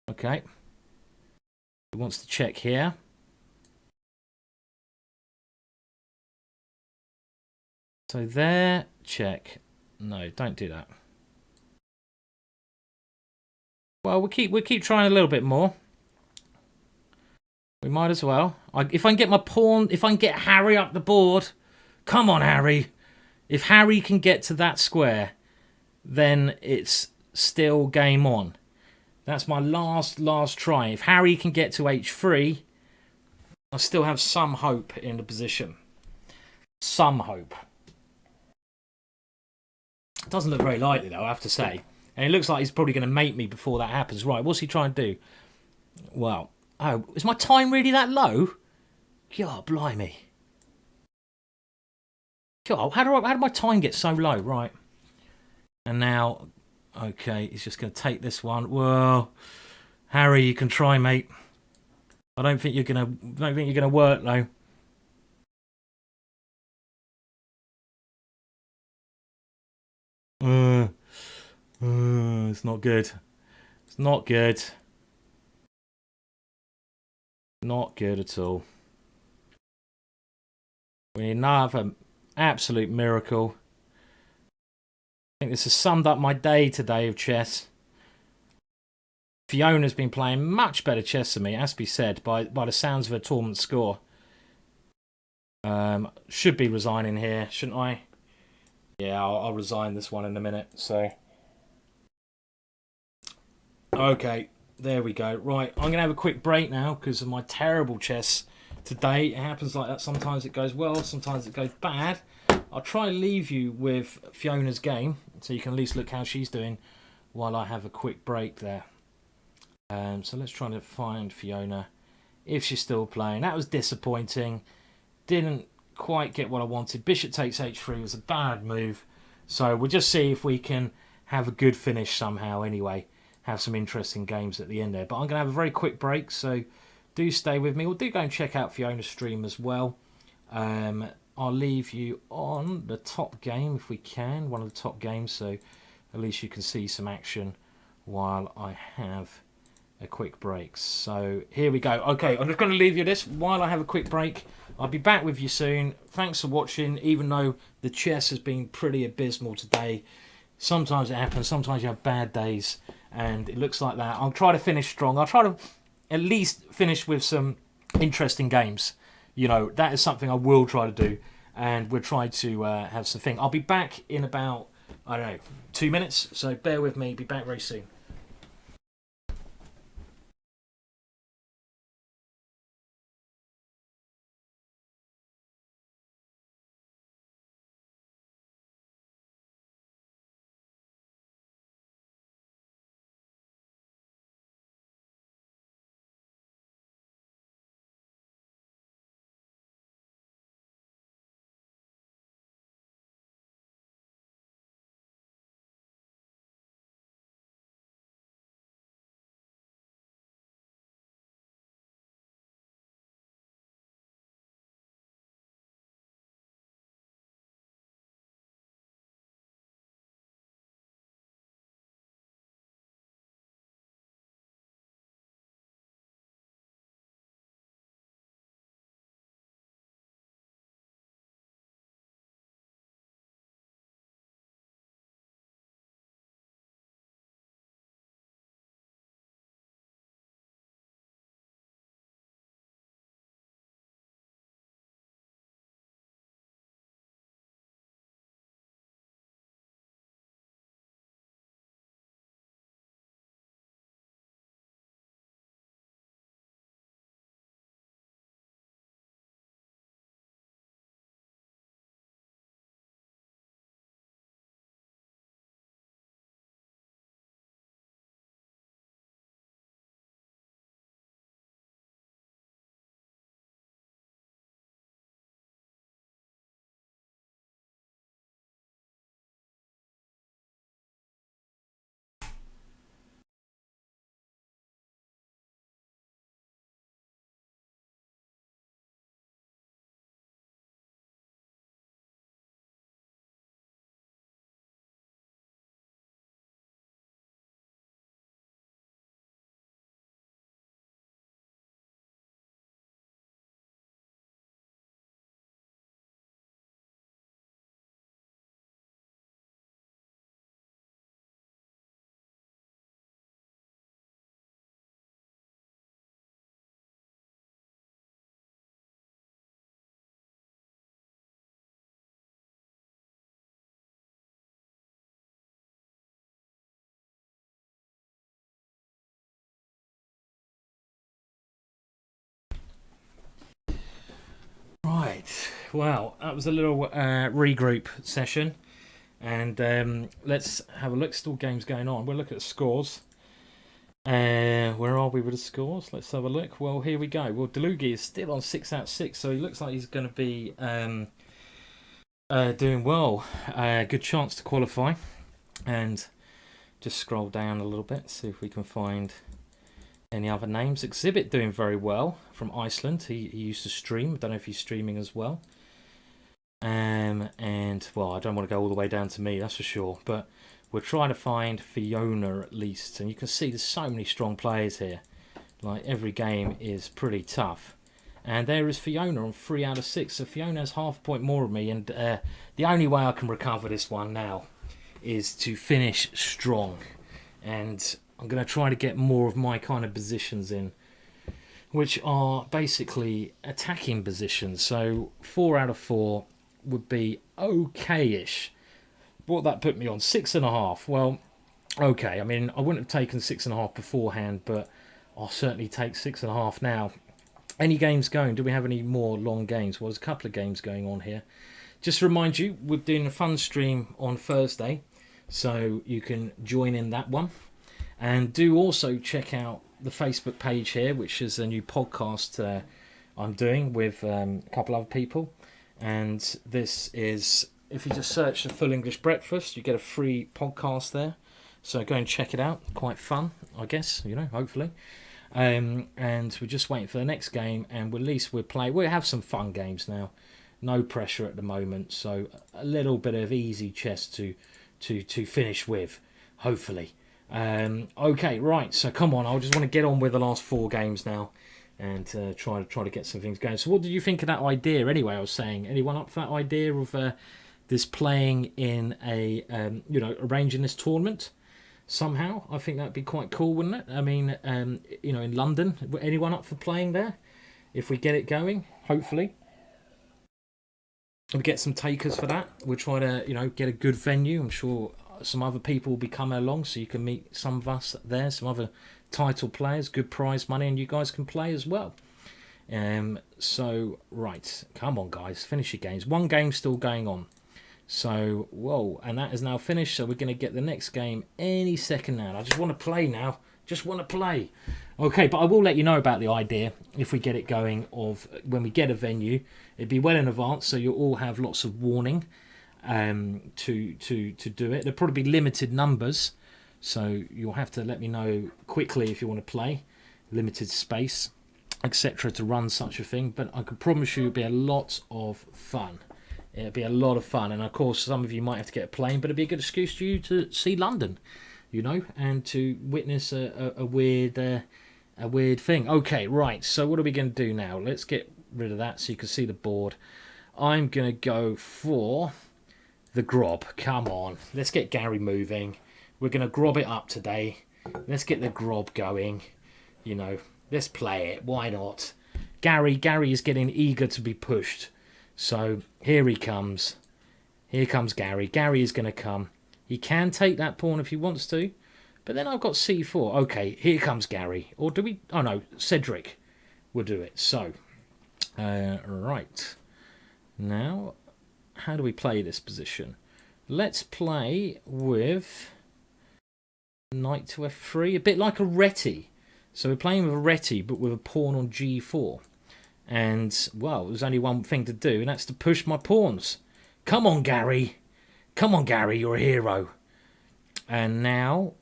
Okay. He wants to check here. So there, check. No, don't do that. Well, we'll keep trying a little bit more. We might as well. If I can get my pawn, if I can get Harry up the board, come on, Harry. If Harry can get to that square, then it's still game on. That's my last try. If Harry can get to h3, I still have some hope in the position. Some hope. It doesn't look very likely, though, I have to say. And it looks like he's probably going to mate me before that happens. Right, what's he trying to do? Well, oh, is my time really that low? God, blimey. God, how did my time get so low? Right. And now... Okay, he's just going to take this one. Well, Harry, you can try, mate. I don't think you're gonna work though. It's not good. It's not good. Not good at all. We need another absolute miracle. I think this has summed up my day today of chess. Fiona's been playing much better chess than me, as be said, by the sounds of her tournament score. Should be resigning here, shouldn't I? Yeah, I'll resign this one in a minute. So, okay, there we go. Right, I'm gonna have a quick break now because of my terrible chess today. It happens like that. Sometimes it goes well, sometimes it goes bad. I'll try and leave you with Fiona's game so you can at least look how she's doing while I have a quick break there. So let's try to find Fiona if she's still playing. That was disappointing. Didn't quite get what I wanted. Bishop takes h3 was a bad move. So we'll just see if we can have a good finish somehow anyway. Have some interesting games at the end there. But I'm going to have a very quick break, so do stay with me. Or do go and check out Fiona's stream as well. I'll leave you on the top game if we can, one of the top games, so at least you can see some action while I have a quick break. So here we go. Okay, I'm just going to leave you this while I have a quick break. I'll be back with you soon. Thanks for watching, even though the chess has been pretty abysmal today. Sometimes it happens, sometimes you have bad days, and it looks like that. I'll try to finish strong. I'll try to at least finish with some interesting games. You know, that is something I will try to do, and we'll try to have something. I'll be back in about, I don't know, 2 minutes, so bear with me. Be back very soon. Right, well, that was a little regroup session, and let's have a look. Still games going on. We'll look at the scores. Where are we with the scores? Let's have a look. Well, here we go. Well, Delugi is still on 6 out of 6, so he looks like he's going to be doing well. Good chance to qualify. And just scroll down a little bit, see if we can find any other names. Exhibit doing very well from Iceland. He used to stream. I don't know if he's streaming as well. And well, I don't want to go all the way down to me, that's for sure. But we're trying to find Fiona at least. And you can see there's so many strong players here. Like every game is pretty tough. And there is Fiona on 3 out of 6. So Fiona has half a point more of me. And the only way I can recover this one now is to finish strong. And I'm going to try to get more of my kind of positions in, which are basically attacking positions. So 4 out of 4 would be okay-ish. What that put me on? 6.5. Well, okay. I mean, I wouldn't have taken 6.5 beforehand, but I'll certainly take 6.5 now. Any games going? Do we have any more long games? Well, there's a couple of games going on here. Just to remind you, we're doing a fun stream on Thursday, so you can join in that one. And do also check out the Facebook page here, which is a new podcast I'm doing with a couple other people. And this is if you just search the Full English Breakfast, you get a free podcast there. So go and check it out. Quite fun, I guess, you know, hopefully. And we're just waiting for the next game, and at least we'll have some fun games now. No pressure at the moment, so a little bit of easy chess to finish with, hopefully. Okay, right, so come on, I just want to get on with the last 4 games now and try to get some things going. So what did you think of that idea anyway? I was saying, anyone up for that idea of this playing in a arranging this tournament somehow? I think that'd be quite cool, wouldn't it? I mean, in London, anyone up for playing there if we get it going? Hopefully we get some takers for that. We'll try to get a good venue. I'm sure some other people will be coming along, so you can meet some of us there, some other title players, good prize money, and you guys can play as well. So right, come on guys, finish your games. 1 game still going on. So, whoa, and that is now finished, so we're going to get the next game any second now. I just want to play now. Just want to play. Okay, but I will let you know about the idea, if we get it going, of when we get a venue. It'd be well in advance, so you'll all have lots of warning to do it. There'll probably be limited numbers, so you'll have to let me know quickly if you want to play. Limited space, etc. to run such a thing, but I can promise you it'll be a lot of fun. It'll be a lot of fun, and of course some of you might have to get a plane, but it'll be a good excuse for you to see London, and to witness a weird thing. Okay, right, so what are we going to do now? Let's get rid of that so you can see the board. I'm going to go for the grob. Come on, let's get Gary moving. We're going to grob it up today. Let's get the grob going. Let's play it. Why not? Gary is getting eager to be pushed. So here he comes. Here comes Gary. Gary is going to come. He can take that pawn if he wants to. But then I've got c4. Okay, here comes Gary. Or do we... Oh, no. Cedric will do it. So, right. Now, how do we play this position? Let's play with knight to f3. A bit like a reti. So we're playing with a reti, but with a pawn on g4. And, well, there's only one thing to do, and that's to push my pawns. Come on, Gary. Come on, Gary, you're a hero. And now,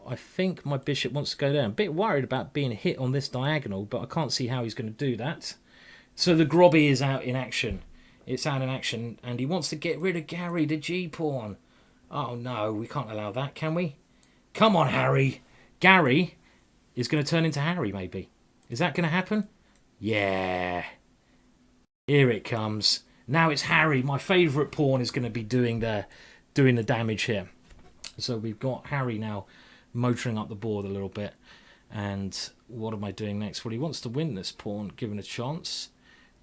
I think my bishop wants to go down. A bit worried about being hit on this diagonal, but I can't see how he's going to do that. So the grobby is out in action. It's out in action, and he wants to get rid of Gary, the g-pawn. Oh, no, we can't allow that, can we? Come on, Harry. Gary is going to turn into Harry, maybe. Is that going to happen? Yeah. Here it comes. Now it's Harry. My favourite pawn is going to be doing the damage here. So we've got Harry now motoring up the board a little bit. And what am I doing next? Well, he wants to win this pawn, given a chance.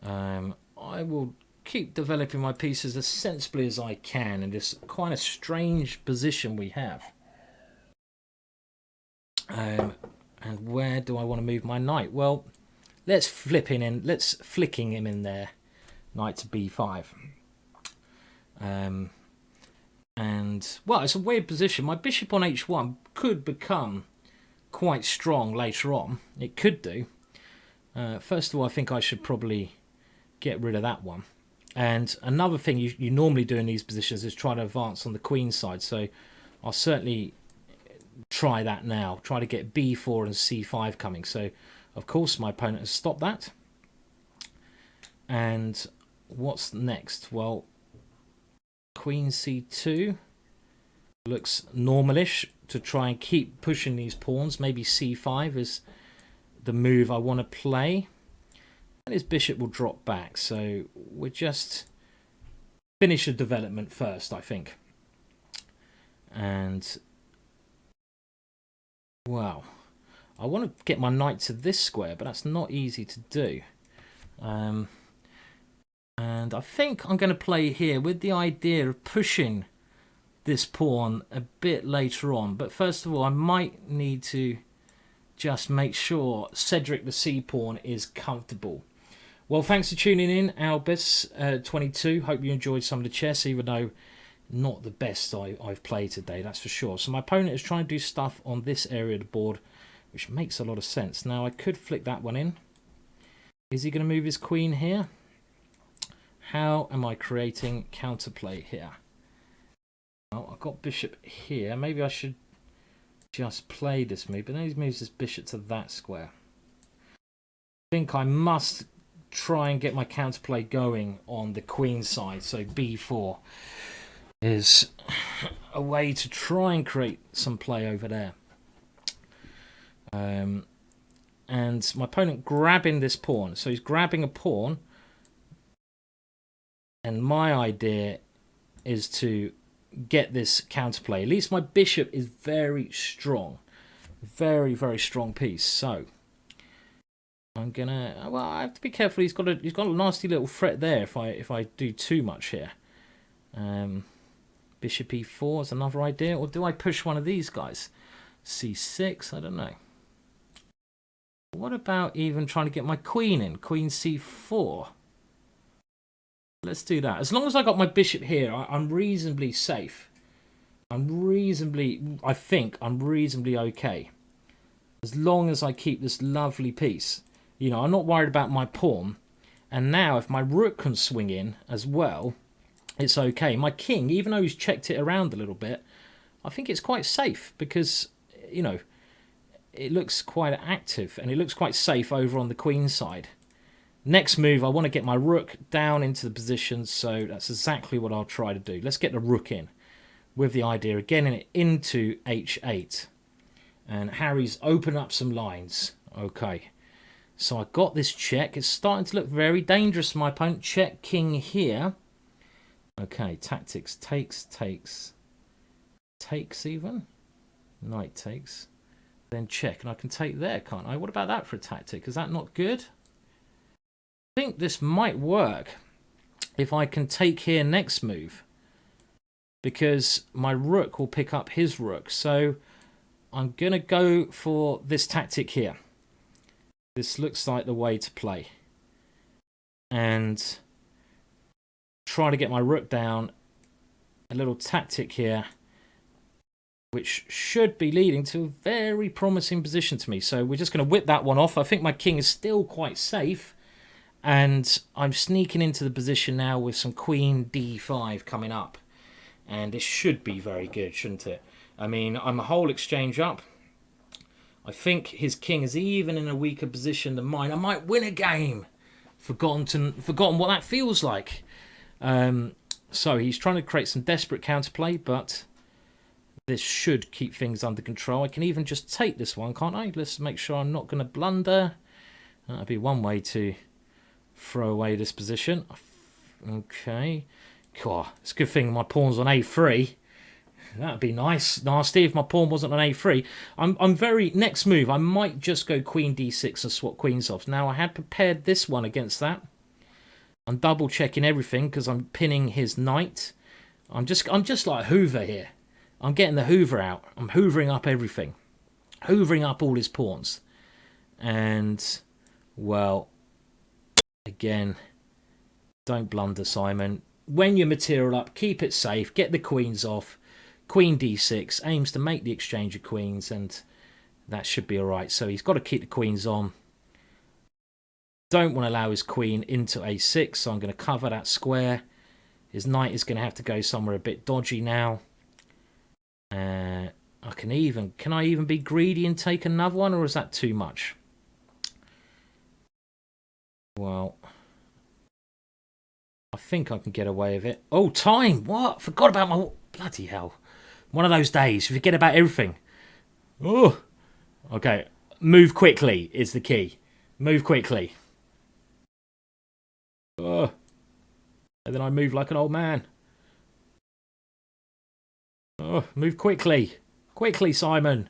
I will keep developing my pieces as sensibly as I can in this quite a strange position we have. And where do I want to move my knight? Well, let's flicking him in there. Knight to b5. And, well, it's a weird position. My bishop on h1 could become quite strong later on. It could do. First of all, I think I should probably get rid of that one. And another thing you normally do in these positions is try to advance on the queen side. So I'll certainly try that now. Try to get b4 and c5 coming. So, of course, my opponent has stopped that. And what's next? Well, queen c2 looks normalish to try and keep pushing these pawns. Maybe c5 is the move I want to play. And his bishop will drop back. So we'll just finish the development first, I think. And, well, I want to get my knight to this square, but that's not easy to do. And I think I'm going to play here with the idea of pushing this pawn a bit later on. But first of all, I might need to just make sure Cedric the c-pawn is comfortable. Well, thanks for tuning in, Albus22. Hope you enjoyed some of the chess, even though not the best I've played today, that's for sure. So my opponent is trying to do stuff on this area of the board, which makes a lot of sense. Now, I could flick that one in. Is he going to move his queen here? How am I creating counterplay here? Well, I've got bishop here. Maybe I should just play this move, but then he moves this bishop to that square. I think I must try and get my counterplay going on the queen side. So b4 is a way to try and create some play over there. And my opponent grabbing this pawn. So he's grabbing a pawn. And my idea is to get this counterplay. At least my bishop is very strong. Very, very strong piece. So I'm gonna, well, I have to be careful. He's got a nasty little threat there if I do too much here. Bishop e4 is another idea. Or do I push one of these guys? c6, I don't know. What about even trying to get my queen in? Queen c4. Let's do that. As long as I got my bishop here, I'm reasonably safe. I think I'm reasonably okay. As long as I keep this lovely piece. You know, I'm not worried about my pawn. And now if my rook can swing in as well, it's okay. My king, even though he's checked it around a little bit, I think it's quite safe because, you know, it looks quite active and it looks quite safe over on the queen side. Next move, I want to get my rook down into the position, so that's exactly what I'll try to do. Let's get the rook in with the idea of getting it into h8. And Harry's opened up some lines. Okay, so I got this check. It's starting to look very dangerous for my opponent. Check king here. Okay, tactics, takes even. Knight takes. Then check, and I can take there, can't I? What about that for a tactic? Is that not good? I think this might work if I can take here next move, because my rook will pick up his rook. So I'm going to go for this tactic here. This looks like the way to play. And try to get my rook down. A little tactic here, which should be leading to a very promising position to me. So we're just going to whip that one off. I think my king is still quite safe. And I'm sneaking into the position now with some queen d5 coming up. And this should be very good, shouldn't it? I mean, I'm a whole exchange up. I think his king is even in a weaker position than mine. I might win a game. Forgotten what that feels like. So he's trying to create some desperate counterplay, but this should keep things under control. I can even just take this one, can't I? Let's make sure I'm not going to blunder. That'd be one way to throw away this position. Okay. God, it's a good thing my pawn's on a3. That'd be nasty if my pawn wasn't on a3. I'm very... Next move, I might just go queen d6 and swap queens off. Now, I had prepared this one against that. I'm double checking everything because I'm pinning his knight. I'm just like Hoover here. I'm getting the Hoover out. I'm hoovering up everything. Hoovering up all his pawns. And, well, again, don't blunder, Simon. When you're material up, keep it safe. Get the queens off. Queen d6 aims to make the exchange of queens, and that should be all right. So he's got to keep the queens on. Don't want to allow his queen into a6, so I'm going to cover that square. His knight is going to have to go somewhere a bit dodgy now. Can I even be greedy and take another one, or is that too much? Well, I think I can get away with it. Oh, time! What? Forgot about my... Bloody hell. One of those days. You forget about everything. Oh! Okay. Move quickly is the key. Move quickly. Oh. And then I move like an old man. Oh, move quickly. Quickly, Simon.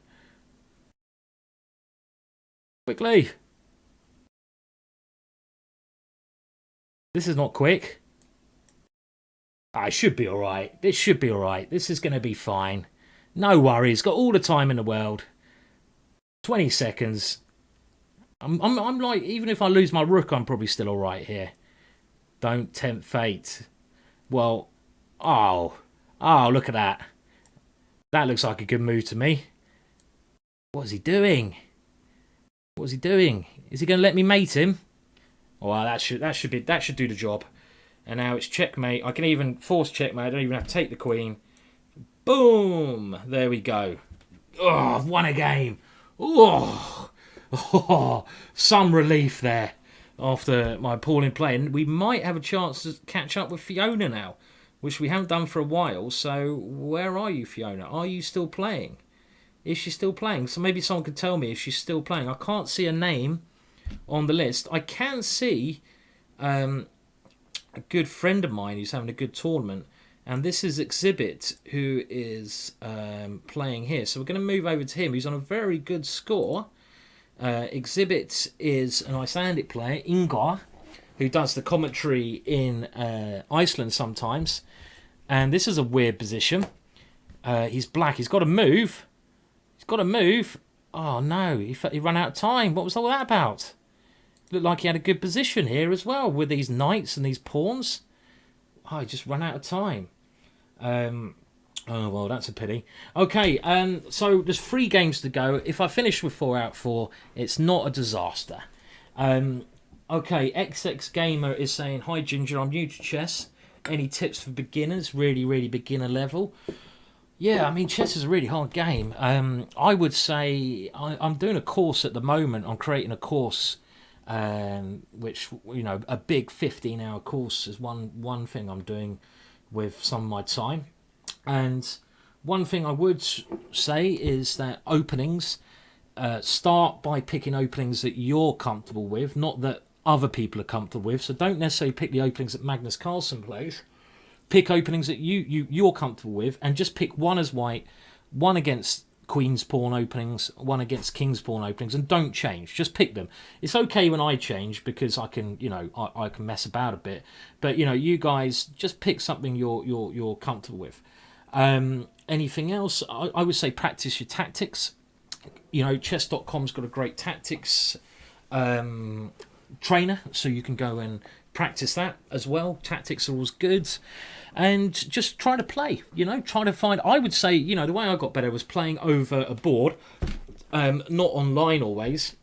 Quickly. This is not quick. I should be alright. This should be alright. This is going to be fine. No worries. Got all the time in the world. 20 seconds. I'm like, even if I lose my rook, I'm probably still alright here. Don't tempt fate. Well, oh, look at that. That looks like a good move to me. What is he doing? What is he doing? Is he going to let me mate him? Oh, well, that should do the job. And now it's checkmate. I can even force checkmate. I don't even have to take the queen. Boom! There we go. Oh, I've won a game. Oh, some relief there after my appalling play. And we might have a chance to catch up with Fiona now, which we haven't done for a while. So where are you, Fiona? Are you still playing? Is she still playing? So maybe someone could tell me if she's still playing. I can't see a name on the list. I can see a good friend of mine who's having a good tournament. And this is Exhibit, who is playing here. So we're going to move over to him, who's on a very good score. Exhibit is an Icelandic player, Ingar, who does the commentary in Iceland sometimes. And this is a weird position. He's black. He's got to move. He's got to move. Oh, no. He ran out of time. What was all that about? Looked like he had a good position here as well with these knights and these pawns. Oh, he just ran out of time. Oh, well, that's a pity. Okay, so there's 3 games to go. If I finish with 4 out of 4, it's not a disaster. Okay, XX Gamer is saying, hi, Ginger, I'm new to chess. Any tips for beginners? Really, really beginner level? Yeah, I mean, chess is a really hard game. I would say I'm doing a course at the moment. I'm creating a course, which, you know, a big 15-hour course is one thing I'm doing with some of my time. And one thing I would say is that openings, start by picking openings that you're comfortable with, not that other people are comfortable with. So don't necessarily pick the openings that Magnus Carlsen plays. Pick openings that you're comfortable with, and just pick one as white, one against Queen's Pawn openings, one against King's Pawn openings, and don't change. Just pick them. It's okay when I change because I can, you know, I can mess about a bit. But you know, you guys just pick something you're comfortable with. Anything else? I would say practice your tactics. You know, chess.com's got a great tactics trainer, so you can go and practice that as well. Tactics are always good. And just try to play, you know, try to find, I would say, you know, the way I got better was playing over a board, not online always.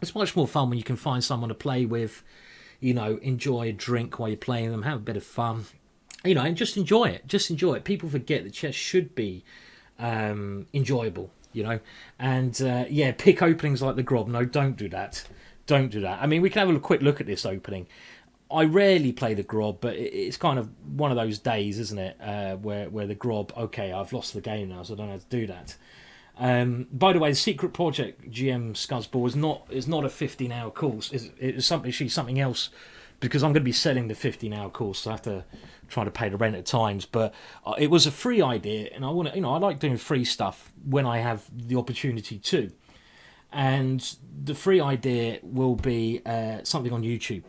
It's much more fun when you can find someone to play with, you know, enjoy a drink while you're playing them, have a bit of fun, you know, and just enjoy it. Just enjoy it. People forget that chess should be enjoyable, you know, and yeah, pick openings like the Grob. No, don't do that. Don't do that. I mean, we can have a quick look at this opening. I rarely play the Grob, but it's kind of one of those days, isn't it, where the Grob, okay, I've lost the game now, so I don't know how to do that. By the way, the Secret Project GM Scuzzball is not a 15-hour course. It's something else, because I'm going to be selling the 15-hour course, so I have to try to pay the rent at times. But it was a free idea, and I want to, you know, I like doing free stuff when I have the opportunity to. And the free idea will be something on YouTube.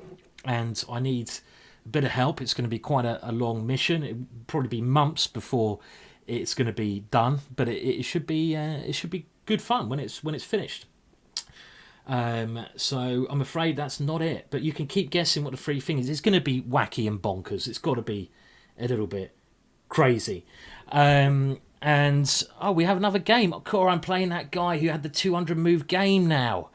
And I need a bit of help. It's going to be quite a long mission. It will probably be months before it's going to be done, but it should be good fun when it's finished. So I'm afraid that's not it. But you can keep guessing what the free thing is. It's going to be wacky and bonkers. It's got to be a little bit crazy. And we have another game. I'm playing that guy who had the 200 move game now.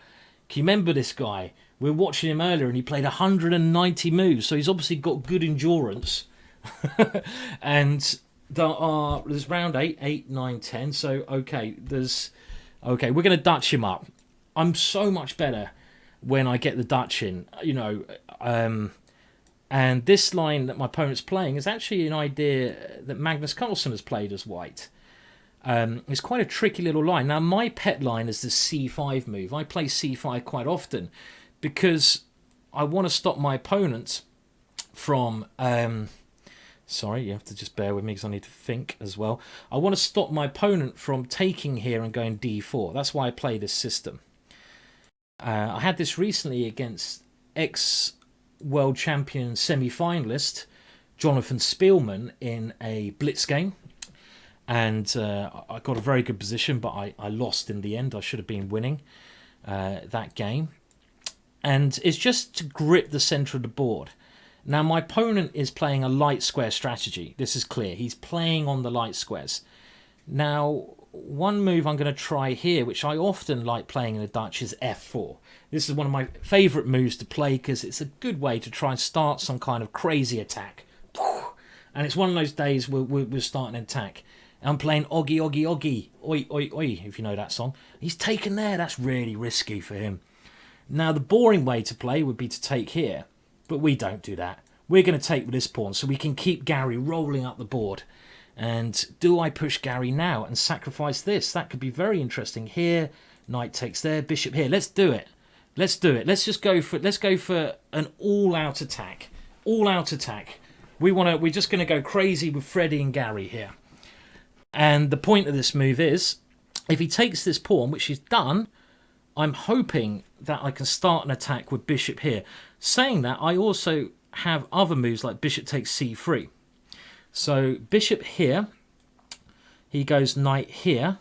Can you remember this guy? We were watching him earlier and he played 190 moves, so he's obviously got good endurance. And there's round 8, 9, 10. So okay, we're going to Dutch him up. I'm so much better when I get the Dutch in, you know. And this line that my opponent's playing is actually an idea that Magnus Carlsen has played as white. It's quite a tricky little line. Now, my pet line is the C5 move. I play C5 quite often because I want to stop my opponent from... sorry, you have to just bear with me because I need to think as well. I want to stop my opponent from taking here and going D4. That's why I play this system. I had this recently against ex-world champion semi-finalist Jonathan Spielman in a blitz game. And I got a very good position, but I lost in the end. I should have been winning that game. And it's just to grip the centre of the board. Now, my opponent is playing a light square strategy. This is clear. He's playing on the light squares. Now, one move I'm going to try here, which I often like playing in the Dutch, is f4. This is one of my favourite moves to play because it's a good way to try and start some kind of crazy attack. And it's one of those days where we're starting an attack. I'm playing Oggy, Oggy, Oggy, oi, oi, oi, if you know that song. He's taken there. That's really risky for him. Now, the boring way to play would be to take here, but we don't do that. We're going to take with this pawn so we can keep Gary rolling up the board. And do I push Gary now and sacrifice this? That could be very interesting. Here, knight takes there, bishop here. Let's do it. Let's do it. Let's go for an all-out attack. All-out attack. We're just going to go crazy with Freddie and Gary here. And the point of this move is, if he takes this pawn, which he's done, I'm hoping that I can start an attack with bishop here. Saying that, I also have other moves like bishop takes c3. So bishop here, he goes knight here,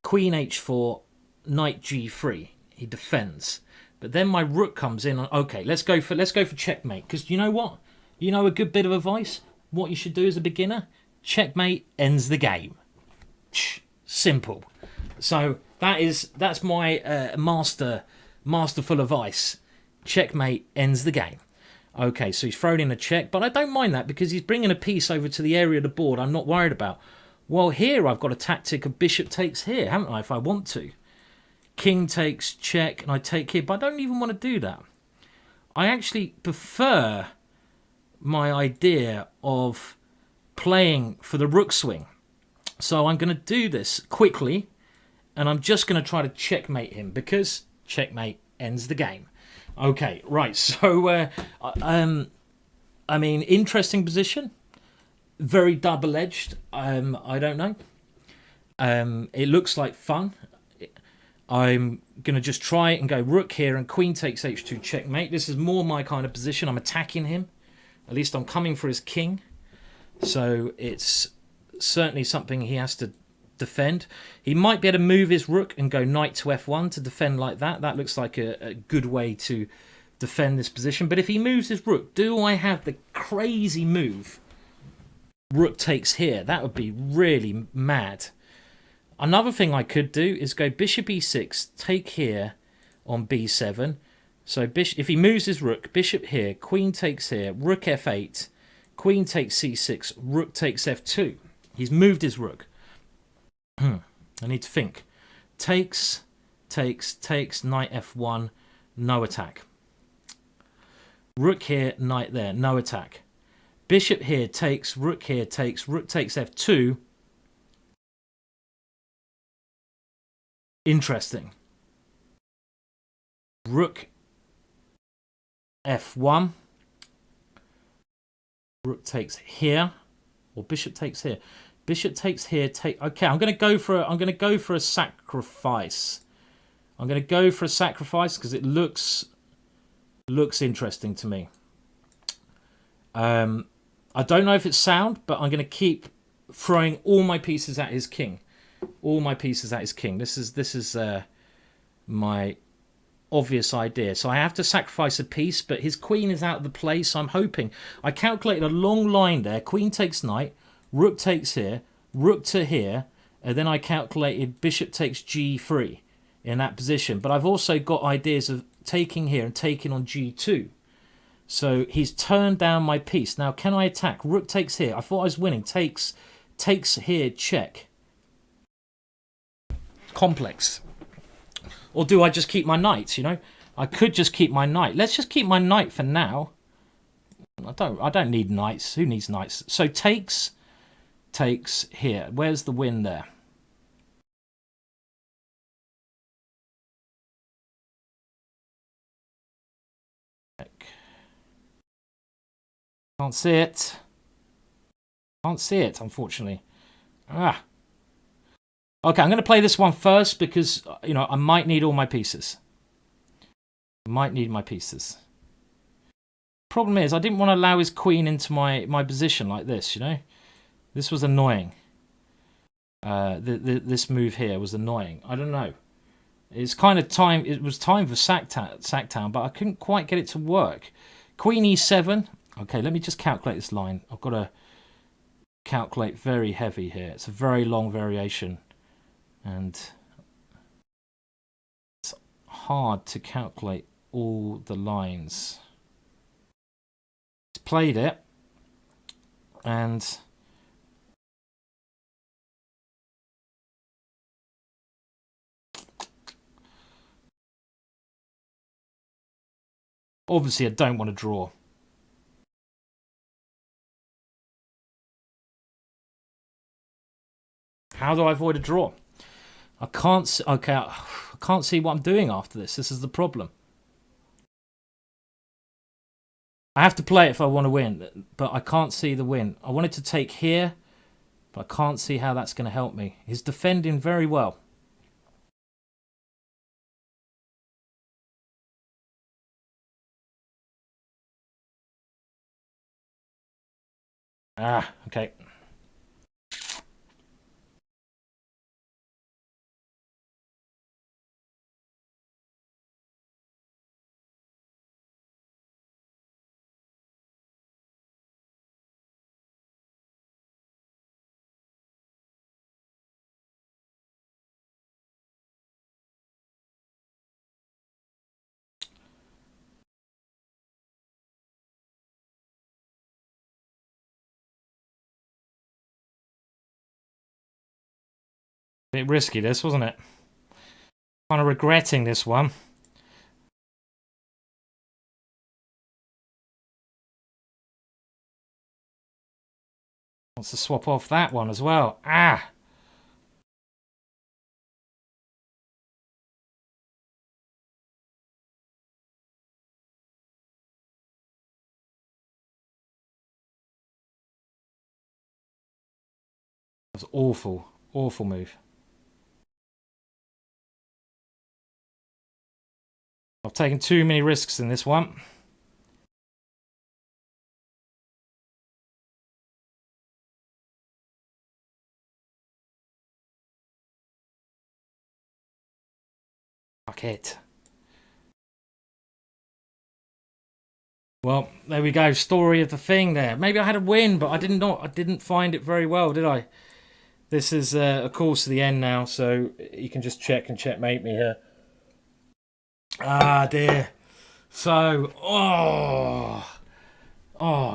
queen h4, knight g3. He defends. But then my rook comes in. Okay, let's go for checkmate. Because you know what? You know a good bit of advice? What you should do as a beginner? Checkmate ends the game. Simple. So that's my masterful advice. Checkmate ends the game. Okay, so he's thrown in a check, but I don't mind that because he's bringing a piece over to the area of the board I'm not worried about. Well, here I've got a tactic of bishop takes here, haven't I, if I want to? King takes check, and I take here, but I don't even want to do that. I actually prefer my idea of playing for the rook swing. So I'm going to do this quickly, and I'm just going to try to checkmate him because checkmate ends the game. Okay, right, so, I mean, interesting position. Very double-edged. I don't know. It looks like fun. I'm going to just try and go rook here and queen takes h2 checkmate. This is more my kind of position. I'm attacking him. At least I'm coming for his king. So it's certainly something he has to defend. He might be able to move his rook and go knight to f1 to defend like that. That looks like a good way to defend this position. But if he moves his rook, do I have the crazy move rook takes here? That would be really mad. Another thing I could do is go bishop e6, take here on b7. So if he moves his rook, bishop here, queen takes here, rook f8, queen takes c6, rook takes f2. He's moved his rook. I need to think. Takes, knight f1, no attack. Rook here, knight there, no attack. Bishop here takes, rook takes f2. Interesting. Rook f1. Rook takes here, or bishop takes here. Bishop takes here. Okay, I'm going to go for a sacrifice. I'm going to go for a sacrifice because it looks interesting to me. I don't know if it's sound, but I'm going to keep throwing all my pieces at his king. All my pieces at his king. This is my obvious idea. So I have to sacrifice a piece, but his queen is out of the play, so I'm hoping. I calculated a long line there. Queen takes knight, rook takes here, rook to here, and then I calculated bishop takes g3 in that position. But I've also got ideas of taking here and taking on g2. So he's turned down my piece. Now, can I attack? Rook takes here. I thought I was winning. Takes here, check. Complex. Or do I just keep my knights, you know? I could just keep my knight. Let's just keep my knight for now. I don't need knights. Who needs knights? So takes here. Where's the win there? Can't see it. Can't see it, unfortunately. Okay, I'm going to play this one first because, you know, I might need all my pieces. Might need my pieces. Problem is, I didn't want to allow his queen into my position like this, you know. This was annoying. This move here was annoying. I don't know. It's kind of time. It was time for Sacktown, but I couldn't quite get it to work. Queen e7. Okay, let me just calculate this line. I've got to calculate very heavy here. It's a very long variation. And it's hard to calculate all the lines. He's played it, and obviously I don't want to draw. How do I avoid a draw? I can't. Okay, I can't see what I'm doing after this. This is the problem. I have to play it if I want to win, but I can't see the win. I wanted to take here, but I can't see how that's going to help me. He's defending very well. Ah, okay. Bit risky, this, wasn't it? Kind of regretting this one. Wants to swap off that one as well. Ah! That was awful. Awful move. I've taken too many risks in this one. Fuck it. Well, there we go. Story of the thing there. Maybe I had a win, but I didn't find it very well, did I? This is, of course, the end now, so you can just check and checkmate me here. Ah, dear. So, oh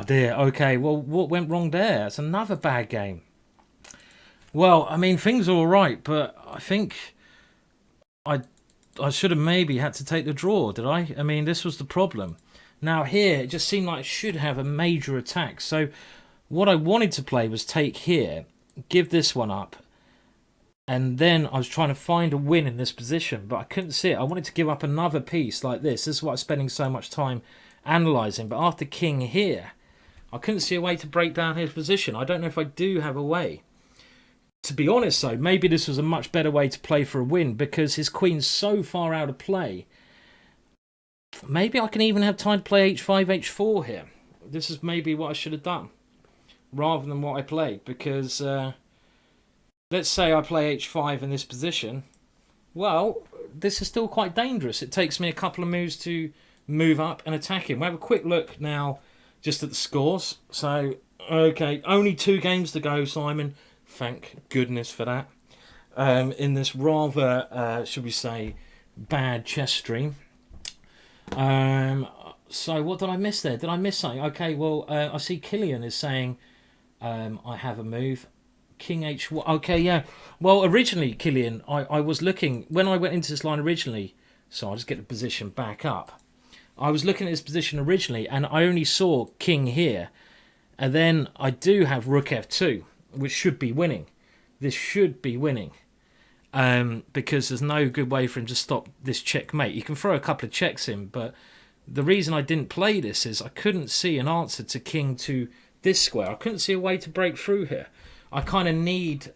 dear. Okay, well, what went wrong there? It's another bad game. Well, I mean, things are all right, but I think I I should have maybe had to take the draw, did I? I mean, this was the problem. Now here, it just seemed like I should have a major attack. So what I wanted to play was take here, give this one up, and then I was trying to find a win in this position, but I couldn't see it. I wanted to give up another piece like this. This is what I'm spending so much time analysing. But after king here, I couldn't see a way to break down his position. I don't know if I do have a way. To be honest, though, maybe this was a much better way to play for a win because his queen's so far out of play. Maybe I can even have time to play h5, h4 here. This is maybe what I should have done rather than what I played because let's say I play h5 in this position. Well, this is still quite dangerous. It takes me a couple of moves to move up and attack him. We'll have a quick look now just at the scores. So, okay, only 2 games to go, Simon. Thank goodness for that. In this rather, should we say, bad chess stream. So what did I miss there? Did I miss something? Okay, well, I see Killian is saying I have a move. King h1. Okay, yeah. Well, originally, Killian, I was looking, when I went into this line originally, so I'll just get the position back up. I was looking at this position originally, and I only saw king here. And then I do have rook f2, which should be winning. This should be winning. Because there's no good way for him to stop this checkmate. You can throw a couple of checks in, but the reason I didn't play this is I couldn't see an answer to king to this square. I couldn't see a way to break through here. I kind of need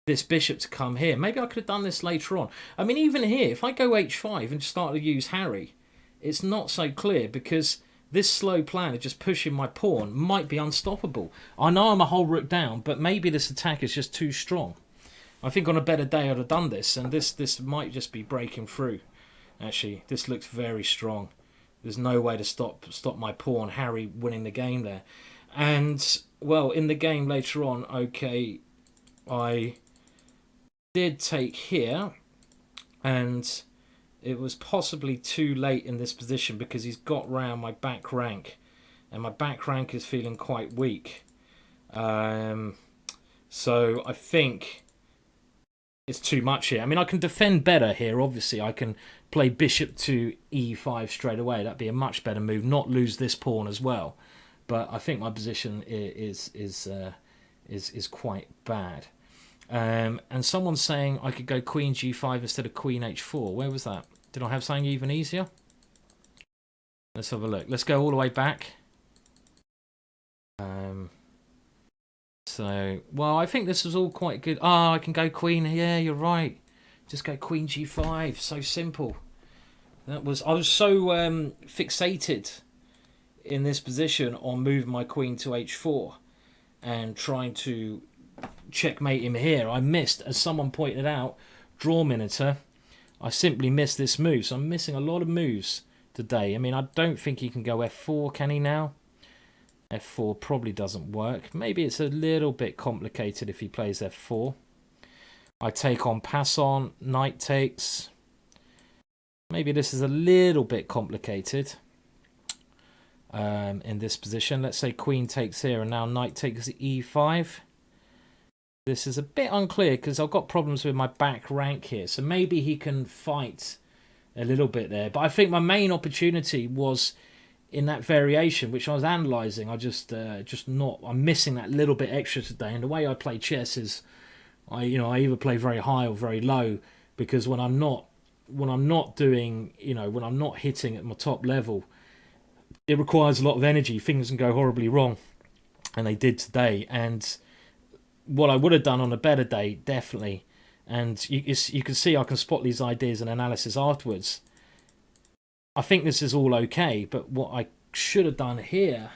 this bishop to come here. Maybe I could have done this later on. I mean, even here, if I go h5 and start to use Harry, it's not so clear because this slow plan of just pushing my pawn might be unstoppable. I know I'm a whole rook down, but maybe this attack is just too strong. I think on a better day I'd have done this, and this might just be breaking through. Actually, this looks very strong. There's no way to stop my pawn, Harry winning the game there. And, well, in the game later on, okay, I did take here, and it was possibly too late in this position because he's got round my back rank, and my back rank is feeling quite weak. So I think it's too much here. I mean, I can defend better here, obviously. I can play bishop to e5 straight away. That'd be a much better move, not lose this pawn as well. But I think my position is quite bad. And someone's saying I could go queen g5 instead of queen h4. Where was that? Did I have something even easier? Let's have a look. Let's go all the way back. So, well, I think this is all quite good. Ah, I can go queen. Yeah, you're right. Just go queen g5. So simple. I was so fixated in this position on moving my queen to h4 and trying to checkmate him here. I missed, as someone pointed out, draw monitor. I simply missed this move. So I'm missing a lot of moves today. I mean, I don't think he can go f4, can he now? f4 probably doesn't work. Maybe it's a little bit complicated if he plays f4. I take on, pass on, knight takes. Maybe this is a little bit complicated in this position. Let's say queen takes here and now knight takes e5. This is a bit unclear because I've got problems with my back rank here. So maybe he can fight a little bit there. But I think my main opportunity was in that variation, which I was analysing. I'm missing that little bit extra today. And the way I play chess is, I either play very high or very low, because when I'm not doing, when I'm not hitting at my top level, it requires a lot of energy. Things can go horribly wrong, and they did today. And what I would have done on a better day, definitely. And you can see I can spot these ideas and analysis afterwards. I think this is all okay, but what I should have done here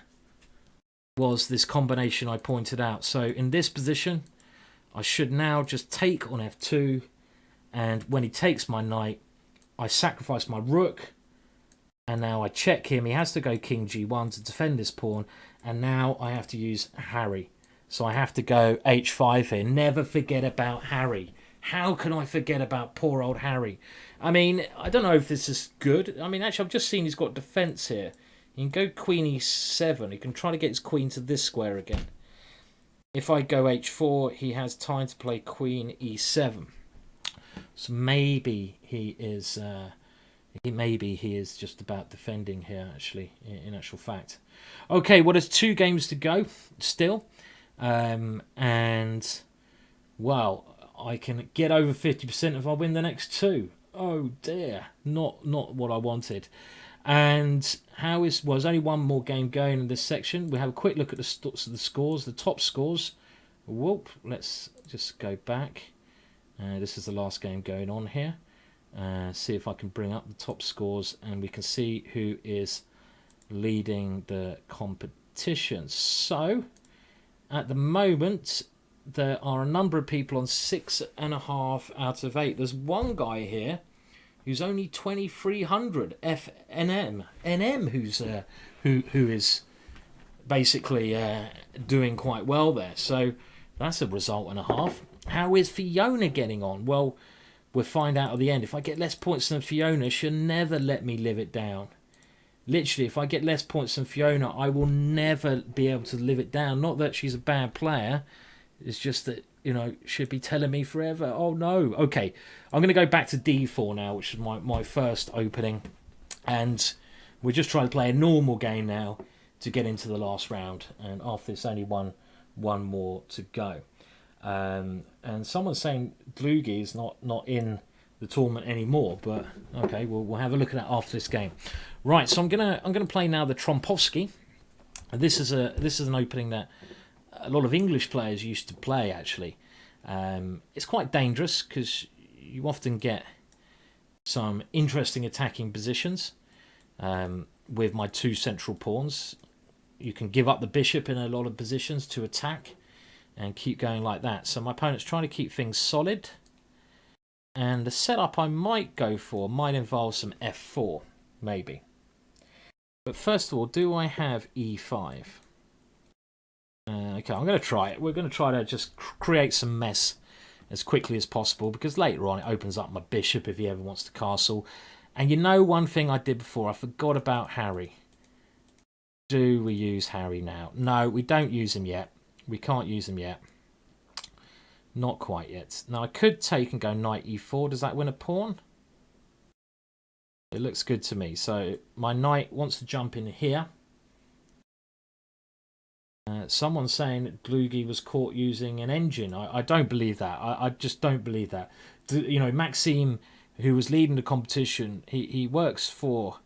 was this combination I pointed out. So in this position, I should now just take on f2, and when he takes my knight, I sacrifice my rook, and now I check him. He has to go king g1 to defend this pawn, and now I have to use Harry. So I have to go h5 here. Never forget about Harry. How can I forget about poor old Harry? I mean, I don't know if this is good. I mean, actually, I've just seen he's got defence here. He can go queen e7. He can try to get his queen to this square again. If I go h4, he has time to play queen e7. So maybe he is just about defending here, actually, in actual fact. Okay, well, there's 2 games to go still. And, well, I can get over 50% if I win the next 2. Oh dear, not what I wanted. And there's only one more game going in this section. We have a quick look at the scores, the top scores. Whoop, let's just go back. This is the last game going on here. See if I can bring up the top scores, and we can see who is leading the competition. So, at the moment, there are a number of people on 6.5 out of 8. There's one guy here who's only 2,300 NM, who is basically doing quite well there. So that's a result and a half. How is Fiona getting on? Well, we'll find out at the end. If I get less points than Fiona, she'll never let me live it down. Literally, if I get less points than Fiona, I will never be able to live it down. Not that she's a bad player. It's just that, she'd be telling me forever. Oh, no. Okay, I'm going to go back to D4 now, which is my first opening. And we're just trying to play a normal game now to get into the last round. And after this, only one more to go. And someone's saying Dlugi is not in the tournament anymore, but okay, we'll have a look at that after this game. Right, so I'm gonna play now the Trompovsky. This is an opening that a lot of English players used to play, actually. It's quite dangerous because you often get some interesting attacking positions with my 2 central pawns. You can give up the bishop in a lot of positions to attack and keep going like that. So my opponent's trying to keep things solid. And the setup I might go for might involve some f4, maybe. But first of all, do I have e5? Okay, I'm going to try it. We're going to try to just create some mess as quickly as possible, because later on it opens up my bishop if he ever wants to castle. And you know one thing I did before, I forgot about Harry. Do we use Harry now? No, we don't use him yet. We can't use him yet. Not quite yet. Now I could take and go knight e4. Does that win a pawn? It looks good to me. So my knight wants to jump in here. Someone's saying that Dlugi was caught using an engine. I don't believe that. I just don't believe that. You know, Maxime, who was leading the competition, he works for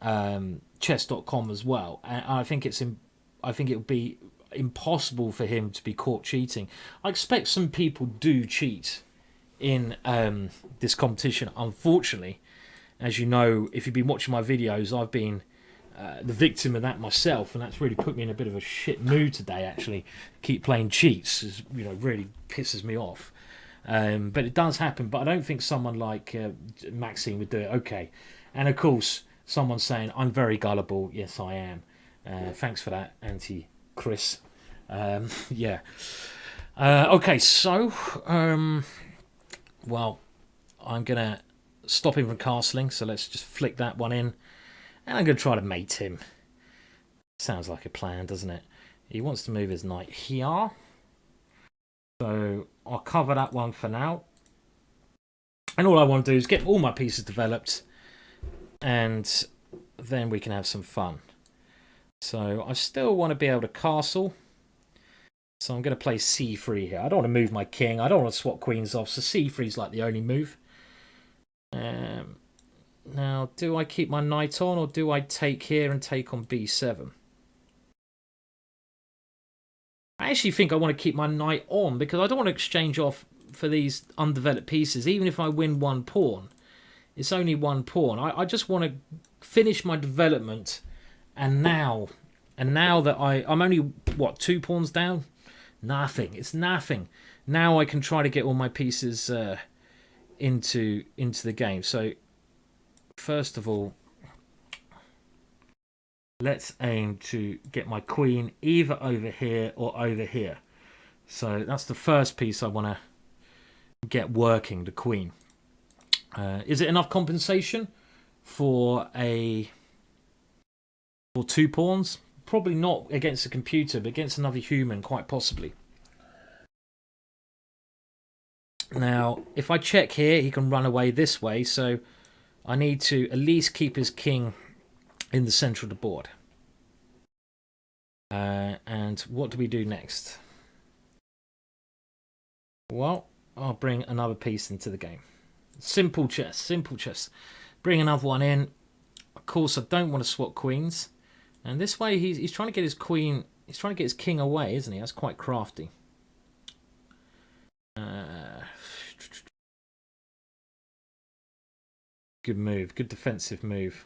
chess.com as well. And I think it would be impossible for him to be caught cheating. I expect some people do cheat in this competition, unfortunately. As you know, if you've been watching my videos, I've been the victim of that myself, and that's really put me in a bit of a shit mood today. Actually, keep playing cheats, you know, really pisses me off. But it does happen. But I don't think someone like Maxine would do it. Okay, and of course, someone's saying I'm very gullible. Yes, I am. Thanks for that, Chris. Yeah. Okay, so well, I'm gonna stop him from castling. So let's just flick that one in. And I'm going to try to mate him. Sounds like a plan, doesn't it? He wants to move his knight here. So I'll cover that one for now. And all I want to do is get all my pieces developed. And then we can have some fun. So I still want to be able to castle. So I'm going to play c3 here. I don't want to move my king. I don't want to swap queens off. So c3 is like the only move. Now, do I keep my knight on, or do I take here and take on b7? I actually think I want to keep my knight on, because I don't want to exchange off for these undeveloped pieces. Even if I win one pawn, it's only one pawn. I just want to finish my development, and now that I'm only, what, 2 pawns down? Nothing. It's nothing. Now I can try to get all my pieces into the game. So first of all, let's aim to get my queen either over here or over here. So that's the first piece I want to get working, the queen. Is it enough compensation for 2 pawns? Probably not against a computer, but against another human, quite possibly. Now, if I check here, he can run away this way, so I need to at least keep his king in the centre of the board. And what do we do next? Well, I'll bring another piece into the game. Simple chess, simple chess. Bring another one in. Of course, I don't want to swap queens. And this way, he's trying to get his queen. He's trying to get his king away, isn't he? That's quite crafty. Good move. Good defensive move.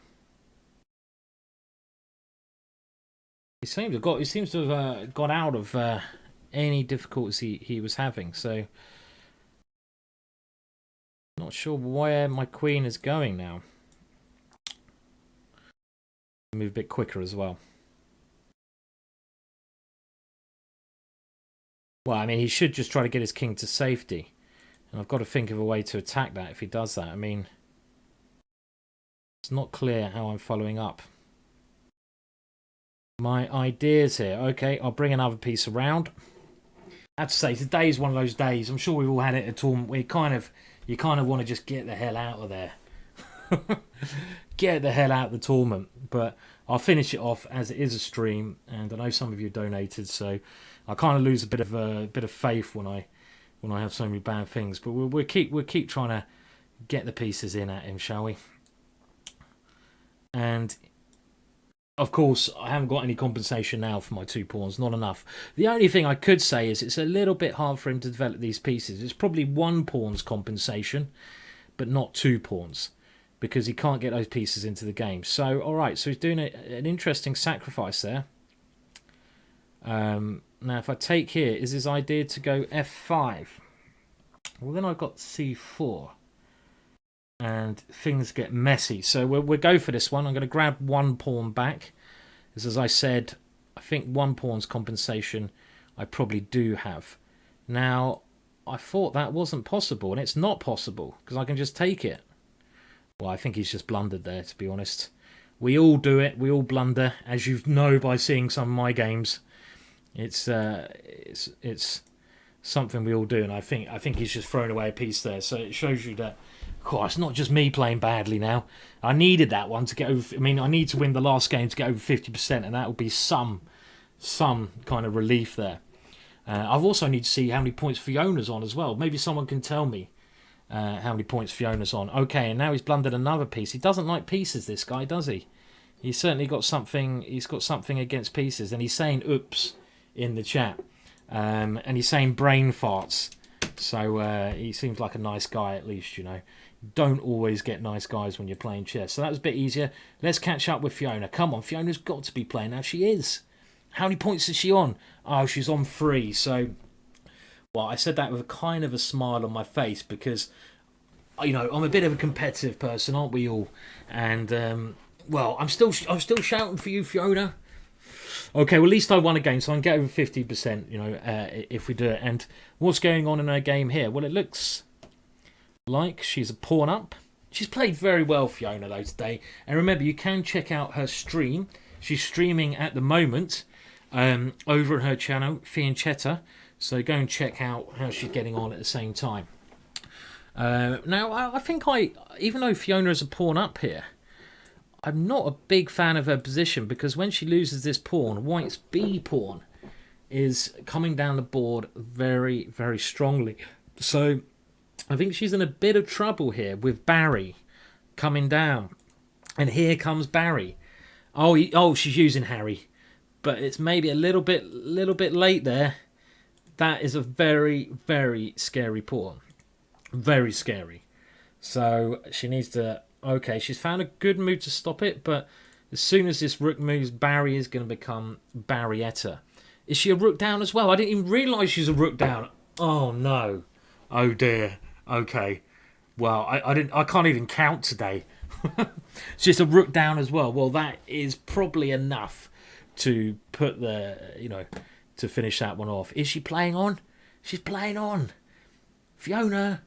He seems to have got out of any difficulties he was having. So, not sure where my queen is going now. Move a bit quicker as well. Well, I mean, he should just try to get his king to safety. And I've got to think of a way to attack that if he does that. I mean, it's not clear how I'm following up my ideas here. Okay, I'll bring another piece around. I have to say, today is one of those days. I'm sure we've all had it at all. You kind of want to just get the hell out of there. Get the hell out of the tournament. But I'll finish it off as it is a stream, and I know some of you donated, so I kind of lose a bit of faith when I have so many bad things. But we'll keep trying to get the pieces in at him, shall we? And of course, I haven't got any compensation now for my 2 pawns. Not enough. The only thing I could say is it's a little bit hard for him to develop these pieces. It's probably 1 pawn's compensation, but not 2 pawns, because he can't get those pieces into the game. So, all right. So he's doing an interesting sacrifice there. Now, if I take here, is his idea to go f5? Well, then I've got c4. And things get messy. So we'll go for this one. I'm going to grab 1 pawn back. Because as I said, I think 1 pawn's compensation I probably do have. Now, I thought that wasn't possible, and it's not possible because I can just take it. Well, I think he's just blundered there, to be honest. We all do it. We all blunder, as you know by seeing some of my games. It's something we all do, and I think he's just thrown away a piece there. So it shows you that, of course, it's not just me playing badly now. I needed that one to get over. I mean, I need to win the last game to get over 50%, and that would be some kind of relief there. I've also need to see how many points Fiona's on as well. Maybe someone can tell me how many points Fiona's on. Okay, and now he's blundered another piece. He doesn't like pieces, this guy, does he? He's certainly got something. He's got something against pieces, and he's saying "oops" in the chat, and he's saying brain farts. So he seems like a nice guy, at least, you know. Don't always get nice guys when you're playing chess. So that was a bit easier. Let's catch up with Fiona. Come on, Fiona's got to be playing now. She is. How many points is she on? Oh, she's on 3. So, well, I said that with a kind of a smile on my face because, you know, I'm a bit of a competitive person, aren't we all? And well, I'm still shouting for you, Fiona. Okay, well, at least I won a game, so I can get over 50%. You know, if we do it. And what's going on in her game here? Well, it looks like she's a pawn up. She's played very well, Fiona, though, today. And remember, you can check out her stream. She's streaming at the moment over at her channel, Fiancetta. So go and check out how she's getting on at the same time. Now, I think even though Fiona is a pawn up here, I'm not a big fan of her position because when she loses this pawn, White's B pawn is coming down the board very, very strongly. So I think she's in a bit of trouble here with Barry coming down. And here comes Barry. Oh, she's using Harry. But it's maybe a little bit late there. That is a very, very scary pawn. Very scary. So she needs to... Okay, she's found a good move to stop it, but as soon as this rook moves, Barry is going to become Barrietta. Is she a rook down as well? I didn't even realise she's a rook down. Oh, no. Oh, dear. Okay. Well, I can't even count today. It's just a rook down as well. Well, that is probably enough to put to finish that one off. Is she playing on? She's playing on. Fiona.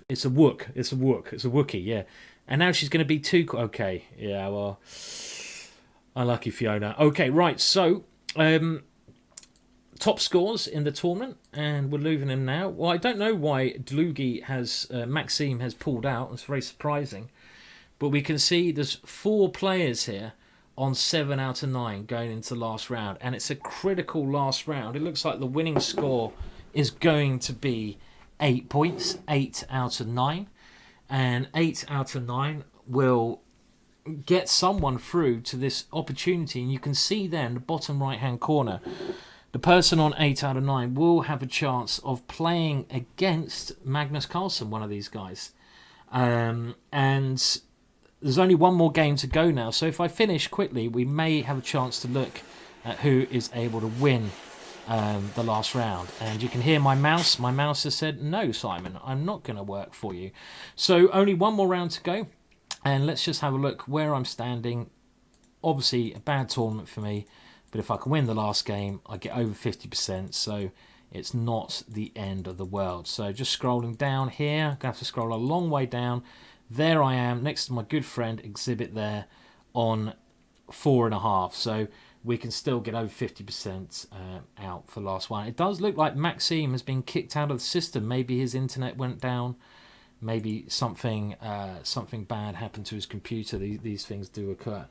It's a wook. It's a wookie, yeah. And now she's going to be too... Okay, yeah, well... Unlucky Fiona. Okay, right, so... top scores in the tournament, and we're moving in now. Well, I don't know why Maxime has pulled out. It's very surprising. But we can see there's 4 players here on 7 out of 9 going into the last round. And it's a critical last round. It looks like the winning score is going to be 8 points, 8 out of 9. And 8 out of 9 will get someone through to this opportunity. And you can see there in the bottom right-hand corner, the person on 8 out of 9 will have a chance of playing against Magnus Carlsen, one of these guys. And there's only one more game to go now. So if I finish quickly, we may have a chance to look at who is able to win the last round. And you can hear my mouse. My mouse has said, no, Simon, I'm not going to work for you. So only one more round to go. And let's just have a look where I'm standing. Obviously, a bad tournament for me. But if I can win the last game, I get over 50%. So it's not the end of the world. So just scrolling down here. I'm going to have to scroll a long way down. There I am next to my good friend Exhibit there on 4.5. So we can still get over 50% out for the last one. It does look like Maxime has been kicked out of the system. Maybe his internet went down. Maybe something bad happened to his computer. These things do occur.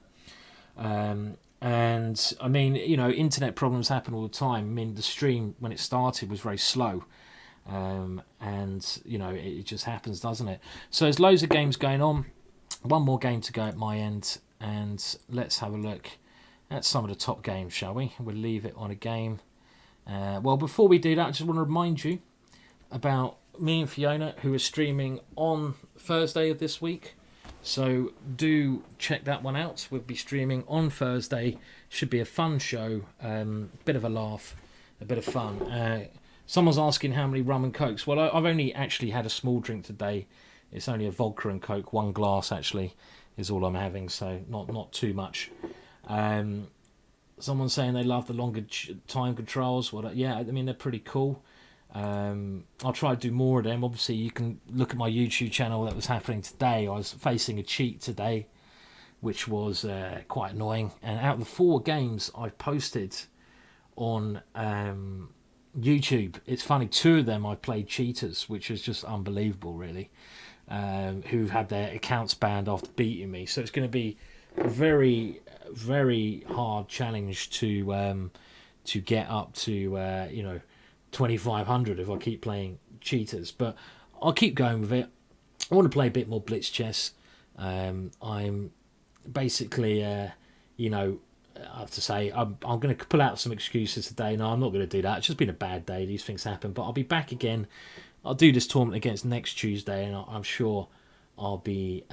And I mean, you know, internet problems happen all the time. I mean, the stream when it started was very slow. And you know, it just happens, doesn't it? So there's loads of games going on. One more game to go at my end. And let's have a look at some of the top games, shall we? We'll leave it on a game. Well, before we do that, I just want to remind you about me and Fiona, who are streaming on Thursday of this week. So do check that one out. We'll be streaming on Thursday. Should be a fun show. Bit of a laugh, a bit of fun. Someone's asking how many rum and cokes. Well, I've only actually had a small drink today. It's only a vodka and coke. 1 glass actually is all I'm having, so not too much. Someone's saying they love the longer time controls. Well, yeah, I mean, they're pretty cool. I'll try to do more of them. Obviously, you can look at my YouTube channel that was happening today. I was facing a cheat today, which was quite annoying. And out of the 4 games I've posted on YouTube, it's funny, 2 of them I played cheaters, which is just unbelievable, really. Who've had their accounts banned after beating me. So it's going to be a very, very hard challenge to get up to 2,500 if I keep playing cheaters. But I'll keep going with it. I want to play a bit more blitz chess. I'm basically, I have to say, I'm going to pull out some excuses today. No, I'm not going to do that. It's just been a bad day. These things happen. But I'll be back again. I'll do this tournament against next Tuesday, and I'm sure I'll be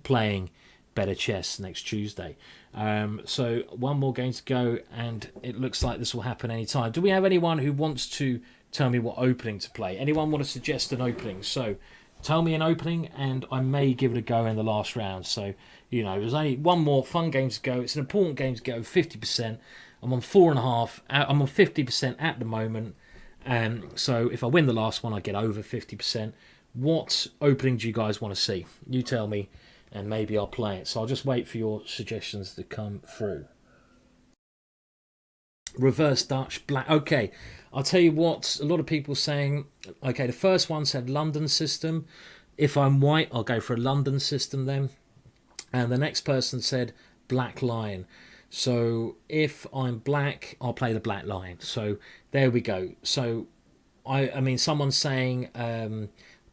playing better chess next Tuesday. So 1 more game to go, and it looks like this will happen any time. Do we have anyone who wants to tell me what opening to play? Anyone want to suggest an opening? So tell me an opening, and I may give it a go in the last round. So, there's only 1 more fun game to go. It's an important game to go, 50%. I'm on 4.5. I'm on 50% at the moment. So if I win the last one, I get over 50%. What opening do you guys want to see? You tell me, and maybe I'll play it. So I'll just wait for your suggestions to come through. Reverse Dutch, black. Okay, I'll tell you what, a lot of people saying, okay, the first one said London system. If I'm white, I'll go for a London system then. And the next person said Black Lion. So if I'm black, I'll play the Black Lion. So there we go. So I mean, someone's saying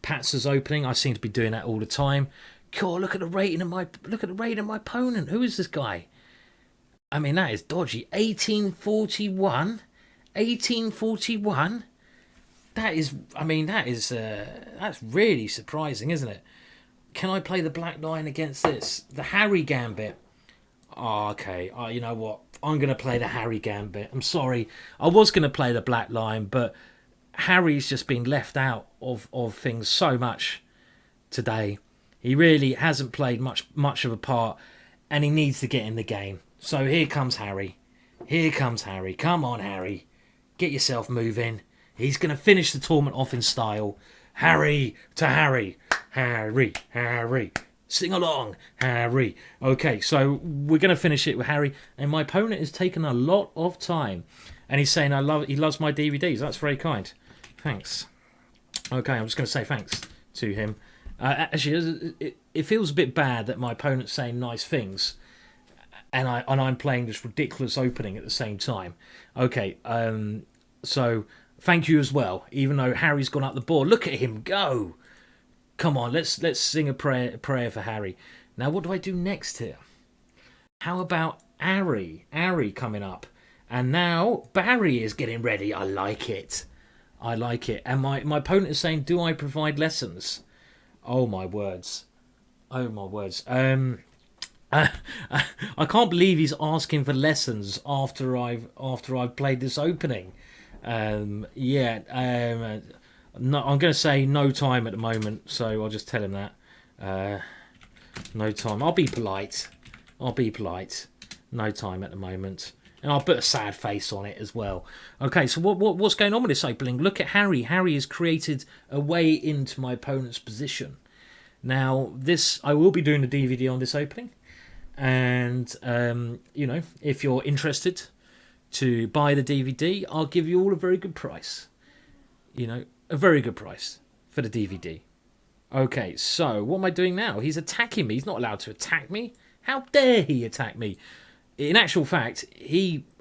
Pat's opening. I seem to be doing that all the time. God, look at the rating of my opponent. Who is this guy? I mean, that is dodgy. 1841. 1841. That is. I mean, that's really surprising, isn't it? Can I play the Black Lion against this? The Harry Gambit. Oh, okay. You know what? I'm going to play the Harry Gambit. I'm sorry. I was going to play the Black Lion, but Harry's just been left out of things so much today. He really hasn't played much of a part, and he needs to get in the game. So here comes Harry. Here comes Harry. Come on, Harry. Get yourself moving. He's going to finish the tournament off in style. Harry to Harry. Harry, Harry. Sing along, Harry. Okay, so we're going to finish it with Harry. And my opponent has taken a lot of time. And he's saying he loves my DVDs. That's very kind. Thanks. Okay, I'm just going to say thanks to him. Actually, it feels a bit bad that my opponent's saying nice things. And I'm playing this ridiculous opening at the same time. Okay, so thank you as well. Even though Harry's gone up the board. Look at him go. Come on, let's sing a prayer for Harry. Now, what do I do next here? How about Ari coming up? And now Barry is getting ready. I like it. I like it. And my opponent is saying, do I provide lessons? Oh, my words. Oh, my words. I can't believe he's asking for lessons after I've played this opening. No, I'm going to say no time at the moment, so I'll just tell him that. No time. I'll be polite. No time at the moment. And I'll put a sad face on it as well. Okay, so what's going on with this opening? Look at Harry. Harry has created a way into my opponent's position. Now, I will be doing a DVD on this opening. And, if you're interested to buy the DVD, I'll give you all a very good price. A very good price for the DVD. Okay, so what am I doing now? He's attacking me. He's not allowed to attack me. How dare he attack me? In actual fact,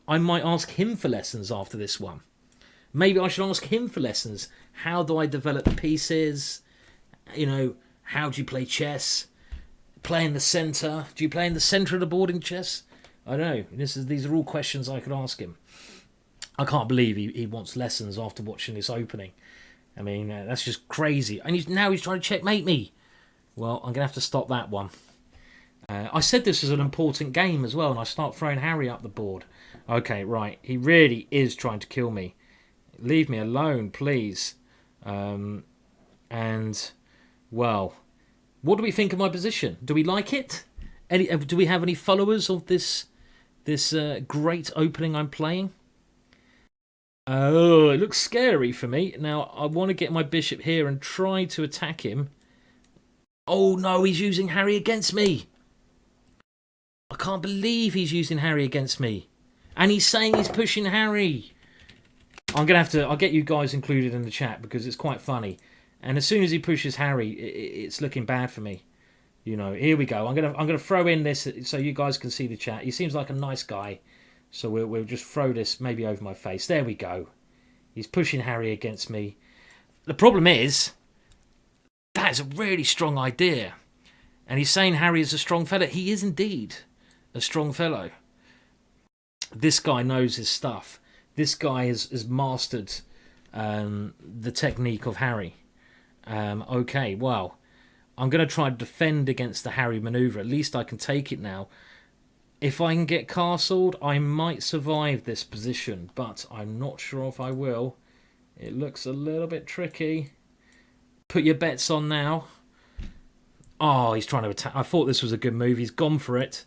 I might ask him for lessons after this one. Maybe I should ask him for lessons. How do I develop the pieces? How do you play chess? Play in the centre? Do you play in the centre of the board in chess? I don't know. These are all questions I could ask him. I can't believe he wants lessons after watching this opening. I mean, that's just crazy. And now he's trying to checkmate me. Well, I'm going to have to stop that one. I said this was an important game as well, and I start throwing Harry up the board. Okay, right. He really is trying to kill me. Leave me alone, please. Well, what do we think of my position? Do we like it? Do we have any followers of this great opening I'm playing? Oh, it looks scary for me. Now, I want to get my bishop here and try to attack him. Oh, no, he's using Harry against me. I can't believe he's using Harry against me. And he's saying he's pushing Harry. I'm going to have to... I'll get you guys included in the chat because it's quite funny. And as soon as he pushes Harry, it's looking bad for me. You know, here we go. I'm gonna throw in this so you guys can see the chat. He seems like a nice guy. So we'll just throw this maybe over my face. There we go. He's pushing Harry against me. The problem is, that is a really strong idea. And he's saying Harry is a strong fellow. He is indeed a strong fellow. This guy knows his stuff. This guy has mastered the technique of Harry. Okay, well, I'm going to try to defend against the Harry manoeuvre. At least I can take it now. If I can get castled, I might survive this position, but I'm not sure if I will. It looks a little bit tricky. Put your bets on now. Oh, he's trying to attack. I thought this was a good move. He's gone for it.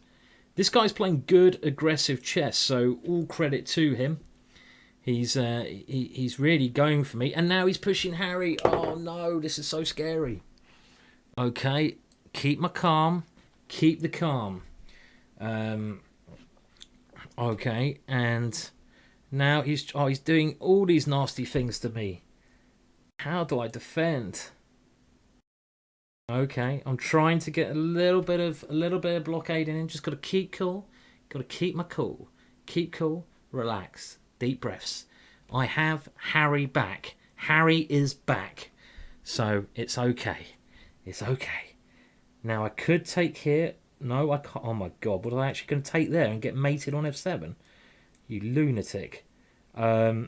This guy's playing good, aggressive chess, so all credit to him. He's really going for me. And now he's pushing Harry. Oh, no, this is so scary. Okay, keep my calm. Keep the calm. Okay, and now he's doing all these nasty things to me. How do I defend? Okay, I'm trying to get a little bit of blockade in. Just got to keep cool. Got to keep my cool. Keep cool. Relax. Deep breaths. I have Harry back. Harry is back. So it's okay. It's okay. Now I could take here. No, I can't. Oh my god, what am I actually going to take there and get mated on f7? You lunatic. Wow.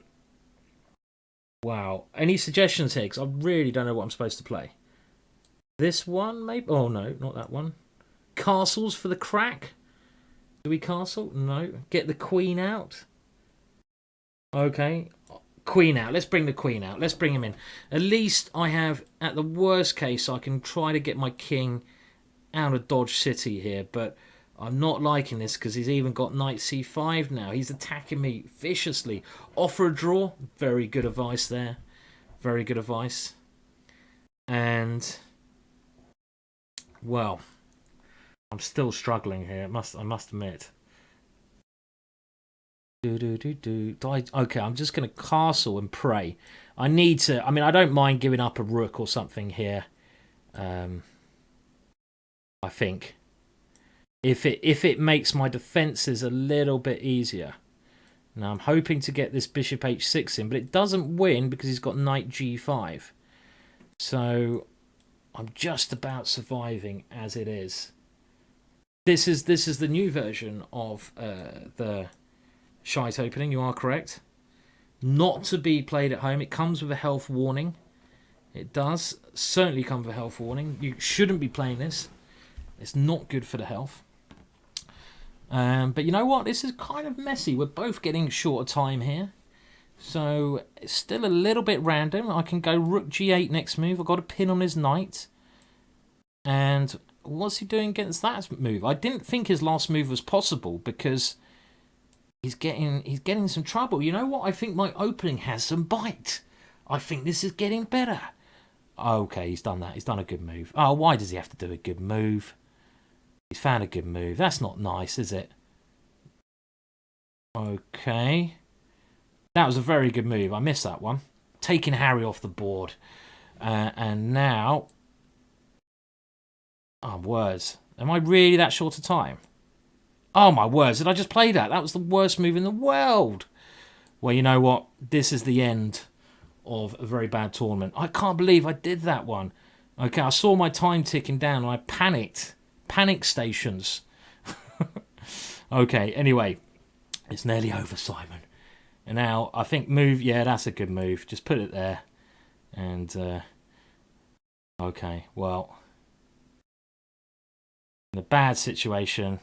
Any suggestions here? Because I really don't know what I'm supposed to play. This one, maybe? Oh no, not that one. Castles for the crack? Do we castle? No. Get the queen out? Okay. Queen out. Let's bring the queen out. Let's bring him in. At least I have, at the worst case, I can try to get my king out of Dodge City here, but I'm not liking this because he's even got knight c5 now. He's attacking me viciously. Offer a draw. Very good advice there. Very good advice. And, well, I'm still struggling here. I must admit. Okay, I'm just going to castle and pray. I need to... I mean, I don't mind giving up a rook or something here. I think. If it makes my defences a little bit easier. Now, I'm hoping to get this bishop h6 in, but it doesn't win because he's got knight g5. So, I'm just about surviving as it is. This is the new version of the shite opening, you are correct. Not to be played at home. It comes with a health warning. It does certainly come with a health warning. You shouldn't be playing this. It's not good for the health. But you know what? This is kind of messy. We're both getting short of time here. So it's still a little bit random. I can go rook g8 next move. I've got a pin on his knight. And what's he doing against that move? I didn't think his last move was possible because he's getting some trouble. You know what? I think my opening has some bite. I think this is getting better. Okay, he's done that. He's done a good move. Oh, why does he have to do a good move? He's found a good move. That's not nice, is it? Okay. That was a very good move. I missed that one. Taking Harry off the board. And now... Oh, words. Am I really that short of time? Oh, my words. Did I just play that? That was the worst move in the world. Well, you know what? This is the end of a very bad tournament. I can't believe I did that one. Okay, I saw my time ticking down and I panicked. Panic stations. Okay, anyway. It's nearly over, Simon. And now, I think move... Yeah, that's a good move. Just put it there. And, okay, well... In a bad situation.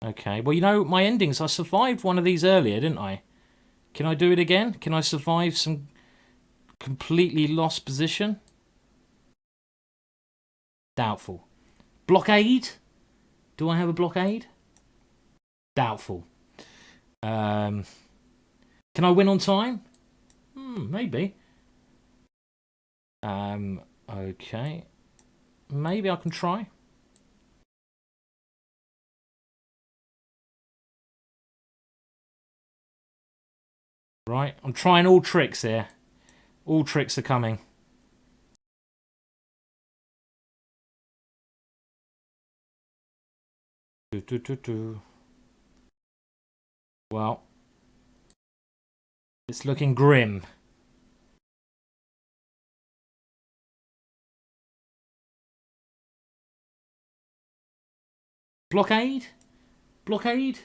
Okay, well, you know, my endings... I survived one of these earlier, didn't I? Can I do it again? Can I survive some completely lost position? Doubtful. Blockade? Do I have a blockade? Doubtful. Can I win on time? Maybe. Okay. Maybe I can try. Right, I'm trying all tricks here. All tricks are coming. Do, do, do, do. Well, it's looking grim. Blockade? Blockade?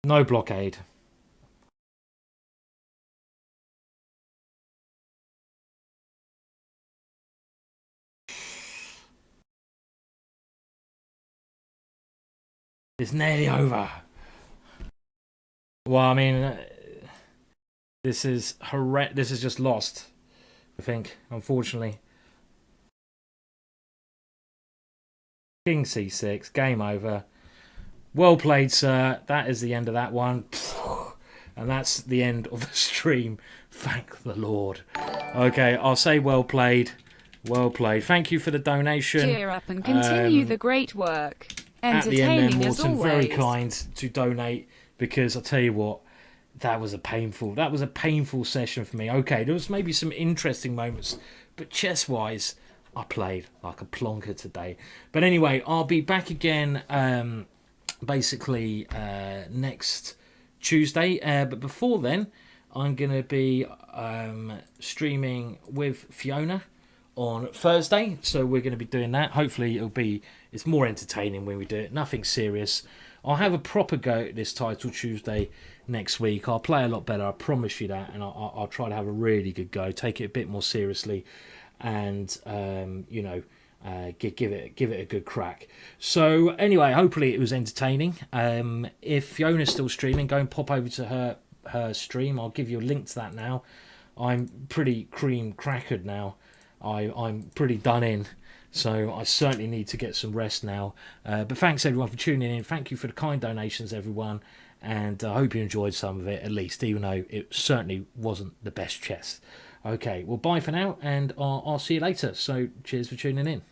No blockade. It's nearly over. Well, I mean, this is horrendous. This is just lost, I think, unfortunately. King c6, game over. Well played, sir. That is the end of that one. And that's the end of the stream. Thank the Lord. Okay, I'll say well played. Well played. Thank you for the donation. Cheer up and continue the great work. At the end there, Entertaining as Morton, always. very kind to donate, because I'll tell you what, that was a painful session for me. Okay, there was maybe some interesting moments, but chess-wise, I played like a plonker today. But anyway, I'll be back again basically next Tuesday. But before then, I'm going to be streaming with Fiona on Thursday. So we're going to be doing that. Hopefully it's more entertaining when we do it. Nothing serious. I'll have a proper go at this title Tuesday next week. I'll play a lot better, I promise you that. And I'll try to have a really good go. Take it a bit more seriously. And, give it a good crack. So anyway, hopefully it was entertaining. If Fiona's still streaming, go and pop over to her stream. I'll give you a link to that now. I'm pretty cream crackered now. I'm pretty done in, so I certainly need to get some rest now. But thanks everyone for tuning in. Thank you for the kind donations, everyone, and I hope you enjoyed some of it at least, even though it certainly wasn't the best chess. Okay, well, bye for now, and I'll see you later. So cheers for tuning in.